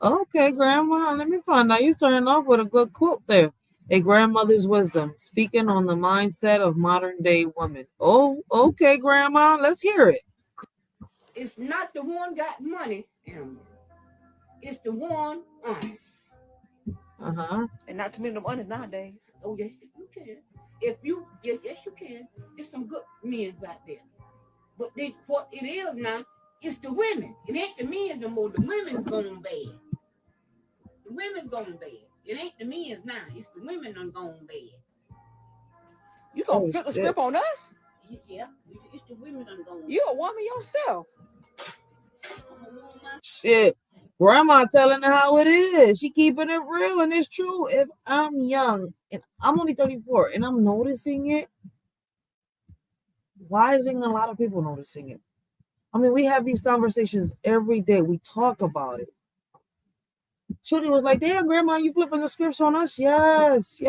Okay, Grandma, let me find out. You starting off with a good quote there. A grandmother's wisdom, speaking on the mindset of modern day women. Oh, okay, Grandma, let's hear it. It's not the one got money, it's the one honest. And not too many of them honest nowadays. Oh, yes, you can. Yes, you can. There's some good men out there. But what it is now, it's the women. It ain't the men no more. The women's going bad. The women's going bad. It ain't the men's now. It's the women done gone bad. You gonna flip the script on us? Yeah, it's the women done gone bad. You a woman yourself. Shit. Grandma telling her how it is. She keeping it real, and it's true. If I'm young and I'm only 34 and I'm noticing it, why isn't a lot of people noticing it? I mean, we have these conversations every day. We talk about it. Shorty was like, damn, Grandma, you flipping the scripts on us? Yes,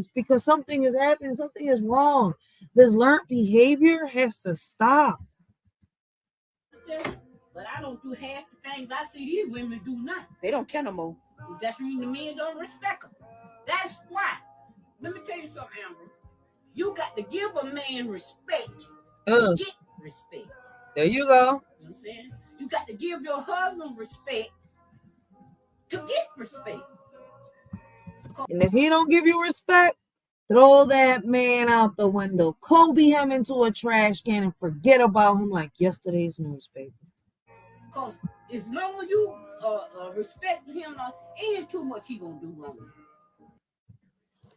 because something is happening. Something is wrong. This learned behavior has to stop. But I don't do half the things I see these women do now. They don't care no more. That's mean the men don't respect them. That's why. Let me tell you something, Amber. You got to give a man respect to get respect. There you go. You know what I'm saying? You got to give your husband respect to get respect. And if he don't give you respect, throw that man out the window. Kobe him into a trash can and forget about him like yesterday's newspaper. Because as long as you respect him, ain't too much he gonna do wrong.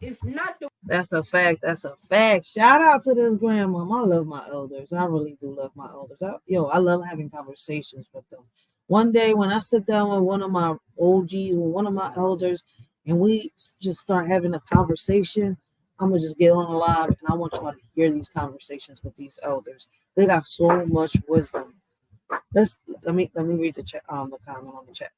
It's not the. That's a fact. That's a fact. Shout out to this grandmom. I love my elders. I really do love my elders. I love having conversations with them. One day when I sit down with one of my OGs, with one of my elders, and we just start having a conversation, I'm gonna just get on live, and I want y'all to hear these conversations with these elders. They got so much wisdom. Let me read the comment on the chat.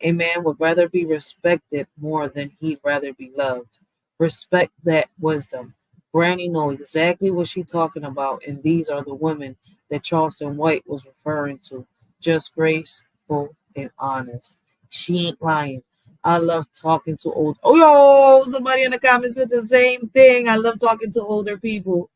A man would rather be respected more than he'd rather be loved. Respect that wisdom. Granny know exactly what she's talking about, and these are the women that Charleston White was referring to. Just graceful and honest. She ain't lying. I love talking to old. Oh, yo, somebody in the comments said the same thing. I love talking to older people.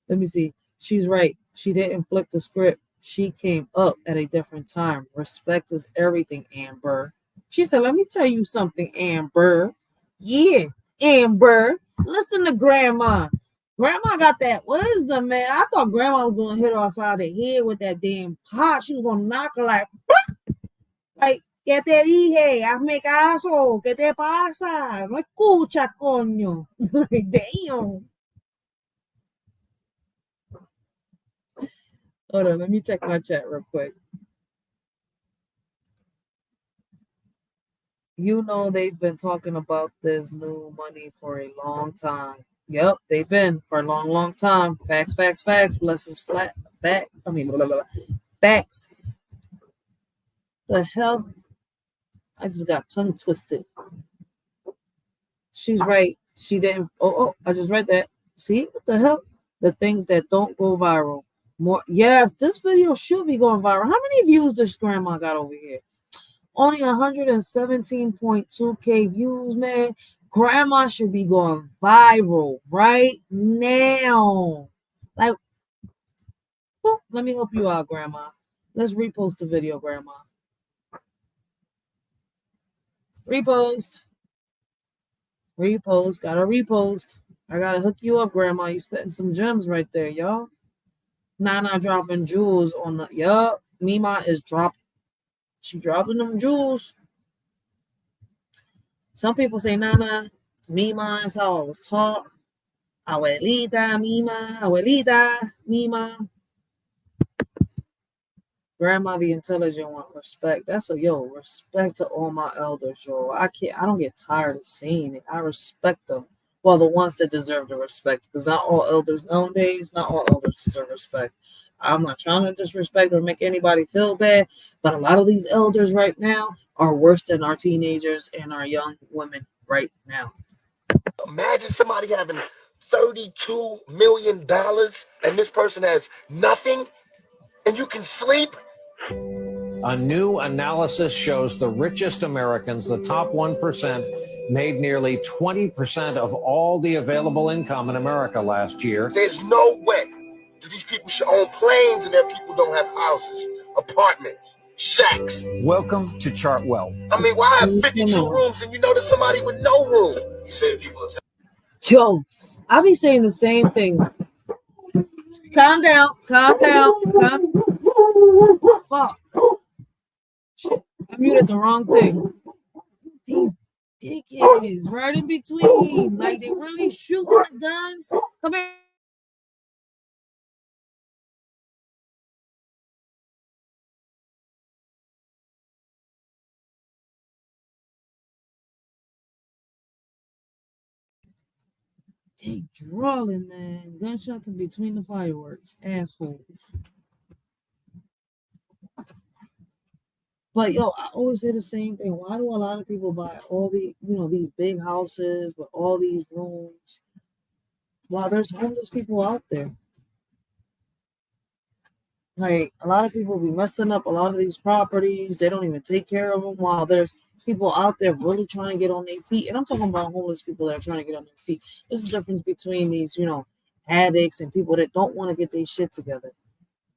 Let me see. She's right. She didn't flip the script. She came up at a different time. Respect is everything, Amber. She said, let me tell you something, Amber. Yeah, Amber. Listen to Grandma. Grandma got that wisdom, man. I thought Grandma was going to hit her outside the head with that damn pot. She was going to knock her like, ¿qué te dije? Hazme caso. ¿Qué te pasa? No escucha, coño. Like, damn. Hold on, let me check my chat real quick. You know they've been talking about this new money for a long time. Yep, they've been for a long, long time. Facts. Blessings flat back. Facts. The hell? I just got tongue twisted. She's right. She didn't. Oh, I just read that. See? What the hell? The things that don't go viral. More. Yes, this video should be going viral. How many views does Grandma got over here? Only 117.2K views, man. Grandma should be going viral right now. Like, well, let me help you out, Grandma. Let's repost the video, Grandma. Repost. Repost. Gotta repost. I gotta hook you up, Grandma. You spitting some gems right there, y'all. Nana dropping jewels on the. Yup. Mima is dropping. She dropping them jewels. Some people say Nana. Mima is how I was taught. Abuelita, Mima. Abuelita, Mima. Grandma, the intelligent one. Respect. That's a respect to all my elders, yo. I don't get tired of saying it. I respect them. Well, the ones that deserve the respect, because not all elders nowadays, not all elders deserve respect. I'm not trying to disrespect or make anybody feel bad, but a lot of these elders right now are worse than our teenagers and our young women right now. Imagine somebody having $32 million and this person has nothing and you can sleep. A new analysis shows the richest Americans, the top 1%, made nearly 20% of all the available income in America last year. There's no way that these people should own planes and that people don't have houses, apartments, shacks. Welcome to Chartwell. I mean, why have 52 rooms and you know there's somebody with no room? Yo, I be saying the same thing. Calm down, calm down, Fuck. I muted the wrong thing. These dickheads right in between. Like, they really shooting the guns. Come here. They drawing, man. Gunshots in between the fireworks. Assholes. But yo, I always say the same thing. Why do a lot of people buy all the, these big houses with all these rooms while there's homeless people out there? Like, a lot of people be messing up a lot of these properties. They don't even take care of them while there's people out there really trying to get on their feet. And I'm talking about homeless people that are trying to get on their feet. There's a difference between these, addicts and people that don't want to get their shit together.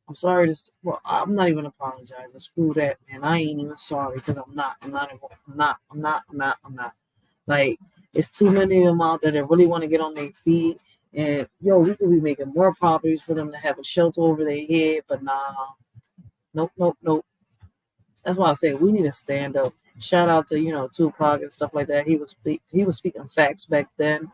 I'm sorry to. Well, I'm not even apologizing. Screw that, man. I ain't even sorry because I'm not. Like, it's too many of them out there that really want to get on their feet. And yo, we could be making more properties for them to have a shelter over their head, but nah, nope. That's why I say we need to stand up. Shout out to Tupac and stuff like that. He was speaking facts back then.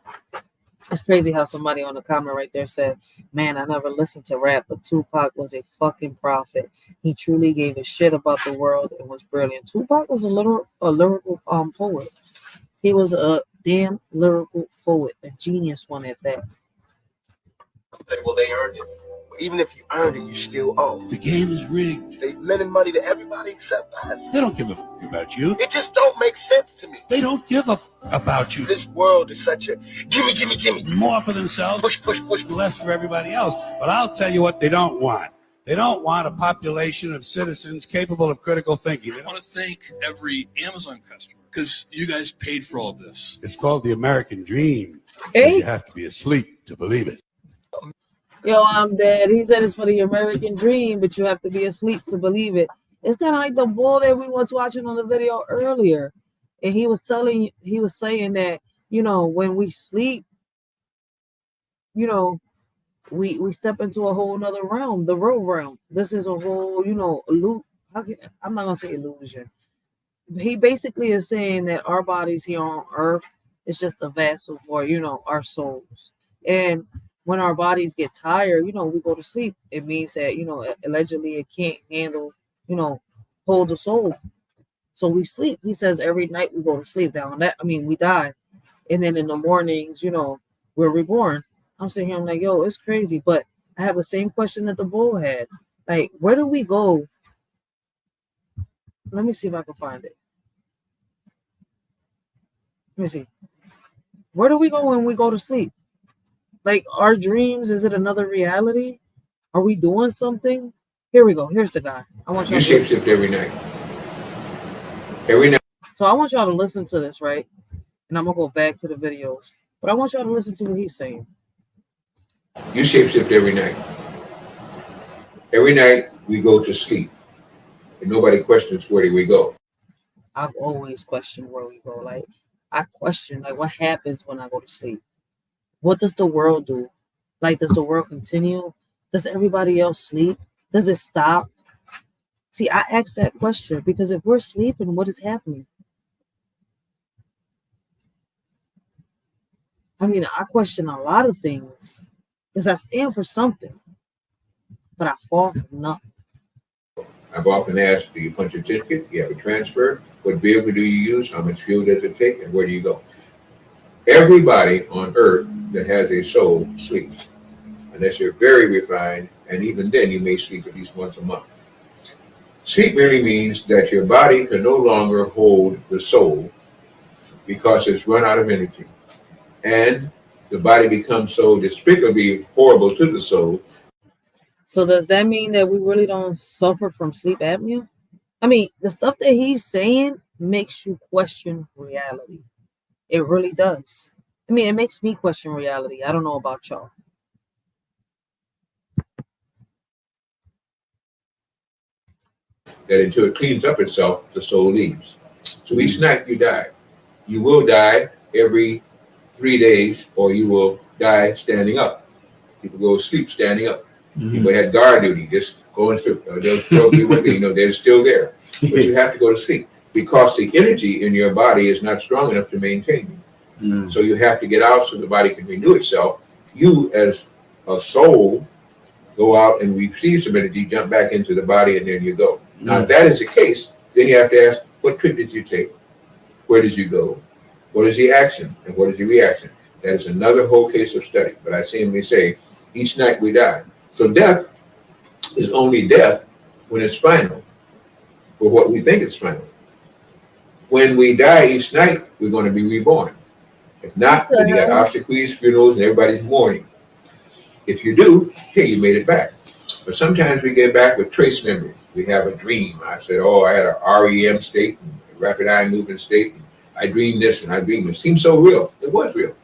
It's crazy how somebody on the comment right there said, "Man, I never listened to rap, but Tupac was a fucking prophet. He truly gave a shit about the world and was brilliant." Tupac was a lyrical poet. He was a damn lyrical poet, a genius one at that. Well, they earned it. Even if you earned it, you still owe. The game is rigged. They lending money to everybody except us. They don't give a fuck about you. It just don't make sense to me. They don't give a fuck about you. This world is such a gimme. More for themselves. Push. Less for everybody else. But I'll tell you what they don't want. They don't want a population of citizens capable of critical thinking. I want to thank every Amazon customer because you guys paid for all this. It's called the American dream. Hey. You have to be asleep to believe it. Yo, I'm dead. He said it's for the American dream, but you have to be asleep to believe it. It's kind of like the boy that we was watching on the video earlier. And he was saying that, when we sleep, we step into a whole nother realm, the real realm. This is a whole, I'm not going to say illusion. He basically is saying that our bodies here on earth is just a vessel for, our souls. And when our bodies get tired, we go to sleep. It means that, allegedly it can't handle, hold the soul. So we sleep. He says every night we go to sleep. Now, we die. And then in the mornings, we're reborn. I'm sitting here, I'm like, yo, it's crazy. But I have the same question that the bull had. Like, where do we go? Let me see if I can find it. Let me see. Where do we go when we go to sleep? Like, our dreams, is it another reality? Are we doing something? Here we go. Here's the guy. I want you shapeshift every night. Every night. So I want y'all to listen to this, right? and I'm gonna go back to the videos. But I want y'all to listen to what he's saying. You shapeshift every night. Every night we go to sleep, and nobody questions where do we go. I've always questioned where we go. Like, I question, like, what happens when I go to sleep? What does the world do? Like, does the world continue? Does everybody else sleep? Does it stop? See, I asked that question because if we're sleeping, what is happening? I mean, I question a lot of things because I stand for something, but I fall for nothing. I've often asked, do you punch a ticket? Do you have a transfer? What vehicle do you use? How much fuel does it take? And where do you go? Everybody on earth that has a soul sleeps, unless you're very refined, and even then you may sleep at least once a month. Sleep merely means that your body can no longer hold the soul because it's run out of energy. And the body becomes so despicably horrible to the soul. So does that mean that we really don't suffer from sleep apnea? I mean, the stuff that he's saying makes you question reality. It really does. I mean, it makes me question reality. I don't know about y'all. That until it cleans up itself, the soul leaves. So each night you die. You will die every 3 days, or you will die standing up. People go to sleep standing up. People had guard duty, just going through. They'll be with you, they're still there. But you have to go to sleep because the energy in your body is not strong enough to maintain you. So you have to get out so the body can renew itself. You, as a soul, go out and receive some energy, jump back into the body, and then you go. Now, if that is the case, then you have to ask, what trip did you take? Where did you go? What is the action? And what is the reaction? That is another whole case of study. But I simply say, each night we die. So death is only death when it's final, for what we think is final. When we die each night, we're going to be reborn. If not, then you got obsequies, funerals, and everybody's mourning. If you do, hey, you made it back. But sometimes we get back with trace memories. We have a dream. I said, oh, I had a REM state, a rapid eye movement state. And I dreamed this and I dreamed it. It seemed so real. It was real.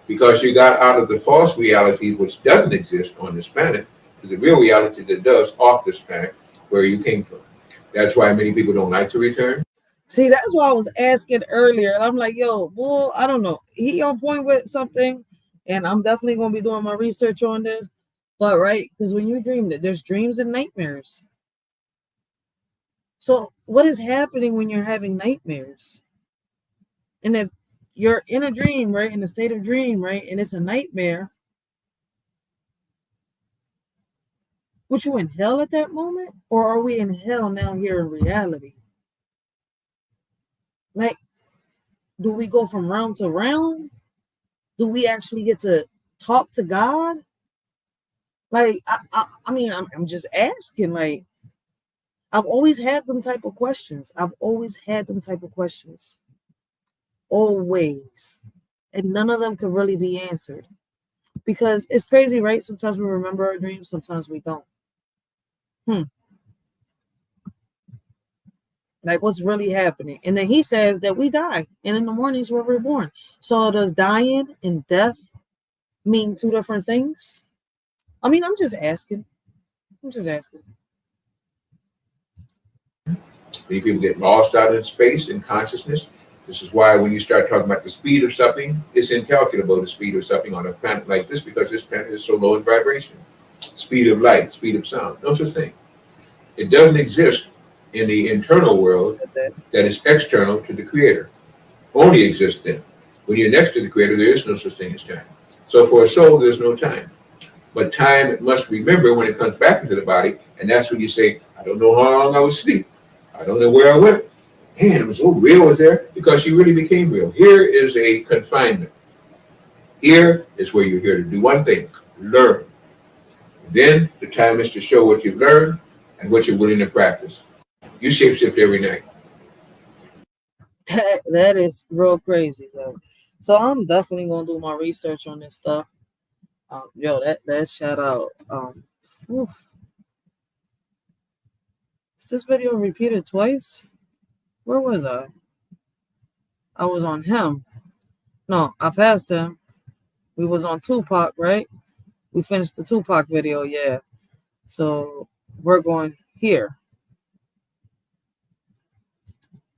Because you got out of the false reality, which doesn't exist on this planet, to the real reality that does off this planet, where you came from. That's why many people don't like to return. See, that's why I was asking earlier. I'm like, yo, well, I don't know. He on point with something, and I'm definitely going to be doing my research on this. But, right, because when you dream, there's dreams and nightmares. So what is happening when you're having nightmares? And if you're in a dream, right, in a state of dream, right, and it's a nightmare, would you in hell at that moment? Or are we in hell now here in reality? Like, do we go from realm to realm? Do we actually get to talk to God? Like, I mean, I'm just asking. Like, I've always had them type of questions. Always. And none of them could really be answered. Because it's crazy, right? Sometimes we remember our dreams, sometimes we don't. Like, what's really happening? And then he says that we die, and in the mornings we're reborn. So does dying and death mean two different things? I mean, I'm just asking. Many people get lost out in space and consciousness. This is why when you start talking about the speed of something, it's incalculable, the speed of something on a planet like this, because this planet is so low in vibration. Speed of light, speed of sound, no such thing. It doesn't exist in the internal world that is external to the creator. Only exists then. When you're next to the creator, there is no such thing as time. So for a soul, there's no time. But time must remember when it comes back into the body, and that's when you say, I don't know how long I was asleep. I don't know where I went. Man, it was so real was there, because you really became real. Here is a confinement. Here is where you're here to do one thing, learn. Then the time is to show what you've learned and what you're willing to practice. You shapeshift every night. That is real crazy, though. So I'm definitely gonna do my research on this stuff. Yo, that shout out. Is this video repeated twice? Where was I? I was on him. No, I passed him. We was on Tupac, right? We finished the Tupac video, yeah. So we're going here.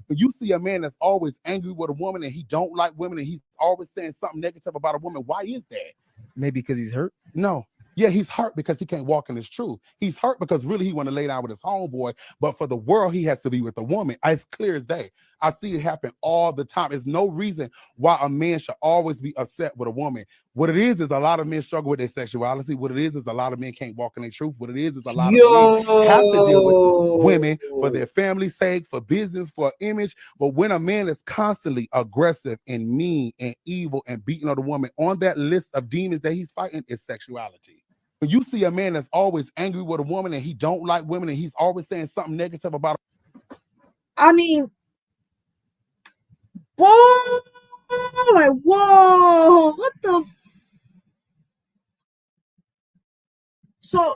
You see a man that's always angry with a woman and he don't like women and he's always saying something negative about a woman. Why is that? Maybe because he's hurt? No. Yeah, he's hurt because he can't walk in his truth. He's hurt because really he want to lay down with his homeboy, but for the world, he has to be with a woman. It's clear as day. I see it happen all the time. There's no reason why a man should always be upset with a woman. What it is a lot of men struggle with their sexuality. What it is a lot of men can't walk in their truth. What it is a lot of men have to deal with women for their family's sake, for business, for image. But when a man is constantly aggressive and mean and evil and beating on the woman, on that list of demons that he's fighting is sexuality. When you see a man that's always angry with a woman and he don't like women and he's always saying something negative about her. I mean, whoa, like, whoa, what the? So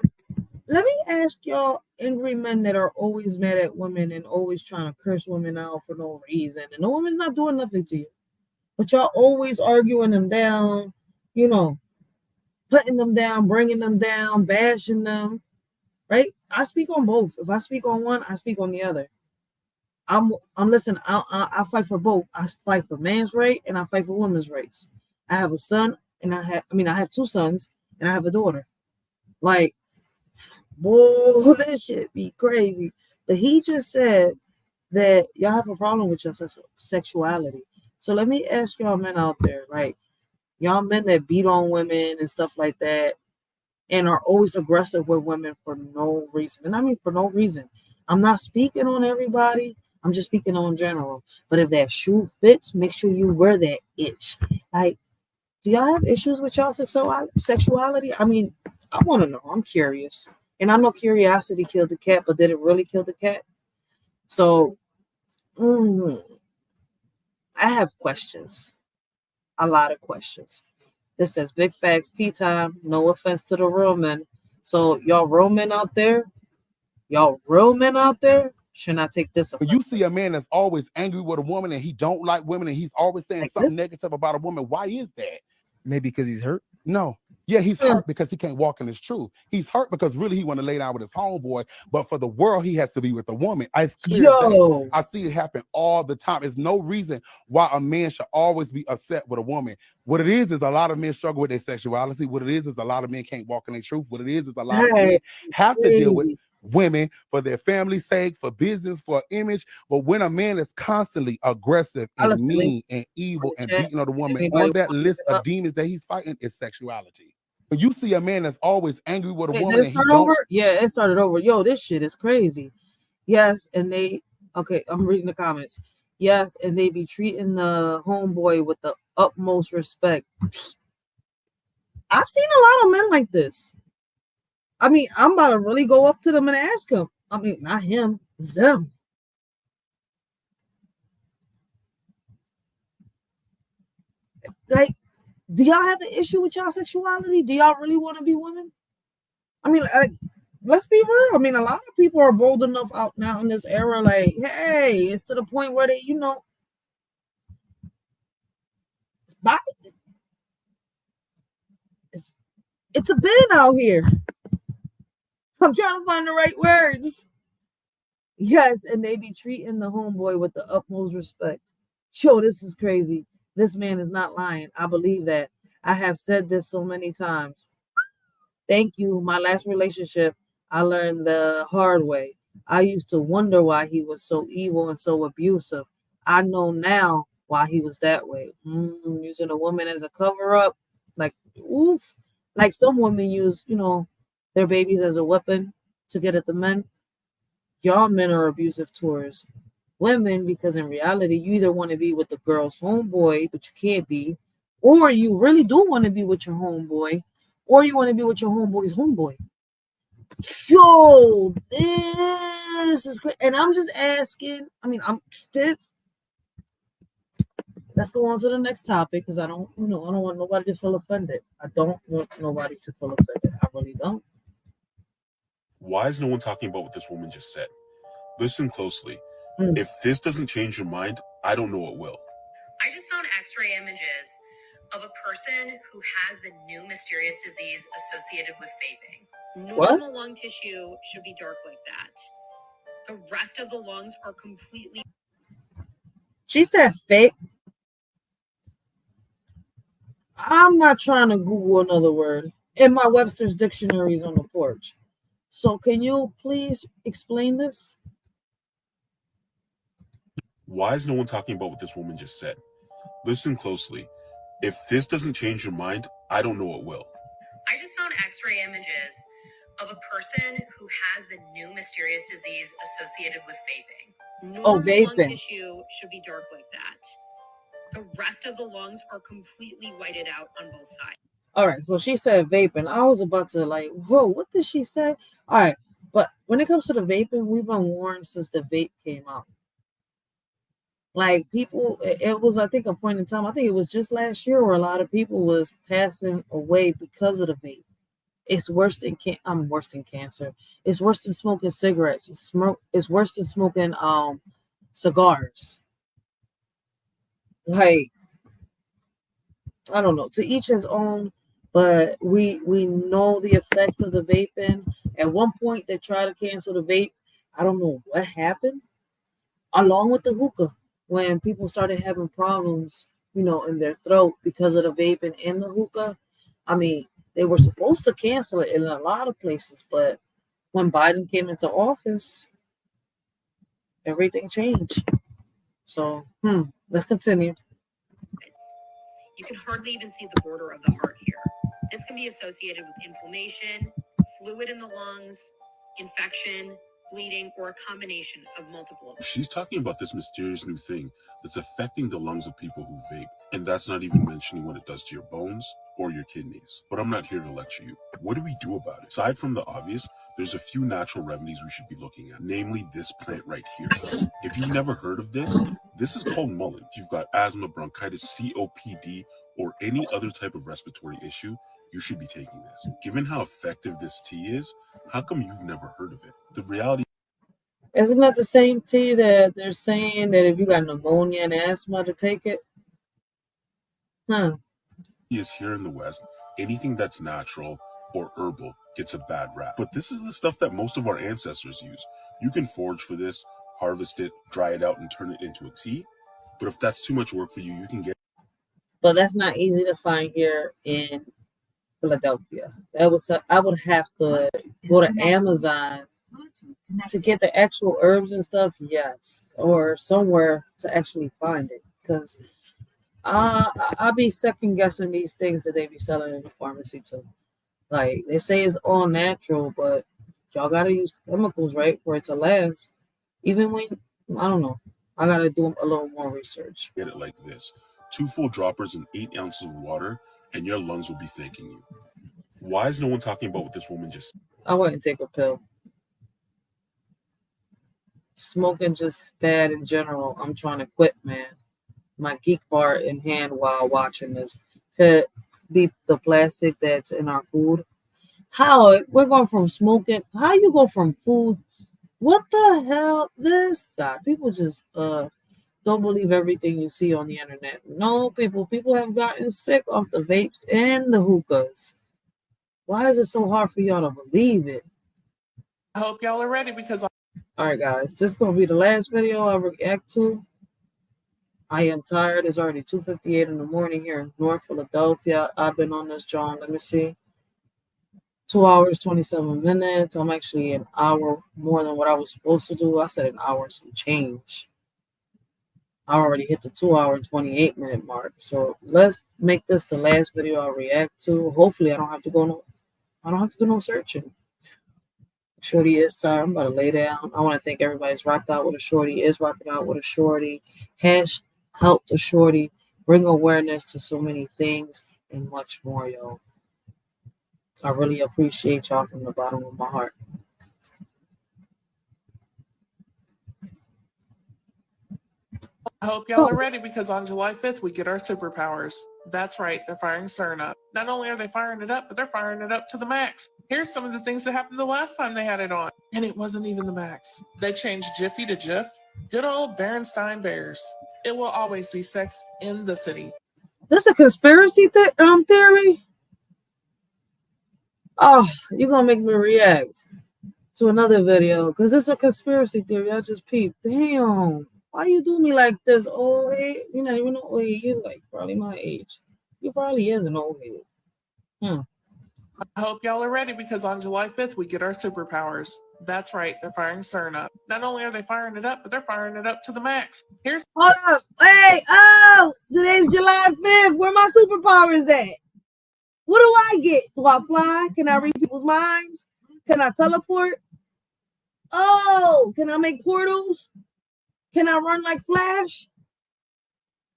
let me ask y'all angry men that are always mad at women and always trying to curse women out for no reason. And the woman's not doing nothing to you. But y'all always arguing them down, you know, putting them down, bringing them down, bashing them, right? I speak on both. If I speak on one, I speak on the other. I'm listen. I fight for both. I fight for man's right and I fight for women's rights. I have a son and I have two sons and I have a daughter. Like, boy, this shit be crazy. But he just said that y'all have a problem with your sexuality. So let me ask y'all men out there, like, y'all men that beat on women and stuff like that and are always aggressive with women for no reason. And I mean for no reason. I'm not speaking on everybody. I'm just speaking on general. But if that shoe fits, make sure you wear that itch. Like, do y'all have issues with y'all sexuality? I mean, I want to know. I'm curious. And I know curiosity killed the cat, but did it really kill the cat? So, I have questions. A lot of questions. This says big facts, tea time. No offense to the real men. So y'all real men out there, should not take this. When you see a man that's always angry with a woman and he don't like women and he's always saying something negative about a woman, why is that? Maybe because he's hurt? No. Yeah, he's hurt because he can't walk in his truth. He's hurt because really he want to lay down with his homeboy, but for the world, he has to be with a woman. It's clear as day. I see it happen all the time. There's no reason why a man should always be upset with a woman. What it is a lot of men struggle with their sexuality. What it is a lot of men can't walk in their truth. What it is a lot of men have to deal with women for their family's sake, for business, for image. But when a man is constantly aggressive and mean and evil and beating on the woman, on that list of demons that he's fighting is sexuality. When you see a man that's always angry with a woman and he don't. Yeah, it started over. Yo, this shit is crazy. Yes, and I'm reading the comments. Yes, and they be treating the homeboy with the utmost respect. I've seen a lot of men like this. I mean, I'm about to really go up to them and ask him. I mean, not him, them. Like, do y'all have an issue with y'all sexuality? Do y'all really want to be women? I mean, let's be real. I mean, a lot of people are bold enough out now in this era. Like, hey, it's to the point where they, it's a bin out here. I'm trying to find the right words. Yes, and they be treating the homeboy with the utmost respect. Yo, this is crazy. This man is not lying. I believe that. I have said this so many times. Thank you. My last relationship, I learned the hard way. I used to wonder why he was so evil and so abusive. I know now why he was that way. Using a woman as a cover-up. Like, oof. Like some women use, their babies as a weapon to get at the men. Y'all men are abusive towards women because in reality, you either want to be with the girl's homeboy, but you can't be, or you really do want to be with your homeboy, or you want to be with your homeboy's homeboy. Yo, this is great. And I'm just asking, let's go on to the next topic because I don't want nobody to feel offended. I don't want nobody to feel offended. I really don't. Why is no one talking about what this woman just said? Listen closely. If this doesn't change your mind, I don't know what will. I just found x-ray images of a person who has the new mysterious disease associated with vaping. What? Normal lung tissue should be dark like that. The rest of the lungs are completely. She said fake. I'm not trying to Google another word. And my Webster's dictionary is on the porch. So can you please explain this? Why is no one talking about what this woman just said? Listen closely. If this doesn't change your mind, I don't know what will. I just found x-ray images of a person who has the new mysterious disease associated with vaping. Oh, Normal lung vaping. tissue should be dark like that. The rest of the lungs are completely whited out on both sides. All right, so she said vaping. I was about to like, whoa, what did she say? All right, but when it comes to the vaping, we've been warned since the vape came out. Like people, it was, I think, a point in time, I think it was just last year where a lot of people was passing away because of the vape. It's worse than worse than cancer. It's worse than smoking cigarettes. It's worse than smoking cigars. Like, I don't know, to each his own, but we know the effects of the vaping. At one point they tried to cancel the vape. I don't know what happened. Along with the hookah, when people started having problems, in their throat because of the vaping and the hookah. I mean, they were supposed to cancel it in a lot of places, but when Biden came into office, everything changed. So, let's continue. You can hardly even see the border of the heart here. This can be associated with inflammation, fluid in the lungs, infection, bleeding, or a combination of multiple of them. She's talking about this mysterious new thing that's affecting the lungs of people who vape. And that's not even mentioning what it does to your bones or your kidneys. But I'm not here to lecture you. What do we do about it? Aside from the obvious, there's a few natural remedies we should be looking at, namely this plant right here. If you've never heard of this is called mullein. If you've got asthma, bronchitis, COPD, or any other type of respiratory issue, you should be taking this. Given how effective this tea is, how come you've never heard of it? The reality Isn't that the same tea that they're saying that if you got pneumonia and asthma to take it? is here in the West, anything that's natural or herbal gets a bad rap. But this is the stuff that most of our ancestors use. You can forage for this, harvest it, dry it out, and turn it into a tea. But if that's too much work for you, you can get. But that's not easy to find here in Philadelphia. I would have to go to Amazon to get the actual herbs and stuff, yes, or somewhere to actually find it, because I'll be second guessing these things that they be selling in the pharmacy too. Like they say it's all natural, but y'all gotta use chemicals, right, for it to last. Even when I don't know, I gotta do a little more research. Get it like this: 2 full droppers and 8 ounces of water, and your lungs will be thanking you. Why is no one talking about what this woman just said? I wouldn't take a pill. Smoking just bad in general. I'm trying to quit, man. My geek bar in hand while watching this. Could be the plastic that's in our food. How we're going from smoking? How you go from food? What the hell? This guy. People just don't believe everything you see on the internet. No, people have gotten sick off the vapes and the hookahs. Why is it so hard for y'all to believe it? I hope y'all are ready because all right, guys, this is going to be the last video I react to. I am tired. It's already 2:58 in the morning here in North Philadelphia. I've been on this John. Let me see. 2 hours, 27 minutes. I'm actually an hour more than what I was supposed to do. I said an hour and some change. I already hit the 2 hour and 28 minute mark. So let's make this the last video I react to. Hopefully I don't have to do no searching. Shorty is tired. I'm about to lay down. I want to thank everybody who's rocked out with a shorty, is rocking out with a shorty. Help the shorty, bring awareness to so many things and much more, yo. I really appreciate y'all from the bottom of my heart. I hope y'all are ready because on July 5th, we get our superpowers. That's right, they're firing CERN up. Not only are they firing it up, but they're firing it up to the max. Here's some of the things that happened the last time they had it on. And it wasn't even the max. They changed Jiffy to Jif. Good old Berenstain Bears. It will always be sex in the city. This a conspiracy theory? Oh, you're gonna make me react to another video because it's a conspiracy theory. I just peeped. Damn, why you do me like this, old head? You're not even old head. You're like probably my age. You probably is an old head. I hope y'all are ready because on July 5th, we get our superpowers. That's right, they're firing CERN up. Not only are they firing it up, but they're firing it up to the max. Here's Hold up. Hey, today's July 5th. Where my superpowers at? What do I get? Do I fly? Can I read people's minds? Can I teleport? Oh, can I make portals? Can I run like Flash?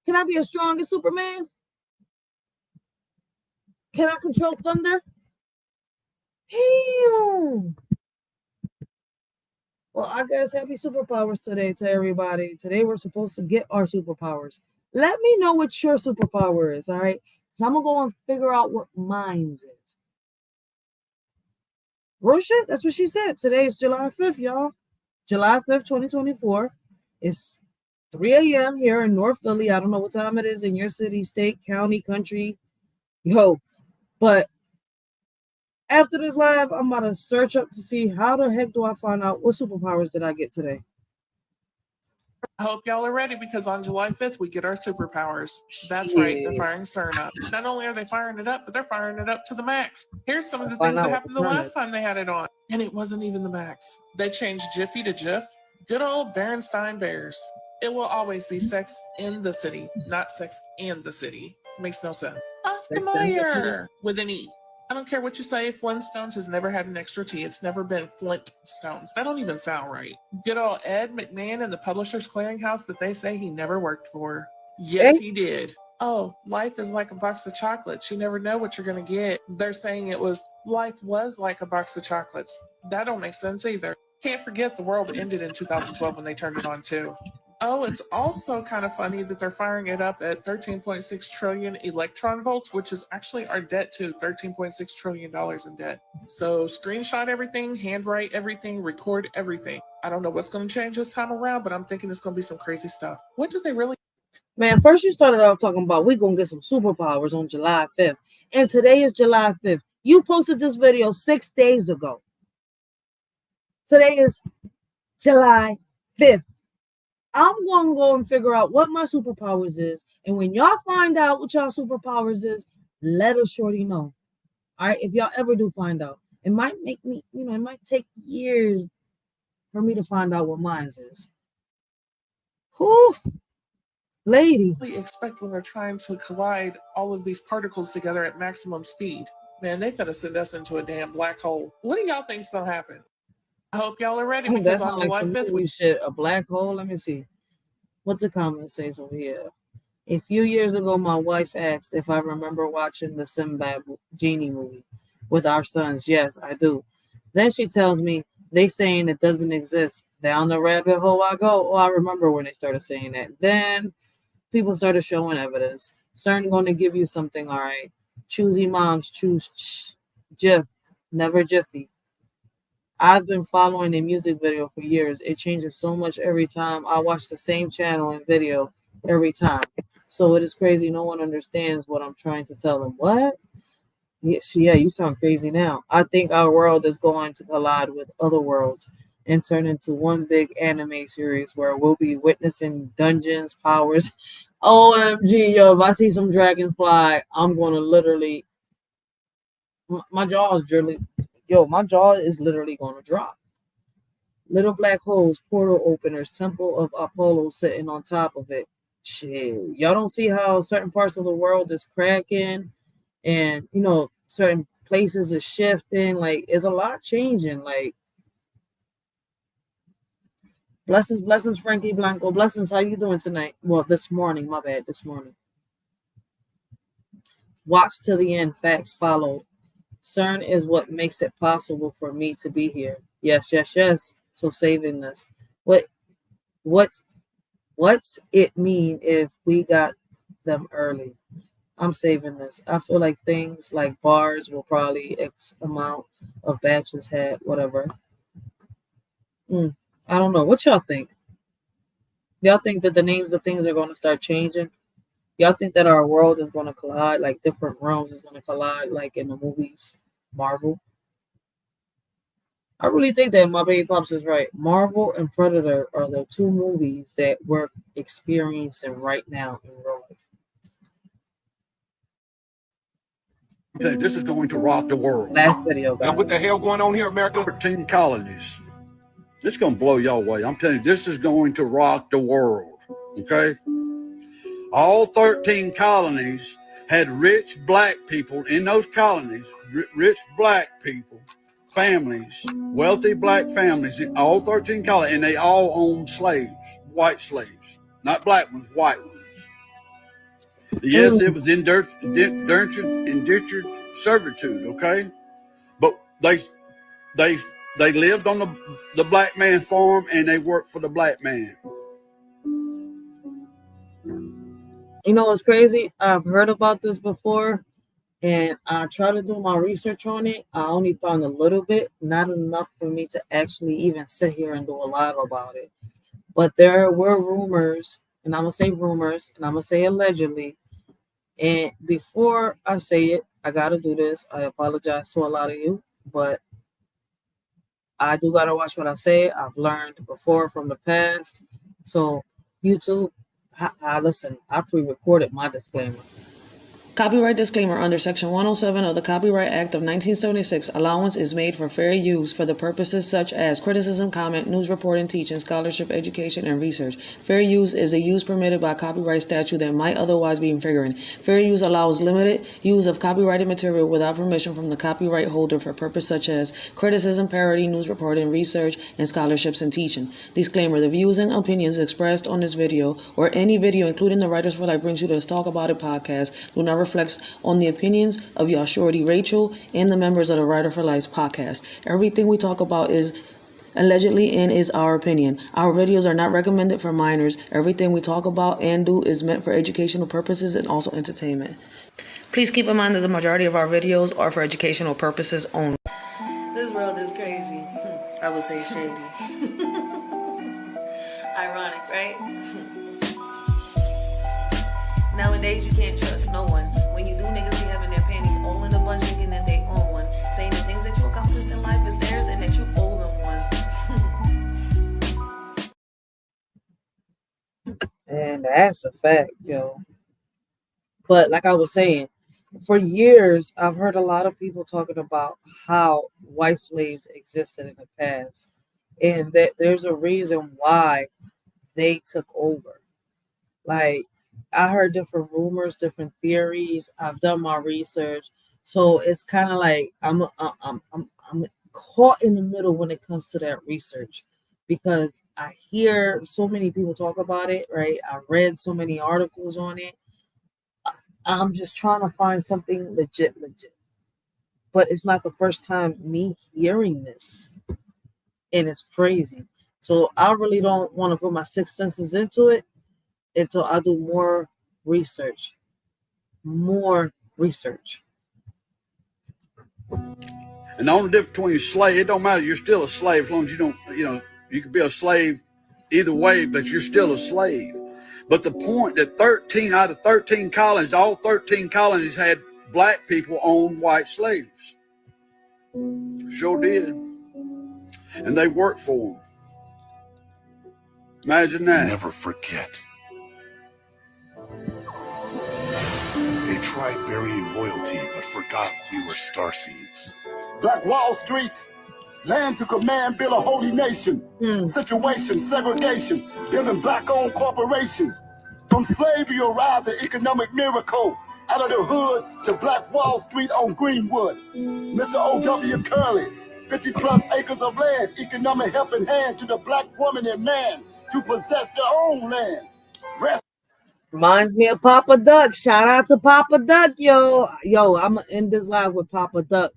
Can I be as strong as Superman? Can I control thunder? Damn. Well, I guess happy superpowers today to everybody. Today we're supposed to get our superpowers. Let me know what your superpower is, all right? Because I'm going to go and figure out what mine is. Real shit, that's what she said. Today is July 5th, y'all. July 5th, 2024. It's 3 a.m. here in North Philly. I don't know what time it is in your city, state, county, country. Yo, but after this live, I'm about to search up to see how the heck do I find out what superpowers did I get today. I hope y'all are ready because on July 5th, we get our superpowers. That's right, they're firing CERN up. Not only are they firing it up, but they're firing it up to the max. Here's some of the things that happened the last time they had it on. And it wasn't even the max. They changed Jiffy to Jif. Good old Berenstain Bears. It will always be sex in the city, not sex and the city. Makes no sense. Oscar Mayer with an E. I don't care what you say, Flintstones has never had an extra T. It's never been Flintstones. That don't even sound right. Good old Ed McMahon and the Publishers Clearinghouse that they say he never worked for. Yes, he did. Oh, life is like a box of chocolates. You never know what you're going to get. They're saying life was like a box of chocolates. That don't make sense either. Can't forget the world ended in 2012 when they turned it on too. Oh, it's also kind of funny that they're firing it up at 13.6 trillion electron volts, which is actually our debt to $13.6 trillion in debt. So screenshot everything, handwrite everything, record everything. I don't know what's going to change this time around, but I'm thinking it's going to be some crazy stuff. What do they really? Man, first you started off talking about we're going to get some superpowers on July 5th. And today is July 5th. You posted this video 6 days ago. Today is July 5th. I'm going to go and figure out what my superpowers is. And when y'all find out what y'all superpowers is, let us shorty know. All right. If y'all ever do find out, it might make me, it might take years for me to find out what mine is. Whew. Lady. What do you expect when they're trying to collide all of these particles together at maximum speed? Man, they finna send us into a damn black hole. What do y'all think's gonna happen? I hope y'all are ready because That on sounds like July some 5th, movie shit. A black hole. Let me see what the comment says over here. A few years ago, my wife asked if I remember watching the Sinbad Genie movie with our sons. Yes, I do. Then she tells me they saying it doesn't exist. Down the rabbit hole I go. Oh, I remember when they started saying that. Then people started showing evidence. CERN going to give you something, all right. Choosy moms choose Jif, never Jiffy. I've been following a music video for years. It changes so much every time. I watch the same channel and video every time. So it is crazy. No one understands what I'm trying to tell them. What? Yeah, you sound crazy now. I think our world is going to collide with other worlds and turn into one big anime series where we'll be witnessing dungeons, powers. OMG, yo, if I see some dragons fly, I'm going to literally, my jaw is literally going to drop. Little black holes, portal openers, temple of Apollo sitting on top of it. Shit, y'all don't see how certain parts of the world is cracking and, certain places is shifting. Like, it's a lot changing. Like, blessings, Frankie Blanco. Blessings, how you doing tonight? Well, this morning, my bad, this morning. Watch till the end, facts follow. CERN is what makes it possible for me to be here. Yes. So saving this. What's it mean if we got them early? I'm saving this. I feel like things like bars will probably X amount of batches had, whatever. I don't know. What y'all think? Y'all think that the names of things are going to start changing? Y'all think that our world is going to collide, like different realms is going to collide, like in the movies, Marvel? I really think that my baby pops is right. Marvel and Predator are the two movies that we're experiencing right now in real life. Okay, this is going to rock the world. Last video, guys. Now, what the hell going on here, America? 13 colonies. This is going to blow y'all away. I'm telling you, this is going to rock the world. Okay? All 13 colonies had rich black people in those colonies, rich black people, families, wealthy black families in all 13 colonies, and they all owned slaves, white slaves, not black ones, white ones. Yes, it was indentured servitude, okay? But they lived on the black man farm and they worked for the black man. You know what's crazy? I've heard about this before, and I tried to do my research on it. I only found a little bit, not enough for me to actually even sit here and do a live about it. But there were rumors, and I'm going to say rumors, and I'm going to say allegedly. And before I say it, I got to do this. I apologize to a lot of you, but I do got to watch what I say. I've learned before from the past. So, YouTube, listen, I pre-recorded my disclaimer. Copyright disclaimer under Section 107 of the Copyright Act of 1976, allowance is made for fair use for the purposes such as criticism, comment, news reporting, teaching, scholarship, education, and research. Fair use is a use permitted by copyright statute that might otherwise be infringing. Fair use allows limited use of copyrighted material without permission from the copyright holder for purposes such as criticism, parody, news reporting, research, and scholarships and teaching. Disclaimer, the views and opinions expressed on this video or any video, including the Writers for Life Brings You to Let's Talk About It podcast, do not reflects on the opinions of your shorty Racheal and the members of the Writer for Life podcast. Everything we talk about is allegedly and is our opinion. Our videos are not recommended for minors. Everything we talk about and do is meant for educational purposes and also entertainment. Please keep in mind that the majority of our videos are for educational purposes only. This world is crazy. I would say shady. Ironic, right? Nowadays, you can't trust no one. When you do, niggas be having their panties all in a bunch, thinking that they own one. Saying the things that you accomplished in life is theirs and that you owe them one. And that's a fact, yo. But like I was saying, for years, I've heard a lot of people talking about how white slaves existed in the past. And that there's a reason why they took over. Like, I heard different rumors, different theories. I've done my research, so it's kind of like I'm caught in the middle when it comes to that research because I hear so many people talk about it. Right? I read so many articles on it. I'm just trying to find something legit. But it's not the first time me hearing this, and it's crazy. So I really don't want to put my six senses into it until I do more research. And the only difference between a slave, it don't matter. You're still a slave as long as you don't, you can be a slave either way, but you're still a slave. But the point that 13 out of 13 colonies, all 13 colonies had black people own white slaves. Sure did. And they worked for them. Imagine that. Never forget. They tried burying royalty, but forgot we were starseeds. Black Wall Street, land to command, build a holy nation. Situation, segregation, building black-owned corporations. From slavery arrived the economic miracle. Out of the hood to Black Wall Street on Greenwood. Mr. O.W. Curley, 50 plus acres of land, economic helping hand to the black woman and man to possess their own land. Reminds me of Papa Duck. Shout out to Papa Duck, yo. I'm gonna end this live with Papa Duck.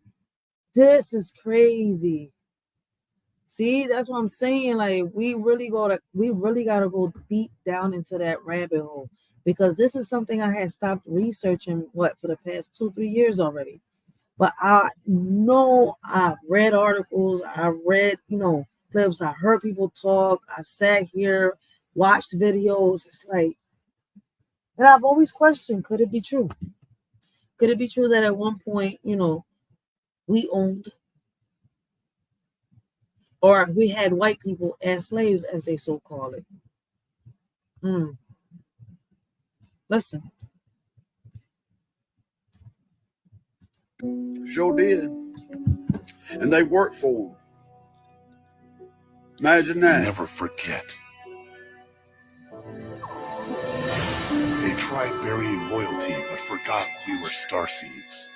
This is crazy. See, that's what I'm saying. Like, we really gotta go deep down into that rabbit hole because this is something I had stopped researching for the past 2-3 years already. But I know I've read articles, I read, clips, I heard people talk, I've sat here, watched videos. It's like, And I've always questioned, could it be true? Could it be true that at one point, we owned, or we had white people as slaves, as they so call it? Listen. Sure did. And they worked for them. Imagine that. Never forget. They tried burying royalty, but forgot we were starseeds.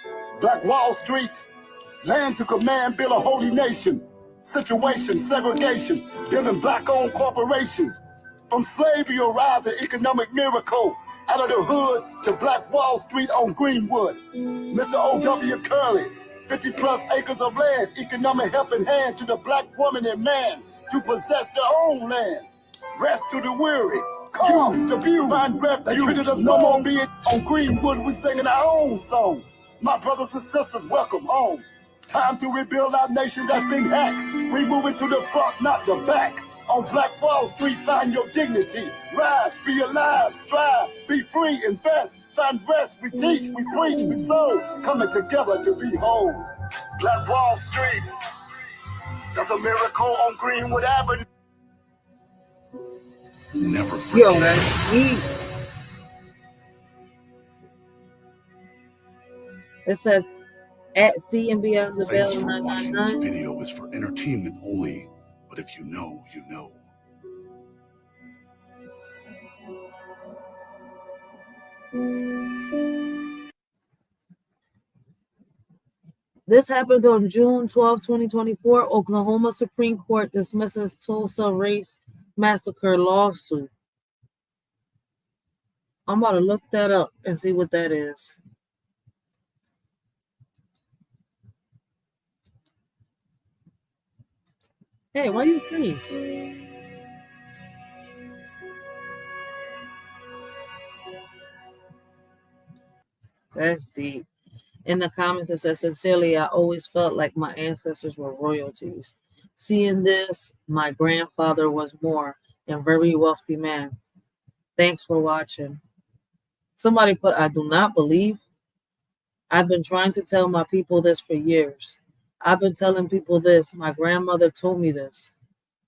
Black Wall Street, land to command, build a holy nation. Situation, segregation, building black-owned corporations. From slavery arise the economic miracle. Out of the hood to Black Wall Street on Greenwood. Mr. O.W. Curley, 50 plus acres of land, economic helping hand to the black woman and man to possess their own land. Rest to the weary, calm the view, find refuge. They treated us no more being on Greenwood, we singing our own song. My brothers and sisters, welcome home. Time to rebuild our nation that's been hacked. We moving to the front, not the back. On Black Wall Street, find your dignity. Rise, be alive, strive, be free, invest, find rest. We teach, we preach, we sow, coming together to be whole. Black Wall Street, there's a miracle on Greenwood Avenue. Never forget. Yo, that's deep. It says, at sea and beyond the Thanks veil for watching. This 999. video is for entertainment only, but if you know, you know. This happened on June 12, 2024. Oklahoma Supreme Court dismisses Tulsa race massacre lawsuit. I'm about to look that up and see what that is. Hey, why you freeze? That's deep. In the comments, it says, sincerely, I always felt like my ancestors were royalties. Seeing this, my grandfather was more and very wealthy man. Thanks for watching. Somebody put, I do not believe. I've been trying to tell my people this for years. I've been telling people this. My grandmother told me this.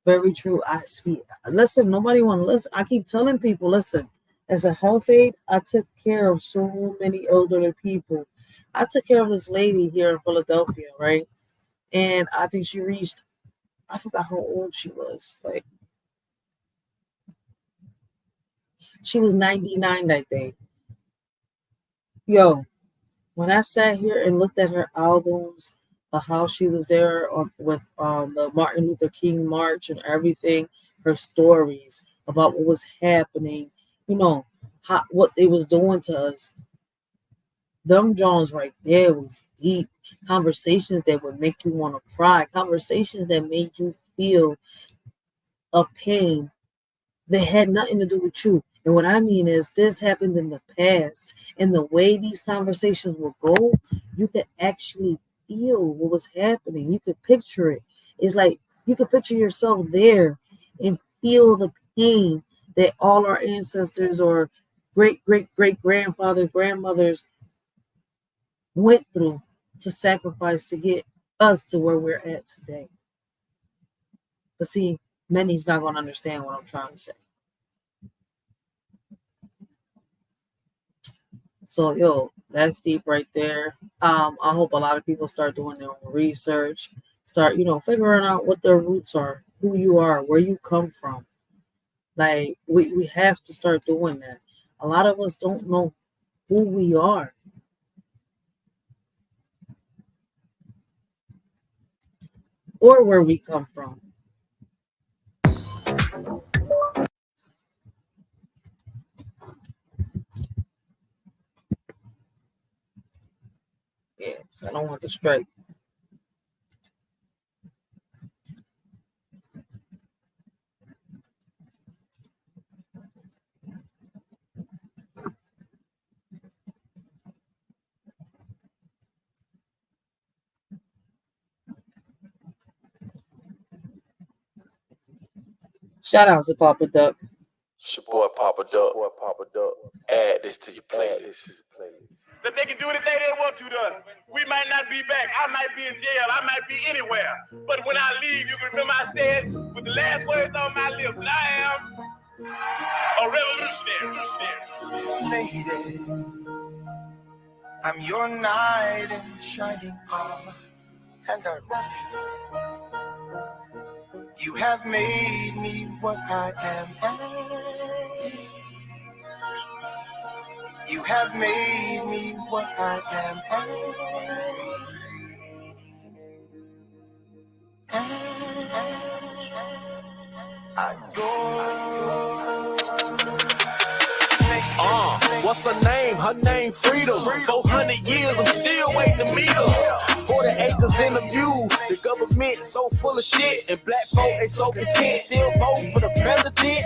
Very true. I speak. Listen, nobody want to listen. I keep telling people, listen, as a health aide, I took care of so many elderly people. I took care of this lady here in Philadelphia, right? And I think she reached, I forgot how old she was. Like, she was 99 that day. Yo, when I sat here and looked at her albums of how she was there with the Martin Luther King March and everything, her stories about what was happening, what they was doing to us. Them Jones right there was deep. Conversations that would make you want to cry. Conversations that made you feel a pain that had nothing to do with you. And what I mean is this happened in the past. And the way these conversations will go, you could actually feel what was happening. You could picture it. It's like you could picture yourself there and feel the pain that all our ancestors or great-great-great-grandfathers, grandmothers went through to sacrifice to get us to where we're at today. But see, many's not going to understand what I'm trying to say. So, yo, that's deep right there. I hope a lot of people start doing their own research, start, figuring out what their roots are, who you are, where you come from. Like, we have to start doing that. A lot of us don't know who we are. Or where we come from. Yeah, so I don't want to strike. Shout out to Papa Duck. It's your boy Papa Duck. Add this to your playlist. That they can do anything they want to us. We might not be back. I might be in jail. I might be anywhere. But when I leave, you can remember I said with the last words on my lips, that I am a revolutionary. Lady, I'm your knight in shining armor, and I love you. You have made me what I am. You have made me what I am. What's her name? Her name Freedom. 400 years, I'm still waiting to meet her. 40 acres in a view. The government so full of shit, and black folk they so content. Still vote for the president.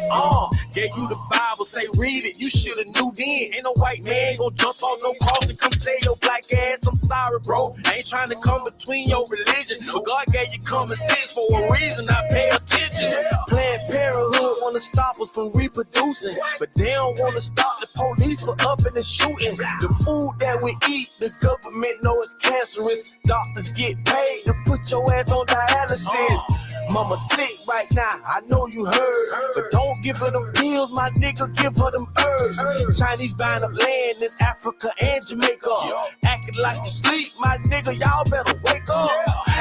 Gave you the Bible, say read it. You shoulda knew then. Ain't no white man gon' jump on no cross and come say your black ass. I'm sorry, bro. I ain't trying to come between your religion, but God gave you common sense for a reason. I pay attention. Planned Parenthood wanna stop us from reproducing, but they don't wanna stop the police for upping and shooting. The food that we eat, the government know it's cancerous. Doctors get paid to put your ass on dialysis. Mama sick right now, I know you heard, but don't give her them pills, my nigga, give her them herbs. Chinese buying up land in Africa and Jamaica, acting like you sleep, my nigga, y'all better wake up.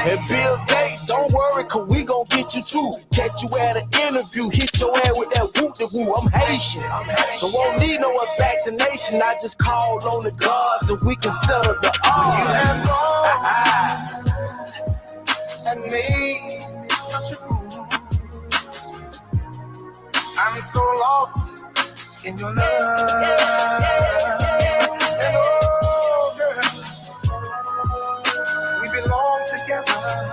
And Bill Gates, don't worry, cause we gon' get you too. Catch you at an interview, hit your ass with that whoop-de-woo. I'm Haitian, so won't need no vaccination. I just call on the gods and we can settle the odds. You have gone and made me such a fool. I'm so lost in your love. And oh, girl, we belong together.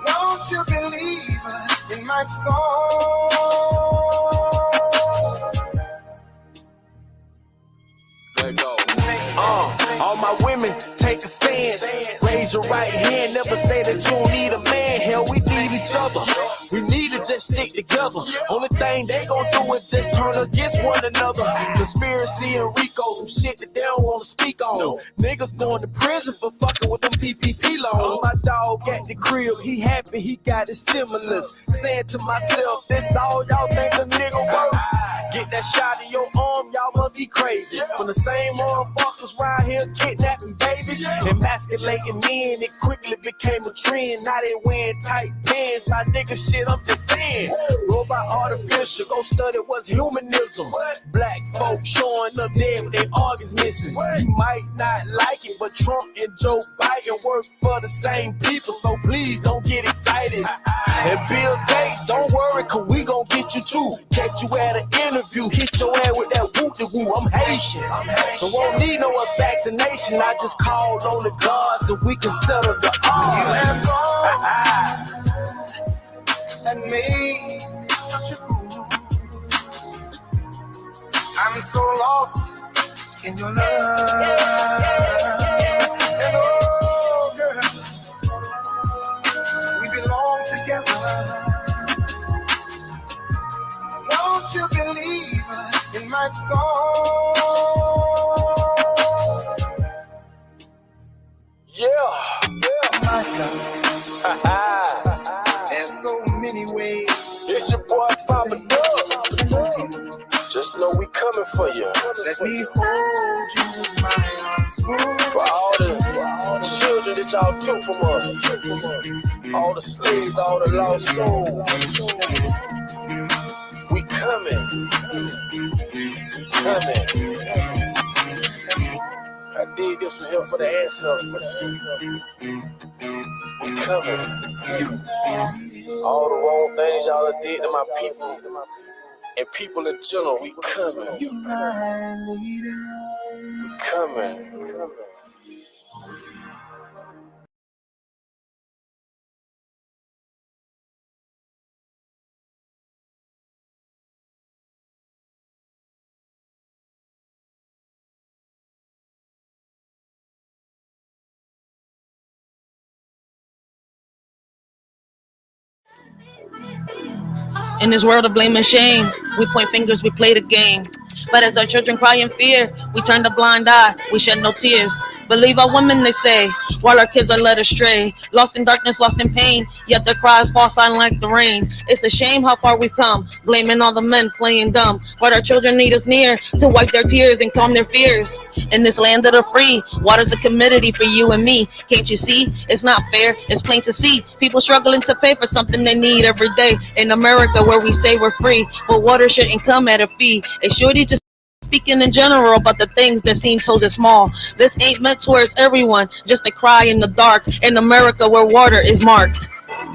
Won't you believe in my song? Let go. All my women, take a stand. Raise your right hand, never say that you don't need a man. Hell, we need each other. We need to just stick together. Only thing they gon' do is just turn against one another. Conspiracy and RICO, some shit that they don't wanna speak on. Niggas going to prison for fucking with them PPP loans. My dog at the crib, he happy, he got his stimulus. Saying to myself, this all y'all think a nigga worth? Get that shot in your arm, y'all must be crazy. From the same motherfuckers round here kidnapping babies, emasculating men, it quickly became a trend. Now they wearing tight pants, my nigga shit, I'm just saying. Robot artificial, go study what's humanism. Black folks showing up dead with their organs missing. You might not like it, but Trump and Joe Biden work for the same people, so please don't get excited. And Bill Gates, don't worry, cause we gon' get you too. Catch you at an interview, hit your ass with that whoop-de-woo. I'm Haitian, so won't need no vaccination. I just call on the gods and we can settle the odds. You have gone and made me such a fool. I'm so lost in your love. And oh, girl, we belong together. Won't you believe in my song? My love. There's so many ways. It's your boy Papa Duck. Just know we coming for you. Let me hold you in my arms. For all the children that y'all took from us, all the slaves, all the lost souls. We coming. I did this for him for the ancestors. We coming. All the wrong things y'all done did to my people and people in general, we coming. We coming. In this world of blame and shame, we point fingers, we play the game. But as our children cry in fear, we turn the blind eye, we shed no tears. Believe our women, they say, while our kids are led astray. Lost in darkness, lost in pain, yet their cries fall silent like the rain. It's a shame how far we've come, blaming all the men playing dumb. But our children need us near to wipe their tears and calm their fears. In this land of the free, water's a commodity for you and me. Can't you see? It's not fair, it's plain to see. People struggling to pay for something they need every day. In America where we say we're free, but water shouldn't come at a fee. A shorty just speaking in general about the things that seem so small. This ain't meant towards everyone, just a cry in the dark in America where water is marked.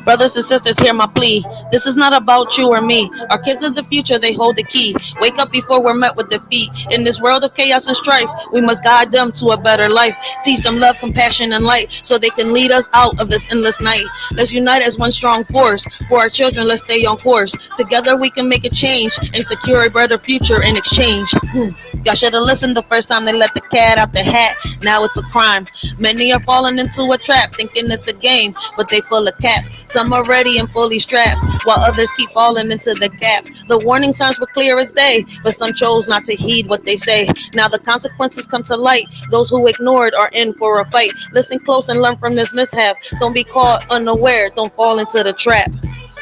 Brothers and sisters, hear my plea. This is not about you or me. Our kids are the future, they hold the key. Wake up before we're met with defeat. In this world of chaos and strife, we must guide them to a better life. Teach them love, compassion, and light, so they can lead us out of this endless night. Let's unite as one strong force. For our children, let's stay on course. Together we can make a change and secure a better future in exchange. Y'all should have listened the first time they let the cat out the hat. Now it's a crime. Many are falling into a trap, thinking it's a game, but they full of cap. Some are ready and fully strapped, while others keep falling into the gap. The warning signs were clear as day, but some chose not to heed what they say. Now the consequences come to light. Those who ignored are in for a fight. Listen close and learn from this mishap. Don't be caught unaware. Don't fall into the trap.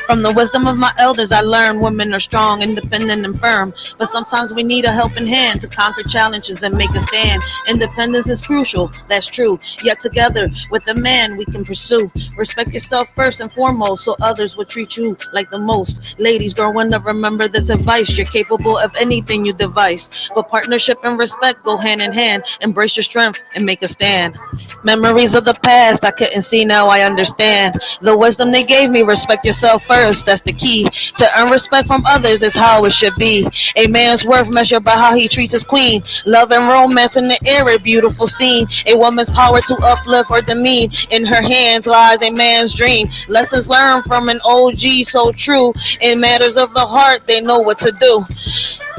From the wisdom of my elders, I learned women are strong, independent, and firm. But sometimes we need a helping hand to conquer challenges and make a stand. Independence is crucial, that's true. Yet together, with a man, we can pursue. Respect yourself first and foremost, so others will treat you like the most. Ladies, growing up, remember this advice. You're capable of anything you devise. But partnership and respect go hand in hand. Embrace your strength and make a stand. Memories of the past I couldn't see, now I understand. The wisdom they gave me, respect yourself first. That's the key. To earn respect from others is how it should be. A man's worth measured by how he treats his queen. Love and romance in the air, a beautiful scene. A woman's power to uplift or demean. In her hands lies a man's dream. Lessons learned from an OG so true. In matters of the heart, they know what to do.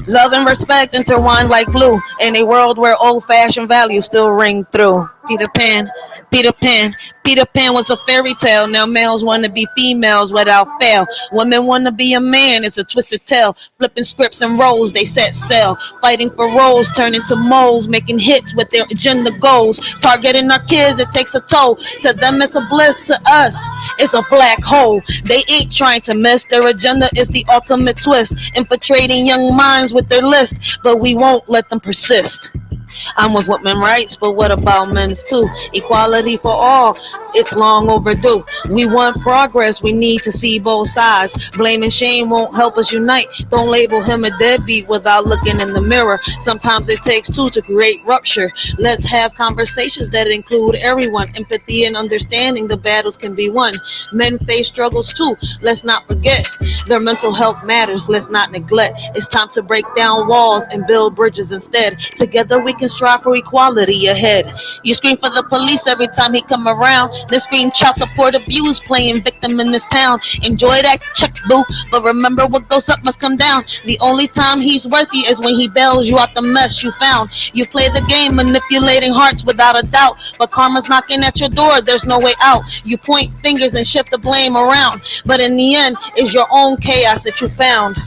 Love and respect intertwined like glue. In a world where old-fashioned values still ring through. Peter Pan, Peter Pan, Peter Pan was a fairy tale. Now males want to be females without fail. Women want to be a man, it's a twisted tale. Flipping scripts and roles, they set sail. Fighting for roles, turning to moles. Making hits with their agenda goals. Targeting our kids, it takes a toll. To them it's a bliss, to us it's a black hole. They ain't trying to miss. Their agenda is the ultimate twist. Infiltrating young minds with their list. But we won't let them persist. I'm with women's rights, but what about men's too? Equality for all, it's long overdue. We want progress, we need to see both sides. Blame and shame won't help us unite. Don't label him a deadbeat without looking in the mirror. Sometimes it takes two to create rupture. Let's have conversations that include everyone. Empathy and understanding, the battles can be won. Men face struggles too, let's not forget. Their mental health matters, let's not neglect. It's time to break down walls and build bridges instead. Together we can strive for equality ahead. You scream for the police every time he come around. Then scream child support abuse, playing victim in this town. Enjoy that check, boo, but remember what goes up must come down. The only time he's worthy is when he bails you out the mess you found. You play the game, manipulating hearts without a doubt, but karma's knocking at your door, there's no way out. You point fingers and shift the blame around, but in the end, it's your own chaos that you found.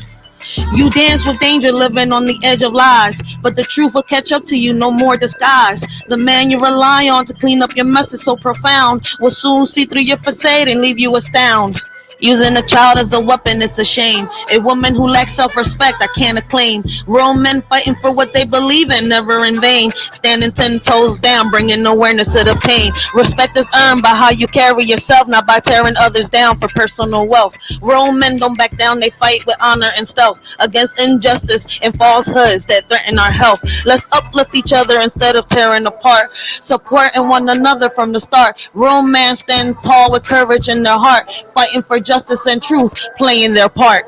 You dance with danger, living on the edge of lies, but the truth will catch up to you, no more disguise. The man you rely on to clean up your mess is so profound, will soon see through your facade and leave you astounded. Using a child as a weapon, it's a shame. A woman who lacks self-respect, I can't acclaim. Real men fighting for what they believe in, never in vain. Standing 10 toes down, bringing awareness to the pain. Respect is earned by how you carry yourself, not by tearing others down for personal wealth. Real men don't back down, they fight with honor and stealth against injustice and falsehoods that threaten our health. Let's uplift each other instead of tearing apart. Supporting one another from the start. Real men stand tall with courage in their heart, fighting for justice and truth, playing their part.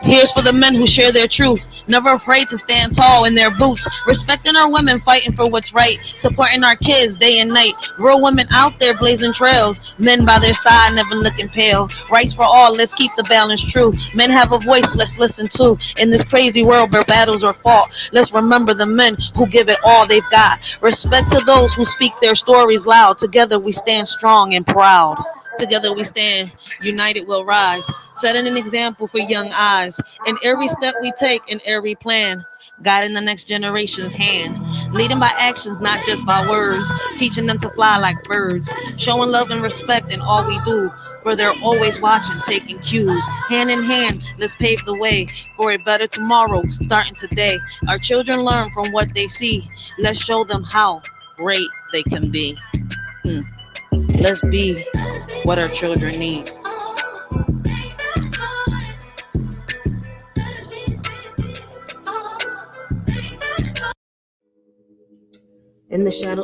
Here's for the men who share their truth, never afraid to stand tall in their boots, respecting our women, fighting for what's right, supporting our kids day and night. Real women out there blazing trails, men by their side never looking pale. Rights for all, let's keep the balance true. Men have a voice, let's listen to. In this crazy world where battles are fought, let's remember the men who give it all they've got. Respect to those who speak their stories loud. Together we stand strong and proud. Together we stand, united we'll rise. setting an example for young eyes in every step we take, in every plan, guiding the next generation's hand, leading by actions, not just by words, teaching them to fly like birds, showing love and respect in all we do, for they're always watching, taking cues. Hand in hand, let's pave the way for a better tomorrow, starting today. Our children learn from what they see. Let's show them how great they can be. Let's be what our children need. In the shadow